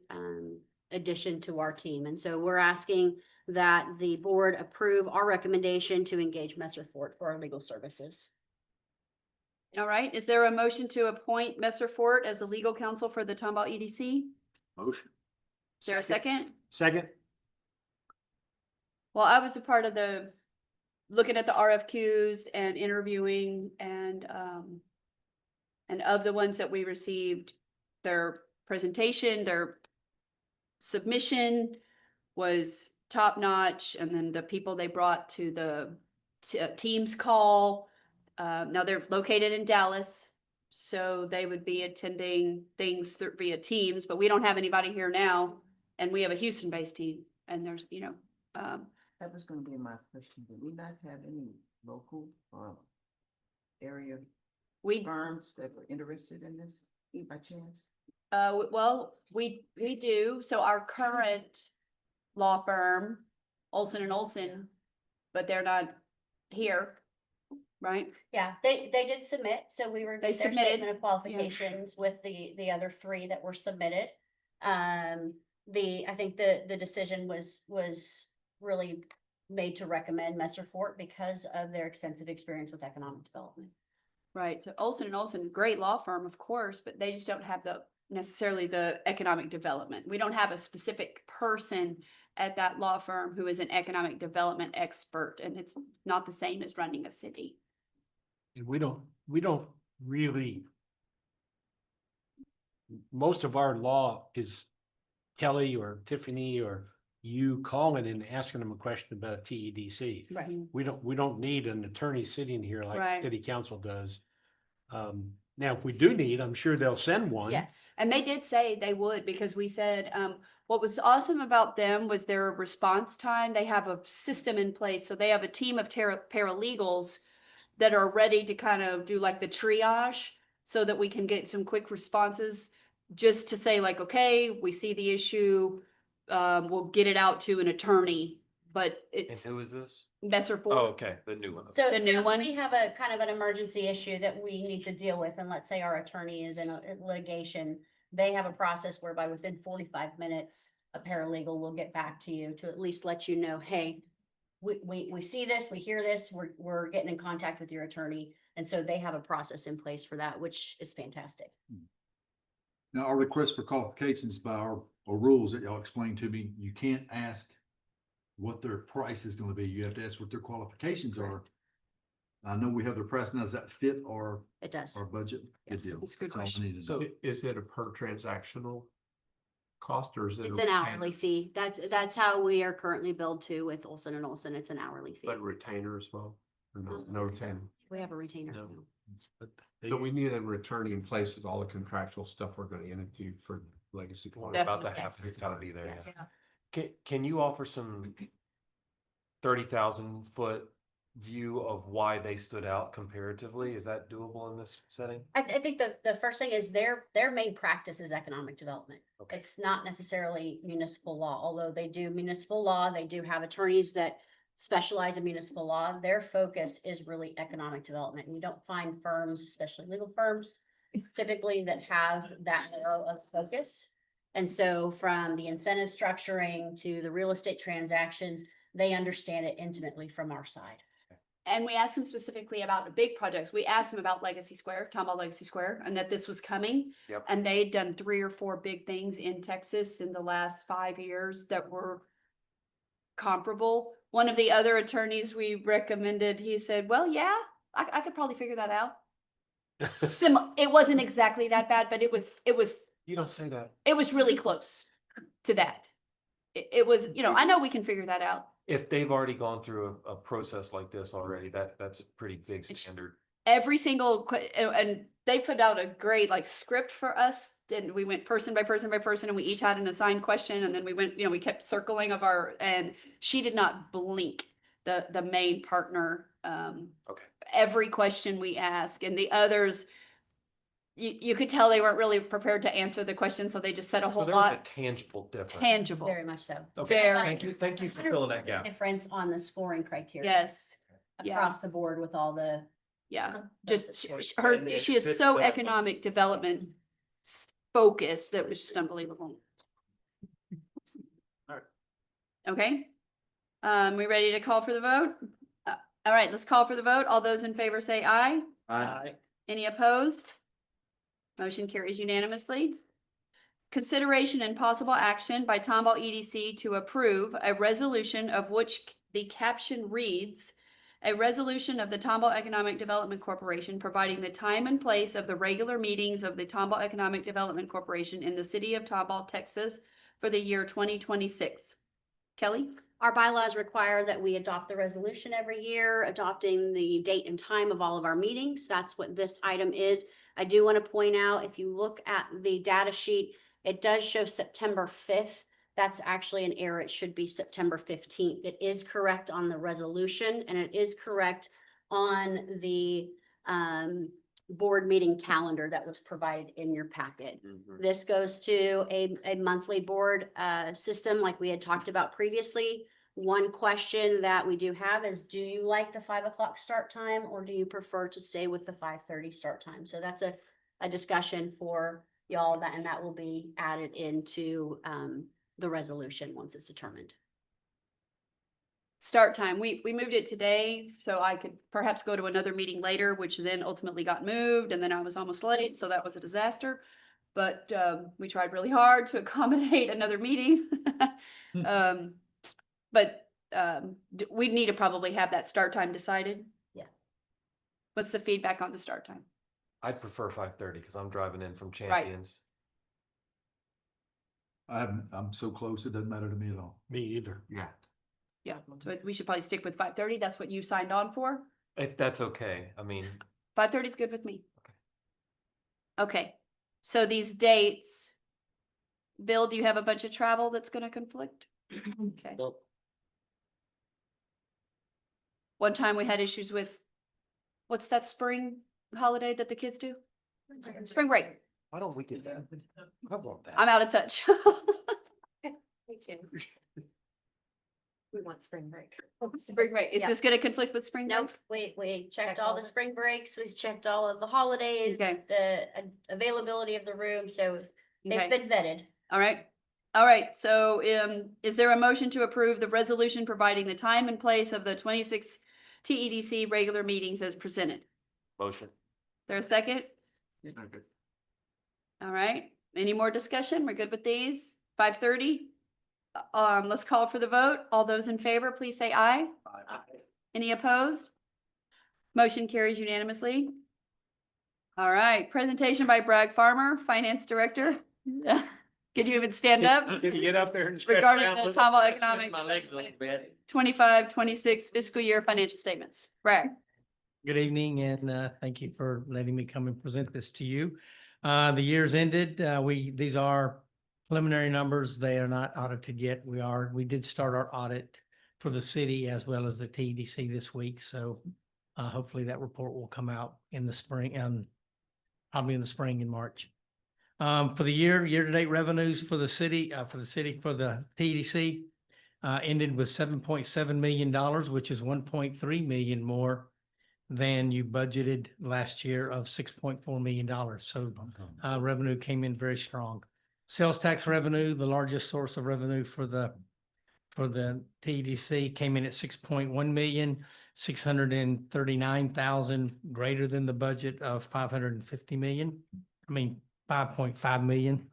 addition to our team. And so we're asking that the board approve our recommendation to engage Messer Fort for our legal services. All right, is there a motion to appoint Messer Fort as the legal counsel for the Tomball EDC? Motion. Is there a second? Second. Well, I was a part of looking at the RFQs and interviewing, and of the ones that we received, their presentation, their submission was top notch. And then the people they brought to the Teams call, now they're located in Dallas, so they would be attending things via Teams, but we don't have anybody here now. And we have a Houston-based team, and there's, That was gonna be my question. Did we not have any local area firms that were interested in this by chance? Well, we do. So our current law firm, Olson and Olson, but they're not here, right? Yeah, they did submit, so we reviewed their submitted, statement of qualifications with the other 3 that were submitted. I think the decision was really made to recommend Messer Fort because of their extensive experience with economic development. Right. So Olson and Olson, great law firm, of course, but they just don't have necessarily the economic development. We don't have a specific person at that law firm who is an economic development expert, and it's not the same as running a city. And we don't really, most of our law is Kelly or Tiffany or you calling and asking them a question about a TEDC. Right. We don't need an attorney sitting here like Right. city council does. Now, if we do need, I'm sure they'll send one. Yes, and they did say they would because we said, what was awesome about them was their response time. They have a system in place, so they have a team of paralegals that are ready to kind of do like the triage so that we can get some quick responses just to say like, okay, we see the issue, we'll get it out to an attorney, but And it's who is this? Messer Oh, Ford. okay, the new one. So, The so new if one? we have a kind of an emergency issue that we need to deal with, and let's say our attorney is in a litigation, they have a process whereby within 45 minutes, a paralegal will get back to you to at least let you know, hey, we see this, we hear this, we're getting in contact with your attorney. And so they have a process in place for that, which is fantastic. Now, our request for qualifications by our rules that y'all explained to me, you can't ask what their price is gonna be. You have to ask what their qualifications are. I know we have their price. Now, does that fit our, It does. our budget? Yes, Good deal. that's a good all I question. needed to So know. is it a per transactional cost or is it? It's a an retainer? hourly fee. That's how we are currently billed to with Olson and Olson. It's an hourly fee. But retainer as well? Or no retainer? We have a retainer. No. So we need an attorney in place with all the contractual stuff we're gonna get into for legacy. Well, Clients. it's about to Definitely, happen. yes. It's gotta be there. Yes. Yeah. Can you offer some 30,000-foot view of why they stood out comparatively? Is that doable in this setting? I think the first thing is their main practice is economic development. Okay. It's not necessarily municipal law, although they do municipal law. They do have attorneys that specialize in municipal law. Their focus is really economic development. And you don't find firms, especially legal firms, typically that have that narrow of focus. And so from the incentive structuring to the real estate transactions, they understand it intimately from our side. And we asked him specifically about the big projects. We asked him about Legacy Square, Tomball Legacy Square, and that this was coming. Yep. And they'd done 3 or 4 big things in Texas in the last 5 years that were comparable. One of the other attorneys we recommended, he said, well, yeah, I could probably figure that out. It wasn't exactly that bad, but it was You don't say that. really close to that. It was, I know we can figure that out. If they've already gone through a process like this already, that's a pretty big standard. Every single, and they put out a great like script for us. And we went person by person by person, and we each had an assigned question. And then we went, we kept circling and she did not blink, the main partner. Okay. Every question we ask, and the others, you could tell they weren't really prepared to answer the question. So they just said a So whole there was a lot. tangible difference. Tangible. Very much so. Okay, Very. thank you for filling that gap. Difference on the scoring criteria. Yes. Yeah. Across the board with all the. Yeah. That's Just the she- point. her, And it she is fits so that. economic development focused that was just unbelievable. Alright. Okay. We ready to call for the vote? All right, let's call for the vote. All those in favor say aye. Aye. Any opposed? Motion carries unanimously. Consideration and possible action by Tomball EDC to approve a resolution of which the caption reads, a resolution of the Tomball Economic Development Corporation providing the time and place of the regular meetings of the Tomball Economic Development Corporation in the city of Tomball, Texas for the year 2026. Kelly? Our bylaws require that we adopt the resolution every year, adopting the date and time of all of our meetings. That's what this item is. I do want to point out, if you look at the data sheet, it does show September 5th. That's actually an error. It should be September 15th. It is correct on the resolution and it is correct on the board meeting calendar that was provided in your packet. This goes to a monthly board system like we had talked about previously. One question that we do have is, do you like the 5 o'clock start time or do you prefer to stay with the 5:30 start time? So that's a discussion for y'all, and that will be added into the resolution once it's determined. Start time. We moved it today so I could perhaps go to another meeting later, which then ultimately got moved, and then I was almost late, so that was a disaster. But we tried really hard to accommodate another meeting. But we need to probably have that start time decided. Yeah. What's the feedback on the start time? I'd prefer 5:30 because I'm driving in from Champions. I'm so close, it doesn't matter to me at all. Me either. Yeah. Yeah, so we should probably stick with 5:30. That's what you signed on for. If that's okay, I mean, 5:30 is good with me. Okay, so these dates, Bill, do you have a bunch of travel that's gonna conflict? Okay. One time we had issues with, what's that spring holiday that the kids do? Spring break. Why don't we do that? I want that. I'm out of touch. Me too. We want spring break. Spring break. Is Yeah. this gonna conflict with spring break? Nope, we checked all the spring breaks, we checked all of the holidays, Okay. the availability of the room, so they've Okay. been vetted. All right. All right. So, is there a motion to approve the resolution providing the time and place of the 26 TEDC regular meetings as presented? Motion. There a second? Second. All right. Any more discussion? We're good with these? 5:30? Let's call for the vote. All those in favor, please say aye. Any opposed? Motion carries unanimously. All right. Presentation by Bragg Farmer, Finance Director. Can you even stand up? Can you get up there and stretch Regarding around a the little? Tomball Stretch Economic my legs a little bit. 25-26 fiscal year financial statements. Bragg. Good evening, and thank you for letting me come and present this to you. The year's ended. These are preliminary numbers. They are not audited yet. We did start our audit for the city as well as the TEDC this week. So hopefully that report will come out in the spring, probably in the spring in March. For the year-to-date revenues for the TEDC ended with $7.7 million, which is $1.3 million more than you budgeted last year of $6.4 million. So revenue came in very strong. Sales tax revenue, the largest source of revenue for the TEDC, came in at 6.1 million, 639,000, greater than the budget of 550 million. 5.5 million.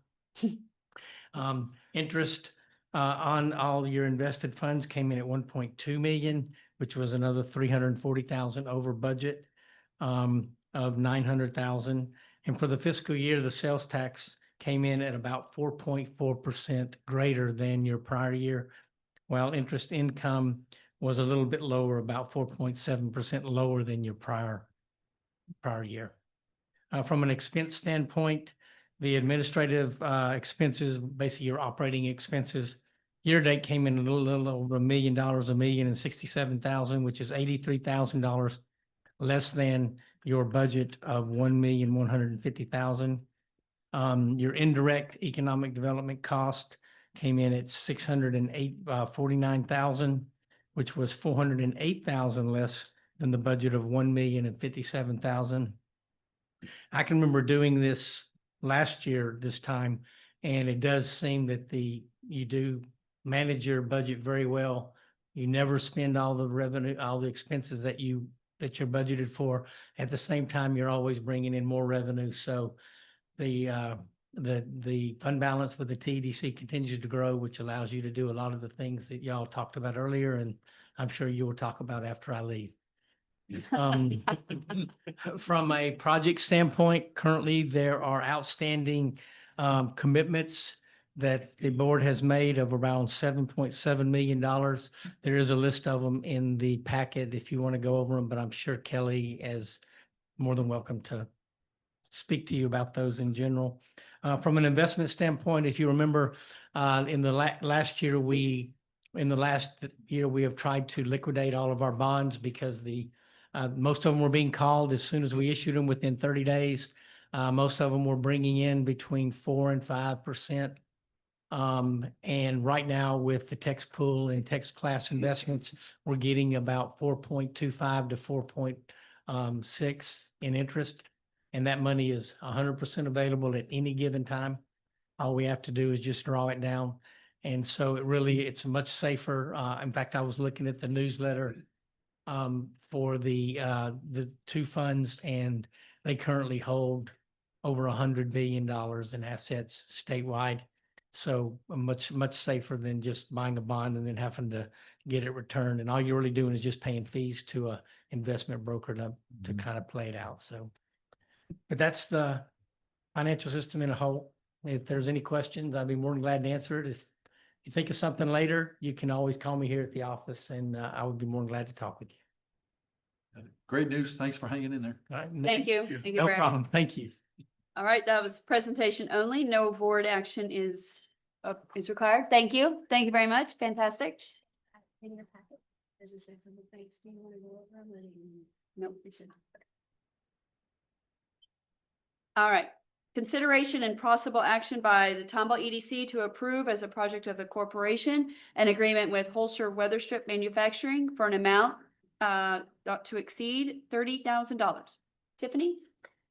Interest on all your invested funds came in at 1.2 million, which was another 340,000 over budget of 900,000. And for the fiscal year, the sales tax came in at about 4.4% greater than your prior year, while interest income was a little bit lower, about 4.7% lower than your prior year. From an expense standpoint, the administrative expenses, basically your operating expenses, year to date came in a little over $1 million, $1,067,000, which is $83,000 less than your budget of $1,150,000. Your indirect economic development cost came in at $649,000, which was $408,000 less than the budget of $1,057,000. I can remember doing this last year this time, and it does seem that you do manage your budget very well. You never spend all the revenue, all the expenses that you're budgeted for. At the same time, you're always bringing in more revenue. So the fund balance with the TEDC continues to grow, which allows you to do a lot of the things that y'all talked about earlier, and I'm sure you will talk about after I leave. From a project standpoint, currently there are outstanding commitments that the board has made of around $7.7 million. There is a list of them in the packet if you want to go over them, but I'm sure Kelly is more than welcome to speak to you about those in general. From an investment standpoint, if you remember, in the last year, we have tried to liquidate all of our bonds because most of them were being called as soon as we issued them within 30 days. Most of them were bringing in between 4 and 5%. And right now with the text pool and text class investments, we're getting about 4.25 to 4.6 in interest. And that money is 100% available at any given time. All we have to do is just draw it down. And so it's much safer. In fact, I was looking at the newsletter for the two funds, and they currently hold over $100 billion in assets statewide. So much safer than just buying a bond and then having to get it returned. And all you're really doing is just paying fees to a investment broker to kind of play it out. So, but that's the financial system in a whole. If there's any questions, I'd be more than glad to answer it. If you think of something later, you can always call me here at the office, and I would be more than glad to talk with you. Great news. Thanks for hanging in there. All right. Thank you. Thank you, No Brad. problem. Thank you. All right, that was presentation only. No board action is required. Thank you. Thank you very much. Fantastic. In your packet, there's a section of dates. Do you want to go over them? Nope. All right. Consideration and possible action by the Tomball EDC to approve as a project of the corporation an agreement with Holscher Weather Strip Manufacturing for an amount not to exceed $30,000. Tiffany?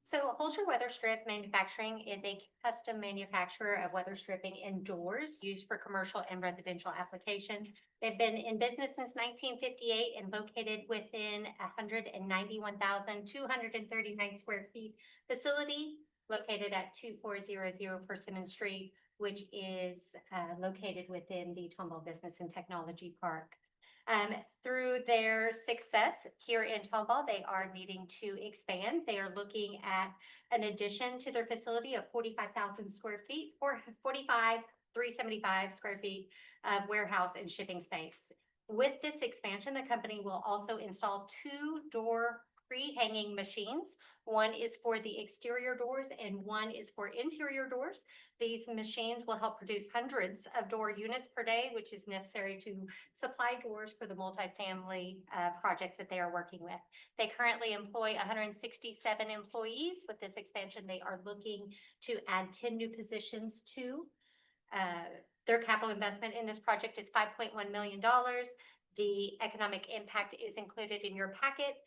So Holscher Weather Strip Manufacturing is a custom manufacturer of weather stripping indoors used for commercial and residential application. They've been in business since 1958 and located within 191,239 square feet facility located at 2400 Persimmon Street, which is located within the Tomball Business and Technology Park. Through their success here in Tomball, they are needing to expand. They are looking at an addition to their facility of 45,000 square feet or 375 square feet of warehouse and shipping space. With this expansion, the company will also install 2 door pre-hanging machines. One is for the exterior doors and one is for interior doors. These machines will help produce hundreds of door units per day, which is necessary to supply doors for the multifamily projects that they are working with. They currently employ 167 employees. With this expansion, they are looking to add 10 new positions too. Their capital investment in this project is $5.1 million. The economic impact is included in your packet.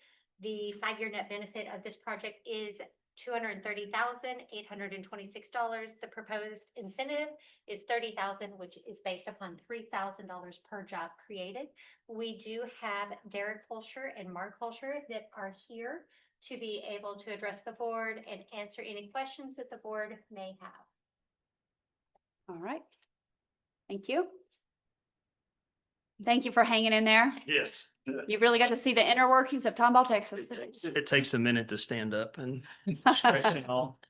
The 5-year net benefit of this project is $230,826. The proposed incentive is $30,000, which is based upon $3,000 per job created. We do have Derek Holscher and Mark Holscher that are here to be able to address the board and answer any questions that the board may have. All right. Thank you. Thank you for hanging in there. Yes. You really got to see the inner workings of Tomball, Texas. It takes a minute to stand up and straighten it all.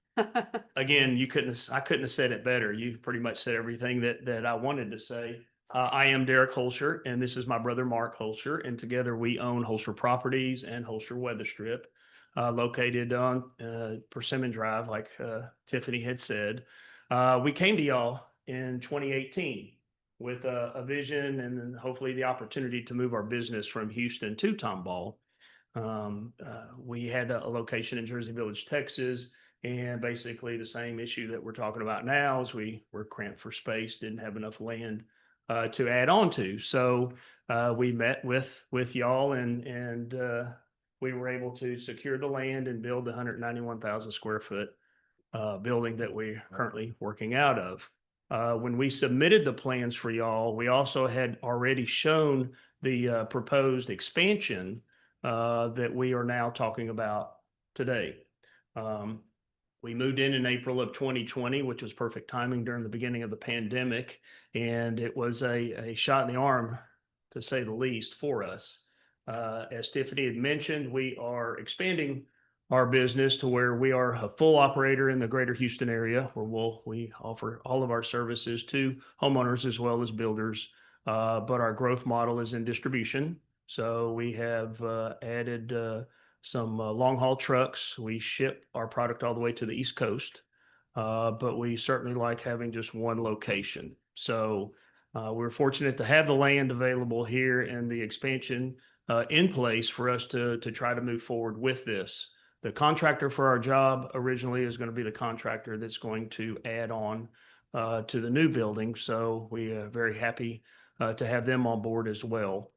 Again, I couldn't have said it better. You pretty much said everything that I wanted to say. I am Derek Holscher, and this is my brother Mark Holscher, and together we own Holscher Properties and Holscher Weather Strip, located on Persimmon Drive, like Tiffany had said. We came to y'all in 2018 with a vision and then hopefully the opportunity to move our business from Houston to Tomball. We had a location in Jersey Village, Texas, and basically the same issue that we're talking about now is we were cramped for space, didn't have enough land to add on to. So we met with y'all and we were able to secure the land and build the 191,000 square foot building that we're currently working out of. When we submitted the plans for y'all, we also had already shown the proposed expansion that we are now talking about today. We moved in April of 2020, which was perfect timing during the beginning of the pandemic. And it was a shot in the arm, to say the least, for us. As Tiffany had mentioned, we are expanding our business to where we are a full operator in the greater Houston area, where we offer all of our services to homeowners as well as builders. But our growth model is in distribution. So we have added some long haul trucks. We ship our product all the way to the East Coast, but we certainly like having just one location. So we're fortunate to have the land available here and the expansion in place for us to try to move forward with this. The contractor for our job originally is going to be the contractor that's going to add on to the new building. So we are very happy to have them on board as well.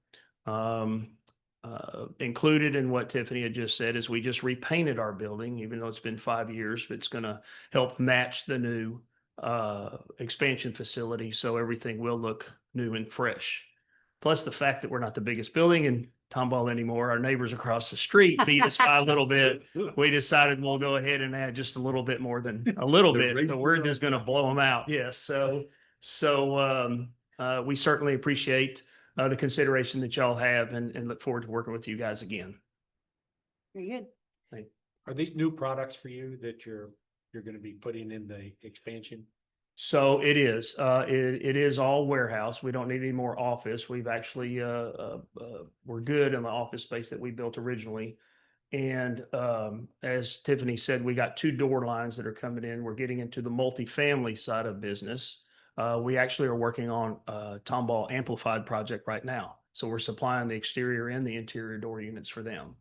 Included in what Tiffany had just said is we just repainted our building, even though it's been 5 years, but it's going to help match the new expansion facility. So everything will look new and fresh. Plus the fact that we're not the biggest building in Tomball anymore. Our neighbors across the street beat us by a little bit. We decided we'll go ahead and add just a little bit more than a little bit, but we're just going to blow them out. Yes. So we certainly appreciate the consideration that y'all have and look forward to working with you guys again. Very good. Are these new products for you that you're going to be putting in the expansion? So it is. It is all warehouse. We don't need any more office. We've actually we're good in the office space that we built originally, And as Tiffany said, we got 2 door lines that are coming in. We're getting into the multifamily side of business. We actually are working on a Tomball amplified project right now. So we're supplying the exterior and the interior door units for them.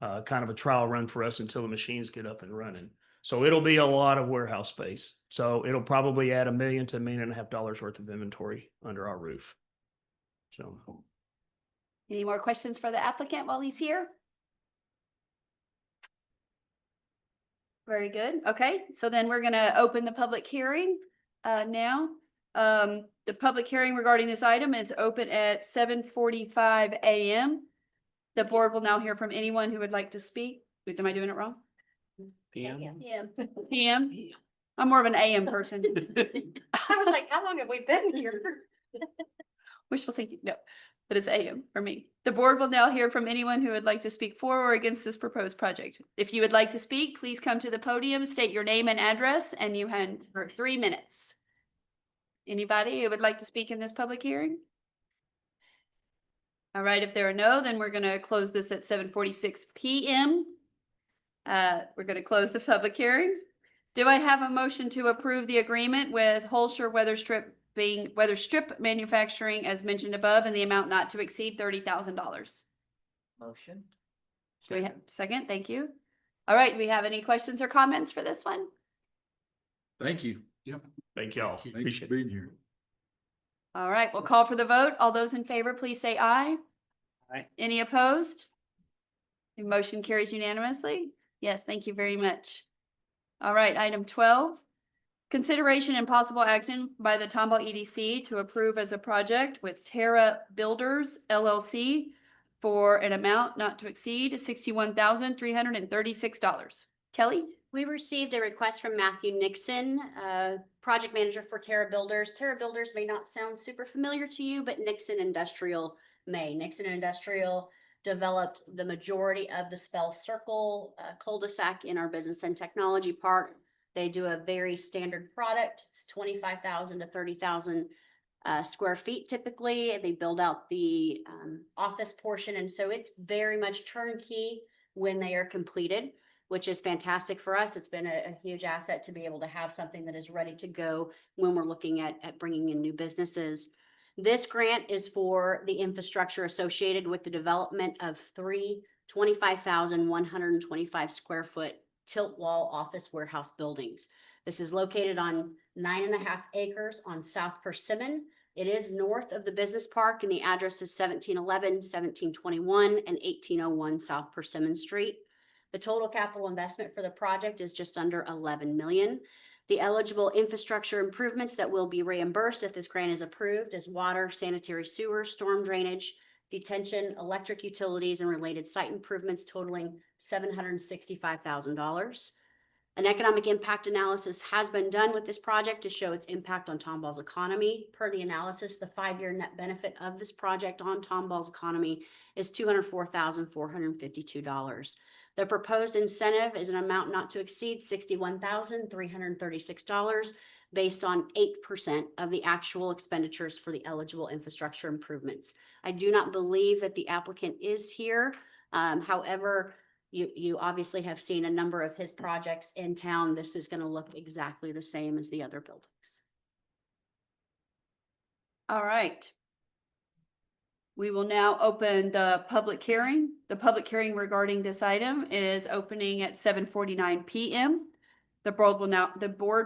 Kind of a trial run for us until the machines get up and running. So it'll be a lot of warehouse space. So it'll probably add $1 million to $1.5 million worth of inventory under our roof. So. Any more questions for the applicant while he's here? Very good. Okay, so then we're gonna open the public hearing now. The public hearing regarding this item is open at 7:45 a.m. The board will now hear from anyone who would like to speak. Am I doing it wrong? PM? PM? I'm more of an AM person. I was like, how long have we been here? Wishful thinking, no, but it's AM for me. The board will now hear from anyone who would like to speak for or against this proposed project. If you would like to speak, please come to the podium, state your name and address, and you have for 3 minutes. Anybody who would like to speak in this public hearing? All right, if there are no, then we're gonna close this at 7:46 p.m. We're gonna close the public hearing. Do I have a motion to approve the agreement with Holscher Weather Strip Manufacturing as mentioned above in the amount not to exceed $30,000? Motion. Do we have second? Thank you. All right, do we have any questions or comments for this one? Thank you. Yep. Thank y'all. Thank you for Appreciate it. being here. All right, we'll call for the vote. All those in favor, please say aye. Aye. Any opposed? The motion carries unanimously. Yes, thank you very much. All right, item 12. Consideration and possible action by the Tomball EDC to approve as a project with Terra Builders LLC for an amount not to exceed $61,336. Kelly? We received a request from Matthew Nixon, project manager for Terra Builders. Terra Builders may not sound super familiar to you, but Nixon Industrial may. Nixon Industrial developed the majority of the Spell Circle cul-de-sac in our business and technology park. They do a very standard product. It's 25,000 to 30,000 square feet typically. They build out the office portion. And so it's very much turnkey when they are completed, which is fantastic for us. It's been a huge asset to be able to have something that is ready to go when we're looking at bringing in new businesses. This grant is for the infrastructure associated with the development of 3 25,125 square foot tilt wall office warehouse buildings. This is located on 9.5 acres on South Persimmon. It is north of the business park and the address is 1711, 1721, and 1801 South Persimmon Street. The total capital investment for the project is just under 11 million. The eligible infrastructure improvements that will be reimbursed if this grant is approved is water, sanitary sewer, storm drainage, detention, electric utilities, and related site improvements totaling $765,000. An economic impact analysis has been done with this project to show its impact on Tomball's economy. Per the analysis, the 5-year net benefit of this project on Tomball's economy is $204,452. The proposed incentive is an amount not to exceed $61,336 based on 8% of the actual expenditures for the eligible infrastructure improvements. I do not believe that the applicant is here. However, you obviously have seen a number of his projects in town. This is going to look exactly the same as the other buildings. All right. We will now open the public hearing. The public hearing regarding this item is opening at 7:49 p.m. The board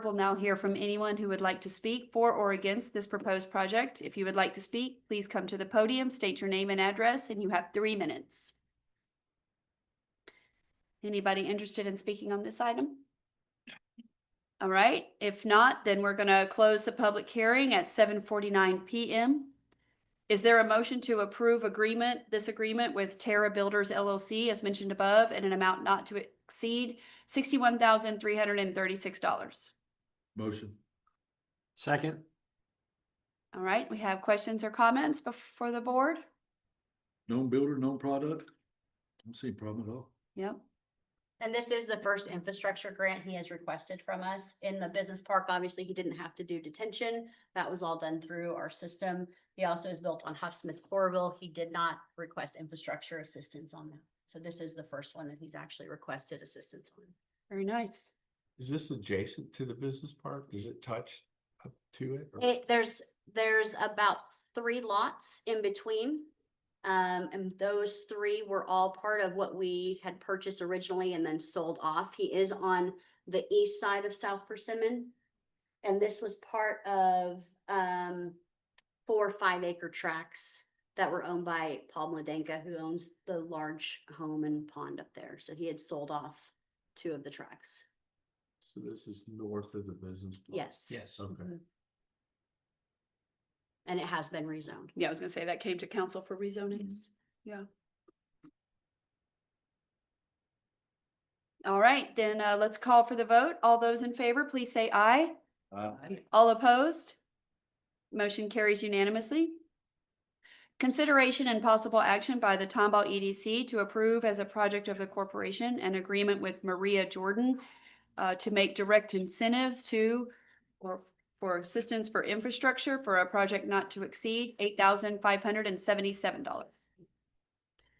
will now hear from anyone who would like to speak for or against this proposed project. If you would like to speak, please come to the podium, state your name and address, and you have 3 minutes. Anybody interested in speaking on this item? All right. If not, then we're going to close the public hearing at 7:49 p.m. Is there a motion to approve this agreement with Terra Builders LLC as mentioned above in an amount not to exceed $61,336? Motion. Second. All right, we have questions or comments before the board? Known builder, known product. Don't see a problem at all. Yep. And this is the first infrastructure grant he has requested from us. In the business park, obviously, he didn't have to do detention. That was all done through our system. He also is built on Huffsmith Corville. He did not request infrastructure assistance on that. So this is the first one that he's actually requested assistance on. Very nice. Is this adjacent to the business park? Does it touch up to it? or- There's about 3 lots in between. And those 3 were all part of what we had purchased originally and then sold off. He is on the east side of South Persimmon. And this was part of 4 5-acre tracts that were owned by Paul Mladenka, who owns the large home and pond up there. So he had sold off 2 of the tracts. So this is north of the business park? Yes. Yes. Okay. Mhm. And it has been rezoned. Yeah, I was gonna say that came to council for rezoning. Yeah. All right, then let's call for the vote. All those in favor, please say aye. All opposed? Motion carries unanimously. Consideration and possible action by the Tomball EDC to approve as a project of the corporation an agreement with Maria Jordan to make direct incentives to or for assistance for infrastructure for a project not to exceed $8,577.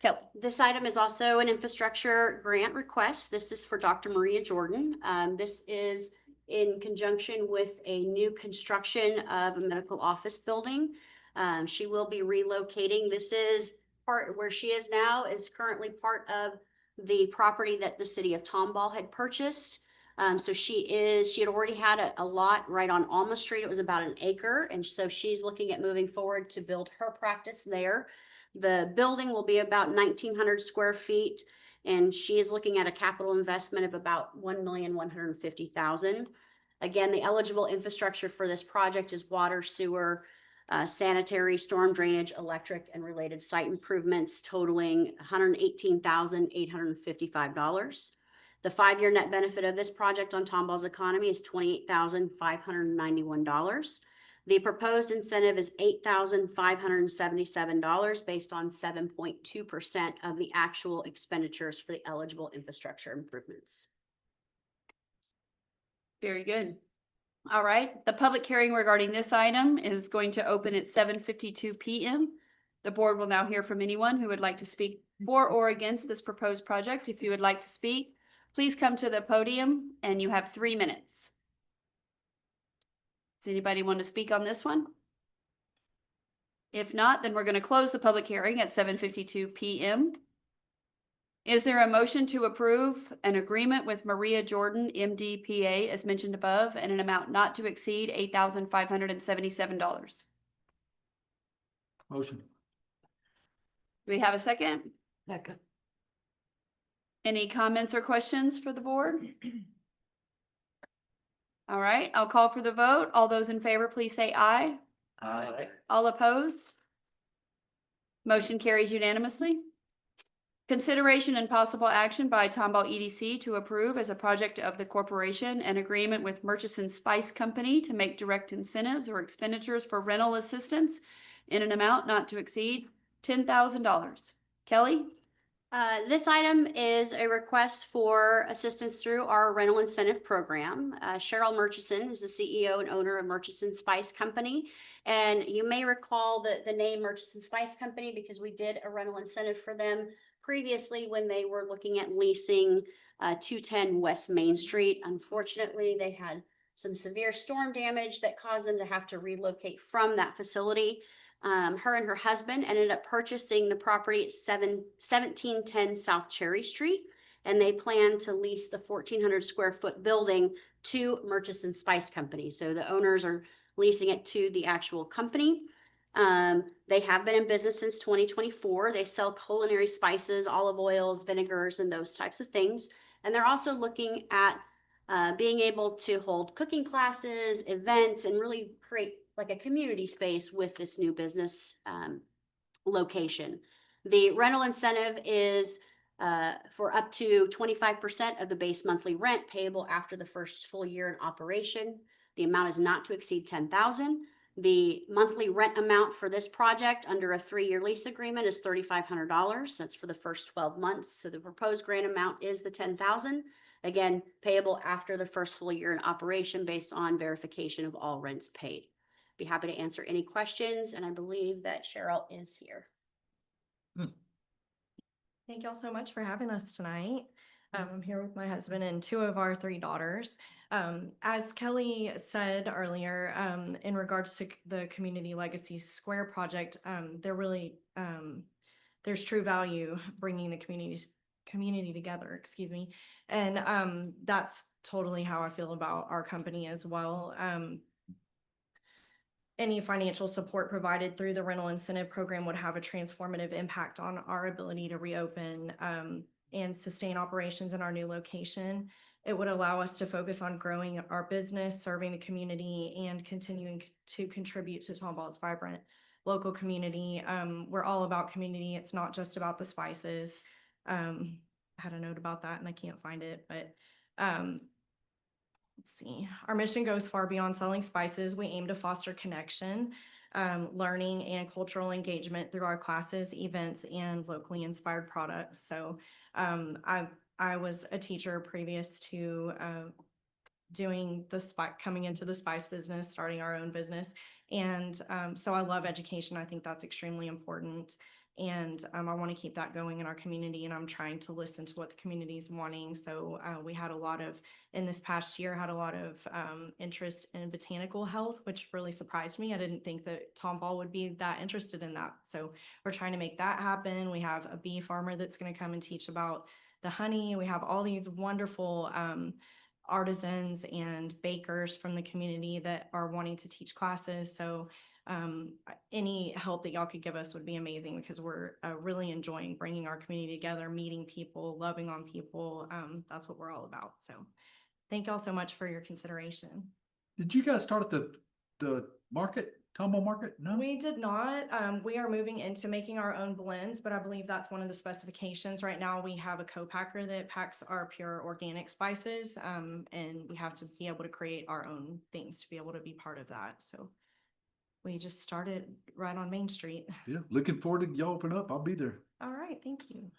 Kelly. This item is also an infrastructure grant request. This is for Dr. Maria Jordan. This is in conjunction with a new construction of a medical office building. She will be relocating. This is part where she is now is currently part of the property that the city of Tomball had purchased. So she had already had a lot right on Alma Street. It was about 1 acre. And so she's looking at moving forward to build her practice there. The building will be about 1,900 square feet, and she is looking at a capital investment of about $1,150,000. Again, the eligible infrastructure for this project is water, sewer, sanitary, storm drainage, electric, and related site improvements totaling $118,855. The 5-year net benefit of this project on Tomball's economy is $28,591. The proposed incentive is $8,577 based on 7.2% of the actual expenditures for the eligible infrastructure improvements. Very good. All right, the public hearing regarding this item is going to open at 7:52 PM. The board will now hear from anyone who would like to speak for or against this proposed project. If you would like to speak, please come to the podium and you have 3 minutes. Does anybody want to speak on this one? If not, then we're going to close the public hearing at 7:52 PM. Is there a motion to approve an agreement with Maria Jordan, MDPA, as mentioned above, and an amount not to exceed $8,577? Motion. Do we have a second? Second. Any comments or questions for the board? All right, I'll call for the vote. All those in favor, please say aye. Aye. All opposed? Motion carries unanimously. Consideration and possible action by Tomball EDC to approve as a project of the corporation an agreement with Murchison Spice Company to make direct incentives or expenditures for rental assistance in an amount not to exceed $10,000. Kelly? This item is a request for assistance through our rental incentive program. Cheryl Murchison is the CEO and owner of Murchison Spice Company. And you may recall the name Murchison Spice Company because we did a rental incentive for them previously when they were looking at leasing 210 West Main Street. Unfortunately, they had some severe storm damage that caused them to have to relocate from that facility. Her and her husband ended up purchasing the property at 1710 South Cherry Street, and they plan to lease the 1,400 square foot building to Murchison Spice Company. So the owners are leasing it to the actual company. They have been in business since 2024. They sell culinary spices, olive oils, vinegars, and those types of things. And they're also looking at being able to hold cooking classes, events, and really create like a community space with this new business location. The rental incentive is for up to 25% of the base monthly rent payable after the first full year in operation. The amount is not to exceed $10,000. The monthly rent amount for this project under a 3-year lease agreement is $3,500. That's for the first 12 months. So the proposed grant amount is the $10,000. Again, payable after the first full year in operation based on verification of all rents paid. Be happy to answer any questions, and I believe that Cheryl is here. Thank y'all so much for having us tonight. I'm here with my husband and two of our three daughters. As Kelly said earlier, in regards to the Community Legacy Square project, there's true value bringing the community together, excuse me. And that's totally how I feel about our company as well. Any financial support provided through the rental incentive program would have a transformative impact on our ability to reopen and sustain operations in our new location. It would allow us to focus on growing our business, serving the community, and continuing to contribute to Tomball's vibrant local community. We're all about community. It's not just about the spices. I had a note about that and I can't find it, but let's see. Our mission goes far beyond selling spices. We aim to foster connection, learning, and cultural engagement through our classes, events, and locally inspired products. So I was a teacher previous to coming into the spice business, starting our own business. And so I love education. I think that's extremely important. And I want to keep that going in our community, and I'm trying to listen to what the community is wanting. So we had in this past year, had a lot of interest in botanical health, which really surprised me. I didn't think that Tomball would be that interested in that. So we're trying to make that happen. We have a bee farmer that's going to come and teach about the honey. We have all these wonderful artisans and bakers from the community that are wanting to teach classes. So any help that y'all could give us would be amazing, because we're really enjoying bringing our community together, meeting people, loving on people. That's what we're all about. So thank y'all so much for your consideration. Did you guys start at the market, Tomball Market? No? We did not. We are moving into making our own blends, but I believe that's one of the specifications. Right now, we have a co-packer that packs our pure organic spices, and we have to be able to create our own things to be able to be part of that. So we just started right on Main Street. Yeah, looking forward to y'all open up. I'll be there. All right, thank you. Do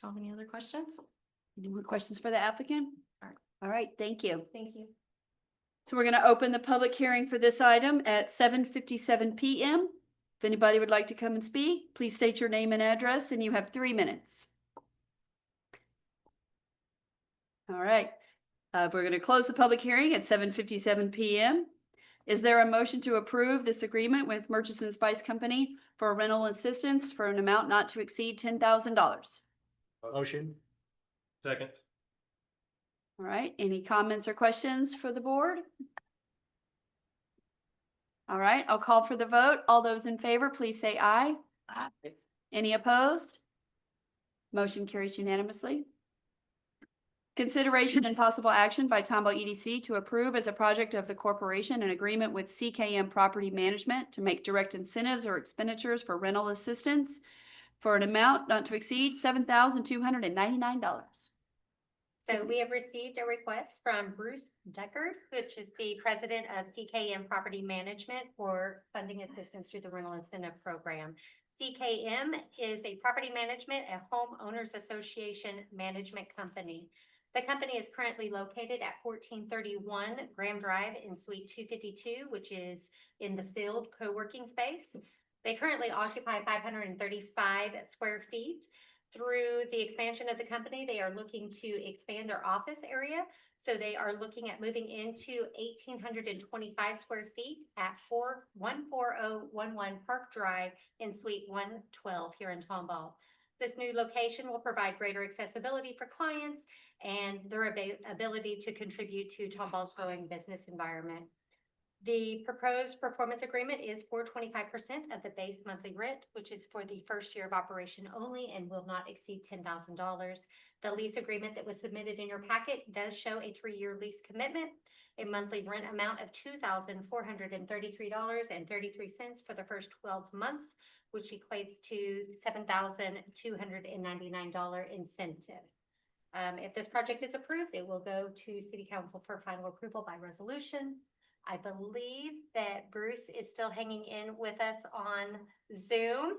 y'all have any other questions? Any more questions for the applicant? All right, thank you. Thank you. So we're going to open the public hearing for this item at 7:57 p.m. If anybody would like to come and speak, please state your name and address, and you have 3 minutes. All right, we're going to close the public hearing at 7:57 p.m. Is there a motion to approve this agreement with Murchison Spice Company for rental assistance for an amount not to exceed $10,000? Motion. Second. All right, any comments or questions for the board? All right, I'll call for the vote. All those in favor, please say aye. Aye. Any opposed? Motion carries unanimously. Consideration and possible action by Tomball EDC to approve as a project of the corporation an agreement with CKM Property Management to make direct incentives or expenditures for rental assistance for an amount not to exceed $7,299. So we have received a request from Bruce Deckard, which is the president of CKM Property Management, for funding assistance through the rental incentive program. CKM is a property management and homeowners association management company. The company is currently located at 1431 Graham Drive in Suite 252, which is in the field co-working space. They currently occupy 535 square feet. Through the expansion of the company, they are looking to expand their office area. So they are looking at moving into 1,825 square feet at 14011 Park Drive in Suite 112 here in Tomball. This new location will provide greater accessibility for clients and their ability to contribute to Tomball's growing business environment. The proposed performance agreement is for 25% of the base monthly rent, which is for the first year of operation only and will not exceed $10,000. The lease agreement that was submitted in your packet does show a 3-year lease commitment, a monthly rent amount of $2,433.33 for the first 12 months, which equates to $7,299 incentive. If this project is approved, it will go to City Council for final approval by resolution. I believe that Bruce is still hanging in with us on Zoom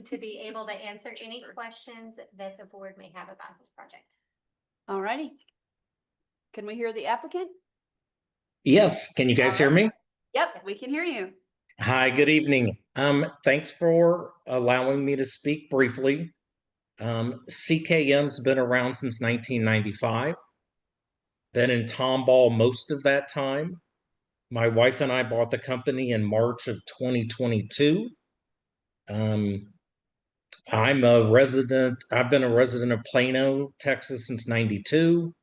to be able to answer any questions that the board may have about this project. All righty. Can we hear the applicant? Yes, can you guys hear me? Yep, we can hear you. Hi, good evening. Thanks for allowing me to speak briefly. CKM's been around since 1995. Been in Tomball most of that time. My wife and I bought the company in March of 2022. I'm a resident, I've been a resident of Plano, Texas since 92.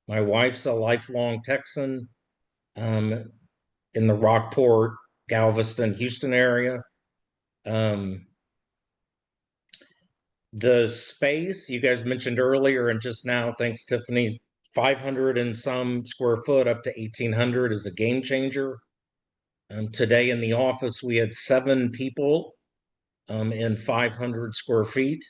My wife's a lifelong Texan in the Rockport, Galveston, Houston area. The space you guys mentioned earlier and just now, thanks Tiffany, 500 and some square foot up to 1800 is a game changer. Today in the office, we had 7 people in 500 square feet.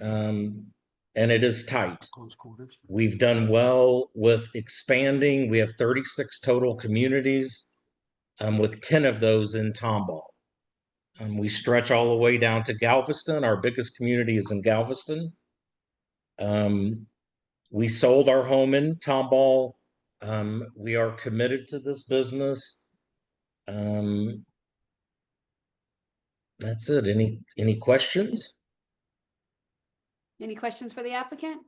And it is tight. Close quarters. We've done well with expanding. We have 36 total communities, with 10 of those in Tomball. We stretch all the way down to Galveston. Our biggest community is in Galveston. We sold our home in Tomball. We are committed to this business. That's it. Any questions? Any questions for the applicant?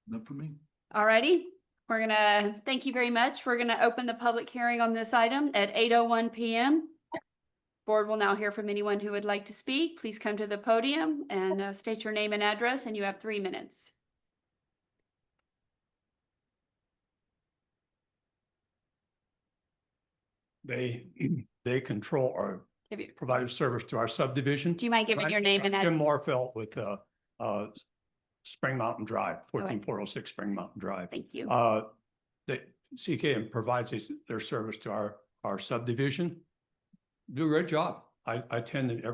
Not for me. All righty, we're gonna, thank you very much. We're gonna open the public hearing on this item at 8:01 PM. Board will now hear from anyone who would like to speak. Please come to the podium and state your name and address, and you have 3 minutes. They control or Have you- provide a service to our subdivision. Do you mind giving your name and address? Jim Morfeld with Spring Mountain Drive, 14406 Spring Mountain Drive. Thank you. The CKM provides their service to our subdivision. Do a great job. I attend it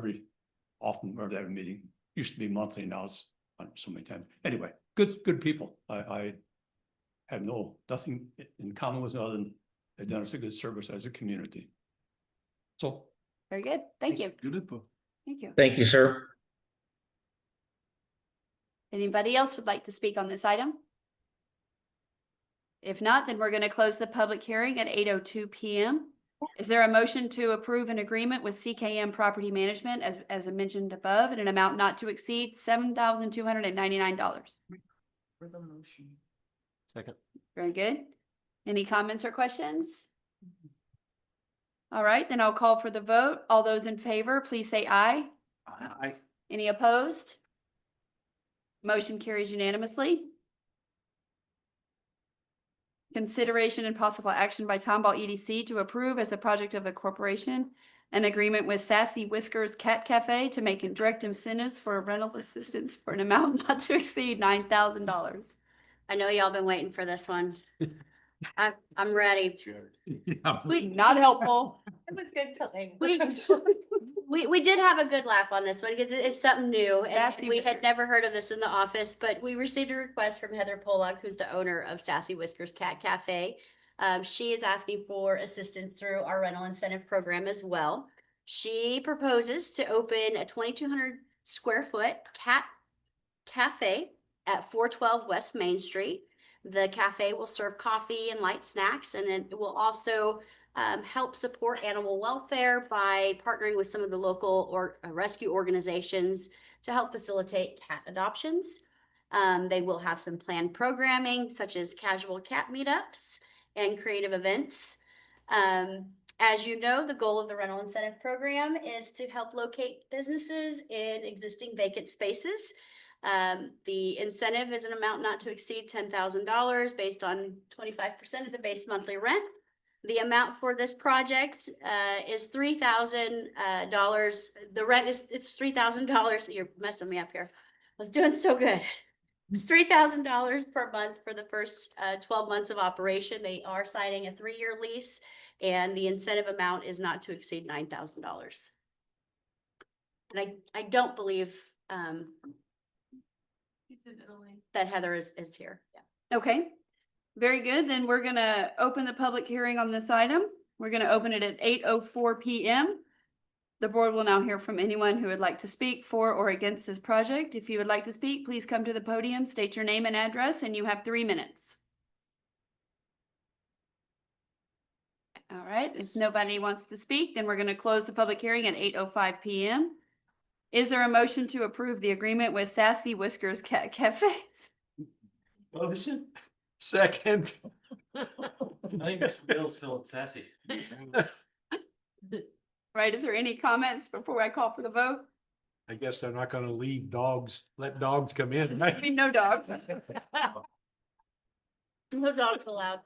often whenever they have a meeting. Used to be monthly, now it's so many times. Anyway, good people. I have nothing in common with them other than they've done us a good service as a community. So. Very good. Thank you. Good info. Thank you. Thank you, sir. Anybody else would like to speak on this item? If not, then we're going to close the public hearing at 8:02 PM. Is there a motion to approve an agreement with CKM Property Management as mentioned above in an amount not to exceed $7,299? For the motion. Second. Very good. Any comments or questions? All right, then I'll call for the vote. All those in favor, please say aye. Aye. Any opposed? Motion carries unanimously. Consideration and possible action by Tomball EDC to approve as a project of the corporation an agreement with Sassy Whiskers Cat Cafe to make direct incentives for rentals assistance for an amount not to exceed $9,000. I know y'all been waiting for this one. I'm ready. Not helpful. It was good tilling. We did have a good laugh on this one because it's something new and Sassy we Whiskers. had never heard of this in the office, but we received a request from Heather Pollock, who's the owner of Sassy Whiskers Cat Cafe. She is asking for assistance through our rental incentive program as well. She proposes to open a 2,200 square foot cat cafe at 412 West Main Street. The cafe will serve coffee and light snacks, and then it will also help support animal welfare by partnering with some of the local or rescue organizations to help facilitate cat adoptions. They will have some planned programming such as casual cat meetups and creative events. As you know, the goal of the rental incentive program is to help locate businesses in existing vacant spaces. The incentive is an amount not to exceed $10,000 based on 25% of the base monthly rent. The amount for this project is $3,000. The rent it's $3,000. You're messing me up here. I was doing so good. It's $3,000 per month for the first 12 months of operation. They are signing a 3-year lease, and the incentive amount is not to exceed $9,000. And I don't believe that Heather is here. Yeah. Okay, very good. Then we're gonna open the public hearing on this item. We're gonna open it at 8:04 PM. The board will now hear from anyone who would like to speak for or against this project. If you would like to speak, please come to the podium, state your name and address, and you have 3 minutes. All right, if nobody wants to speak, then we're gonna close the public hearing at 8:05 PM. Is there a motion to approve the agreement with Sassy Whiskers Cafes? Motion. Second. I think Mr. Bill's feeling sassy. Right, is there any comments before I call for the vote? I guess they're not gonna leave dogs, let dogs come in, I right? mean, no dogs. No dogs allowed.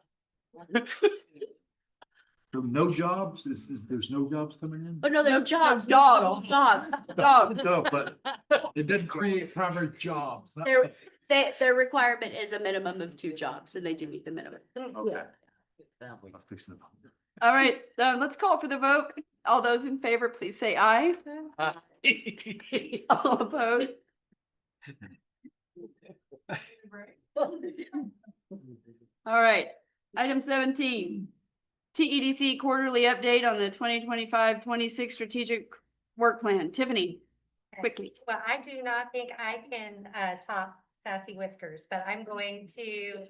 So no jobs, there's no jobs coming in? Oh, no, No, there's jobs. dogs, dogs, dogs. No, but it doesn't create primary jobs. Their requirement is a minimum of 2 jobs and they do meet the minimum. Okay. All right, let's call for the vote. All those in favor, please say aye. All opposed? All right, item 17. TEDC quarterly update on the 2025-26 strategic work plan. Tiffany, quickly. Well, I do not think I can top Sassy Whiskers, but I'm going to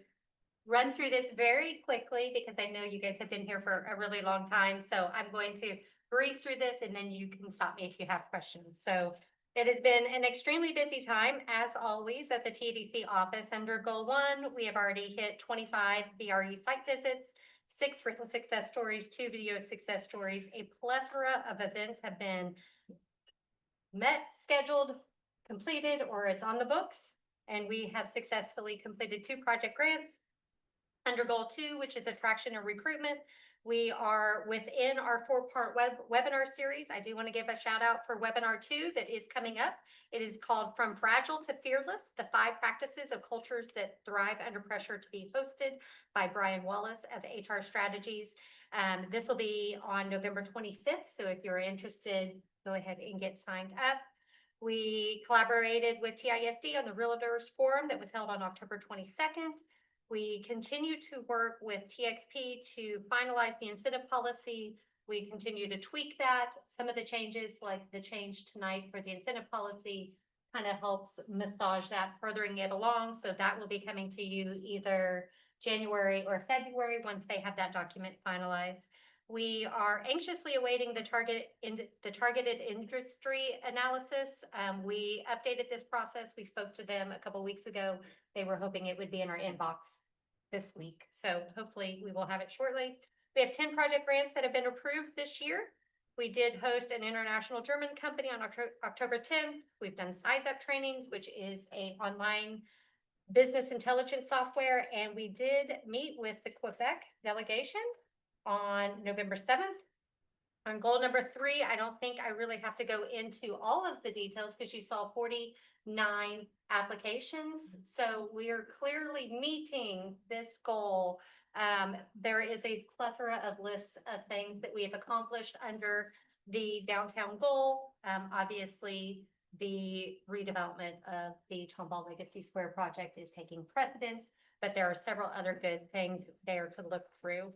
run through this very quickly because I know you guys have been here for a really long time. So I'm going to breeze through this and then you can stop me if you have questions. So it has been an extremely busy time, as always, at the TEDC office. Under Goal 1, we have already hit 25 VRE site visits, 6 written success stories, 2 video success stories. A plethora of events have been met, scheduled, completed, or it's on the books. And we have successfully completed 2 project grants. Under Goal 2, which is attraction and recruitment, we are within our 4-part webinar series. I do want to give a shout out for webinar 2 that is coming up. It is called From Fragile to Fearless, the 5 practices of cultures that thrive under pressure, to be hosted by Brian Wallace of HR Strategies. This will be on November 25th. So if you're interested, go ahead and get signed up. We collaborated with TISD on the Realtors Forum that was held on October 22nd. We continue to work with TXP to finalize the incentive policy. We continue to tweak that. Some of the changes, like the change tonight for the incentive policy, kind of helps massage that, furthering it along. So that will be coming to you either January or February once they have that document finalized. We are anxiously awaiting the targeted industry analysis. We updated this process. We spoke to them a couple weeks ago. They were hoping it would be in our inbox this week. So hopefully we will have it shortly. We have 10 project grants that have been approved this year. We did host an international German company on October 10th. We've done Size Up trainings, which is an online business intelligence software. And we did meet with the Quebec delegation on November 7th. On goal number 3, I don't think I really have to go into all of the details because you saw 49 applications. So we are clearly meeting this goal. There is a plethora of lists of things that we have accomplished under the downtown goal. Obviously, the redevelopment of the Tomball Legacy Square project is taking precedence, but there are several other good things there to look through.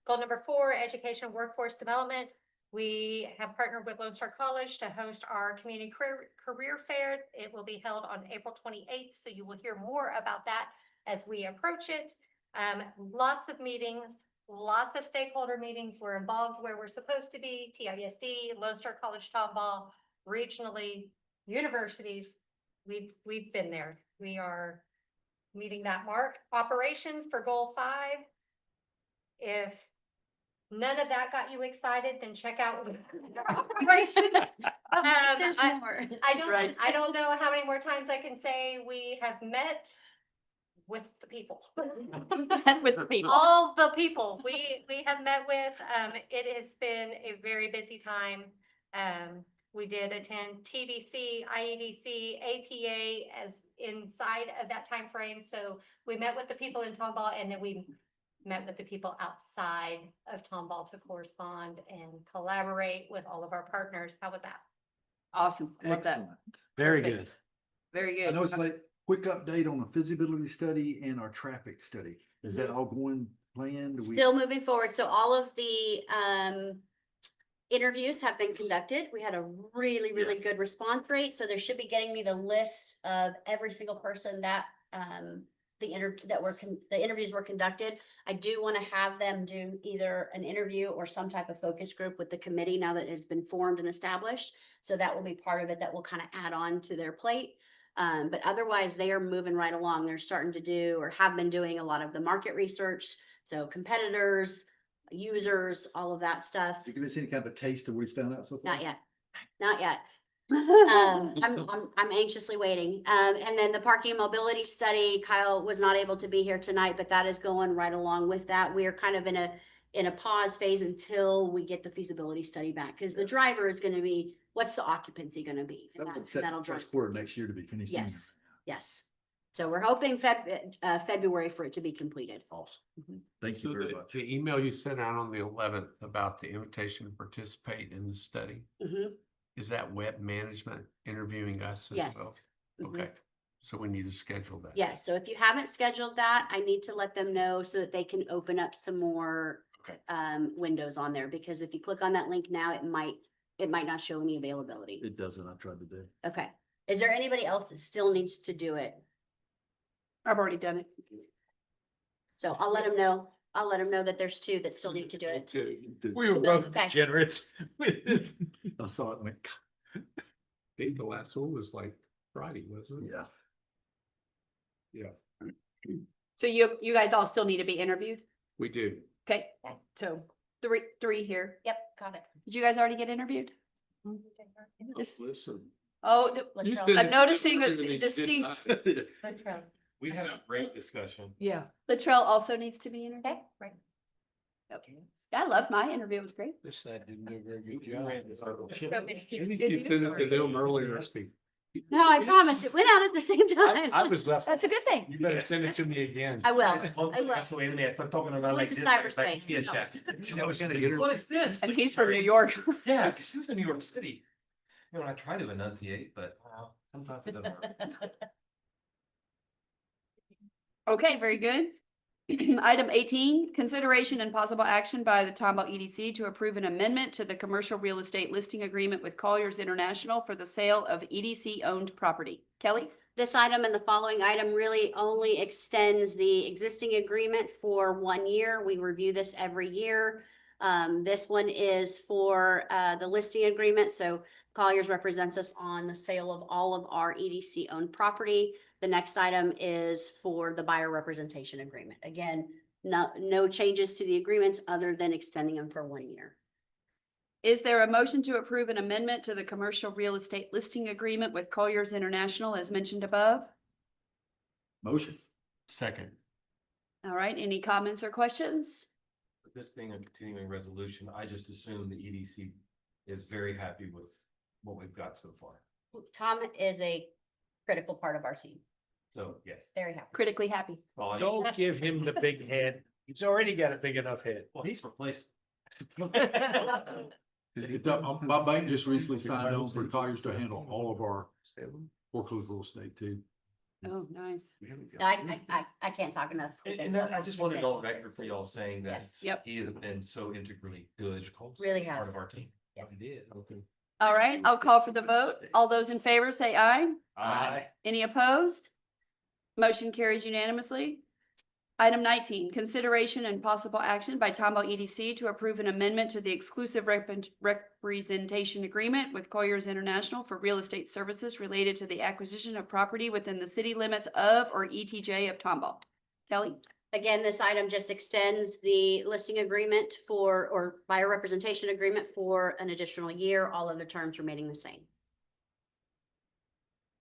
Goal number 4, education workforce development. We have partnered with Lone Star College to host our community career fair. It will be held on April 28th, so you will hear more about that as we approach it. Lots of meetings, lots of stakeholder meetings. We're involved where we're supposed to be, TISD, Lone Star College, Tomball, regionally, universities. We've been there. We are meeting that mark. Operations for Goal 5. If none of that got you excited, then check out operations. There's more. I don't know how many more times I can say we have met with the people. With the people. All the people we have met with. It has been a very busy time. We did attend TDC, IEDC, APA as inside of that time frame. So we met with the people in Tomball, and then we met with the people outside of Tomball to correspond and collaborate with all of our partners. How was that? Awesome. Love that. Excellent. Very Perfect. good. Very good. I know it's like quick update on the feasibility study and our traffic study. Is that all going planned? Still moving forward. So all of the interviews have been conducted. We had a really Yes. good response rate. So they should be getting me the list of every single person that the interviews were conducted. I do want to have them do either an interview or some type of focus group with the committee now that it has been formed and established. So that will be part of it that will kind of add on to their plate. But otherwise, they are moving right along. They're starting to do or have been doing a lot of the market research. So competitors, users, all of that stuff. So give us any kind of a taste of what he's found out so far? Not yet. Not yet. I'm anxiously waiting. And then the parking and mobility study, Kyle was not able to be here tonight, but that is going right along with that. We are kind of in a pause phase until we get the feasibility study back, because the driver is going to be, what's the occupancy going to be? And that'll drive. First quarter next year to be finished. Yes, yes. So we're hoping February for it to be completed. Awesome. Mhm. Thank you very much. The email you sent out on the 11th about the invitation to participate in the study, Mhm. is that web management interviewing us as Yes. well? Mhm. Okay, so we need to schedule that. Yes, so if you haven't scheduled that, I need to let them know so that they can open up some more Okay. windows on there, because if you click on that link now, it might not show any availability. It doesn't. I tried today. Okay. Is there anybody else that still needs to do it? I've already done it. So I'll let them know. I'll let them know that there's two that still need to do it. We were both Okay. degenerates. I saw it and went, I think the last one was like Friday, wasn't it? yeah. Yeah, So you guys all still need to be interviewed? we do. Okay, so three here. Yep, got it. Did you guys already get interviewed? Just- Listen. Oh, I'm noticing a Latrell. distinct. We had a great discussion. Yeah. Latrell also needs to be interviewed. Okay, right. Okay. I loved my interview. It was great. This side didn't do a very good job. Maybe you sent it to them earlier, speak. No, I promise. It went out at the same time. I was left. That's a good thing. You better send it to me again. I will. That's I will. the way I'm talking about Went like to this. cyberspace. Yeah, check. What is this? And he's from New York. Yeah, because she was in New York City. You know, I try to enunciate, but sometimes it doesn't work. Okay, very good. Item 18, consideration and possible action by the Tomball EDC to approve an amendment to the commercial real estate listing agreement with Colliers International for the sale of EDC owned property. Kelly? This item and the following item really only extends the existing agreement for 1 year. We review this every year. This one is for the listing agreement. So Colliers represents us on the sale of all of our EDC owned property. The next item is for the buyer representation agreement. Again, no changes to the agreements other than extending them for 1 year. Is there a motion to approve an amendment to the commercial real estate listing agreement with Colliers International as mentioned above? Motion. Second. All right, any comments or questions? With this being a continuing resolution, I just assume the EDC is very happy with what we've got so far. Tom is a critical part of our team. So, yes. Very happy. Critically happy. Well, I- Don't give him the big head. He's already got a big enough head. Well, he's replaced. My bank just recently signed on for Colliers to handle all of our foreclosed real estate too. Oh, nice. No, I can't talk enough. And I just want to go on record for y'all saying that Yes. Yep. he has been so integrally good. Really Part has. of our team. He did. Okay. All right, I'll call for the vote. All those in favor say aye. Aye. Any opposed? Motion carries unanimously. Item 19, consideration and possible action by Tomball EDC to approve an amendment to the exclusive representation agreement with Colliers International for real estate services related to the acquisition of property within the city limits of or ETJ of Tomball. Kelly? Again, this item just extends the listing agreement or buyer representation agreement for an additional year. All other terms remaining the same.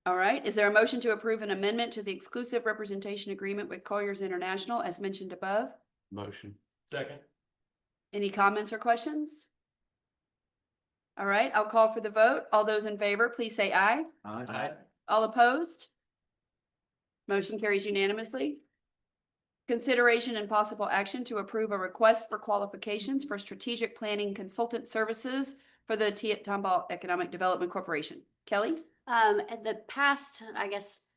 All right, is there a motion to approve an amendment to the exclusive representation agreement with Colliers International as mentioned above? Motion. Second. Any comments or questions? All right, I'll call for the vote. All those in favor, please say aye. Aye. All opposed? Motion carries unanimously. Consideration and possible action to approve a request for qualifications for strategic planning consultant services for the Tomball Economic Development Corporation. Kelly? In the past, I guess,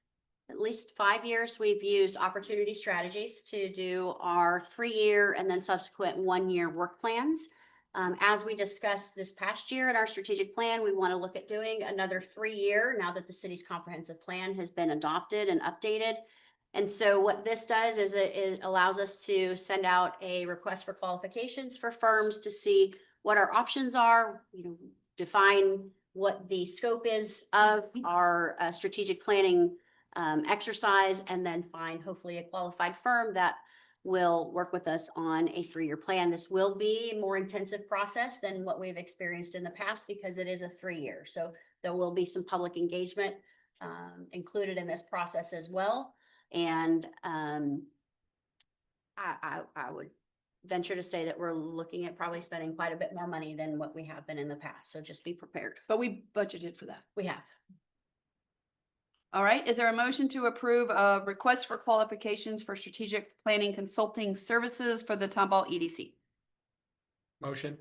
at least 5 years, we've used Opportunity Strategies to do our 3-year and then subsequent 1-year work plans. As we discussed this past year in our strategic plan, we want to look at doing another 3-year now that the city's comprehensive plan has been adopted and updated. And so what this does is it allows us to send out a request for qualifications for firms to see what our options are, define what the scope is of our strategic planning exercise, and then find hopefully a qualified firm that will work with us on a 3-year plan. This will be a more intensive process than what we've experienced in the past because it is a 3-year. So there will be some public engagement included in this process as well. And I would venture to say that we're looking at probably spending quite a bit more money than what we have been in the past. So just be prepared. But we budgeted for that. We have. All right, is there a motion to approve a request for qualifications for strategic planning consulting services for the Tomball EDC? Motion.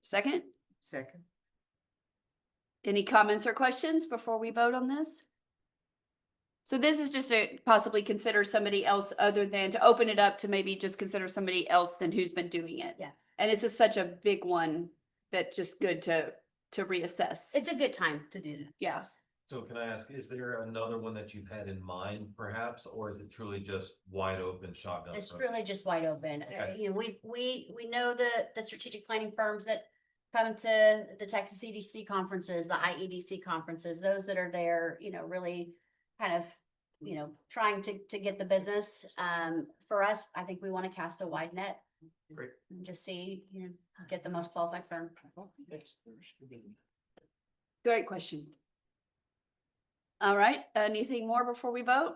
Second? Second. Any comments or questions before we vote on this? So this is just to possibly consider somebody else other than to open it up to maybe just consider somebody else than who's been doing it. Yeah. And it's just such a big one that just good to reassess. It's a good time to do that. Yes. So can I ask, is there another one that you've had in mind perhaps, or is it truly just wide open shotgun? It's approach? really just wide open. Okay. We know the strategic planning firms that come to the Texas EDC conferences, the IEDC conferences, those that are there, really kind of, trying to get the business. For us, I think we want to cast a wide net. Great. And just see, get the most qualified firm. Great question. All right, anything more before we vote?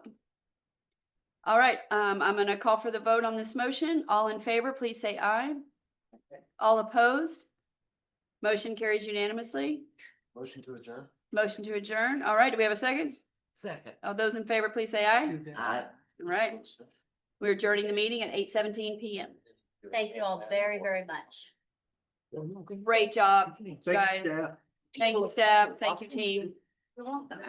All right, I'm gonna call for the vote on this motion. All in favor, please say aye. All opposed? Motion carries unanimously. Motion to adjourn. Motion to adjourn. All right, do we have a second? Second. All those in favor, please say aye. Aye. All right, we're adjourning the meeting at 8:17 PM. Thank you all very, very much. Great job, Thank you, guys. staff. Thank you, staff. Thank you, team. You're welcome.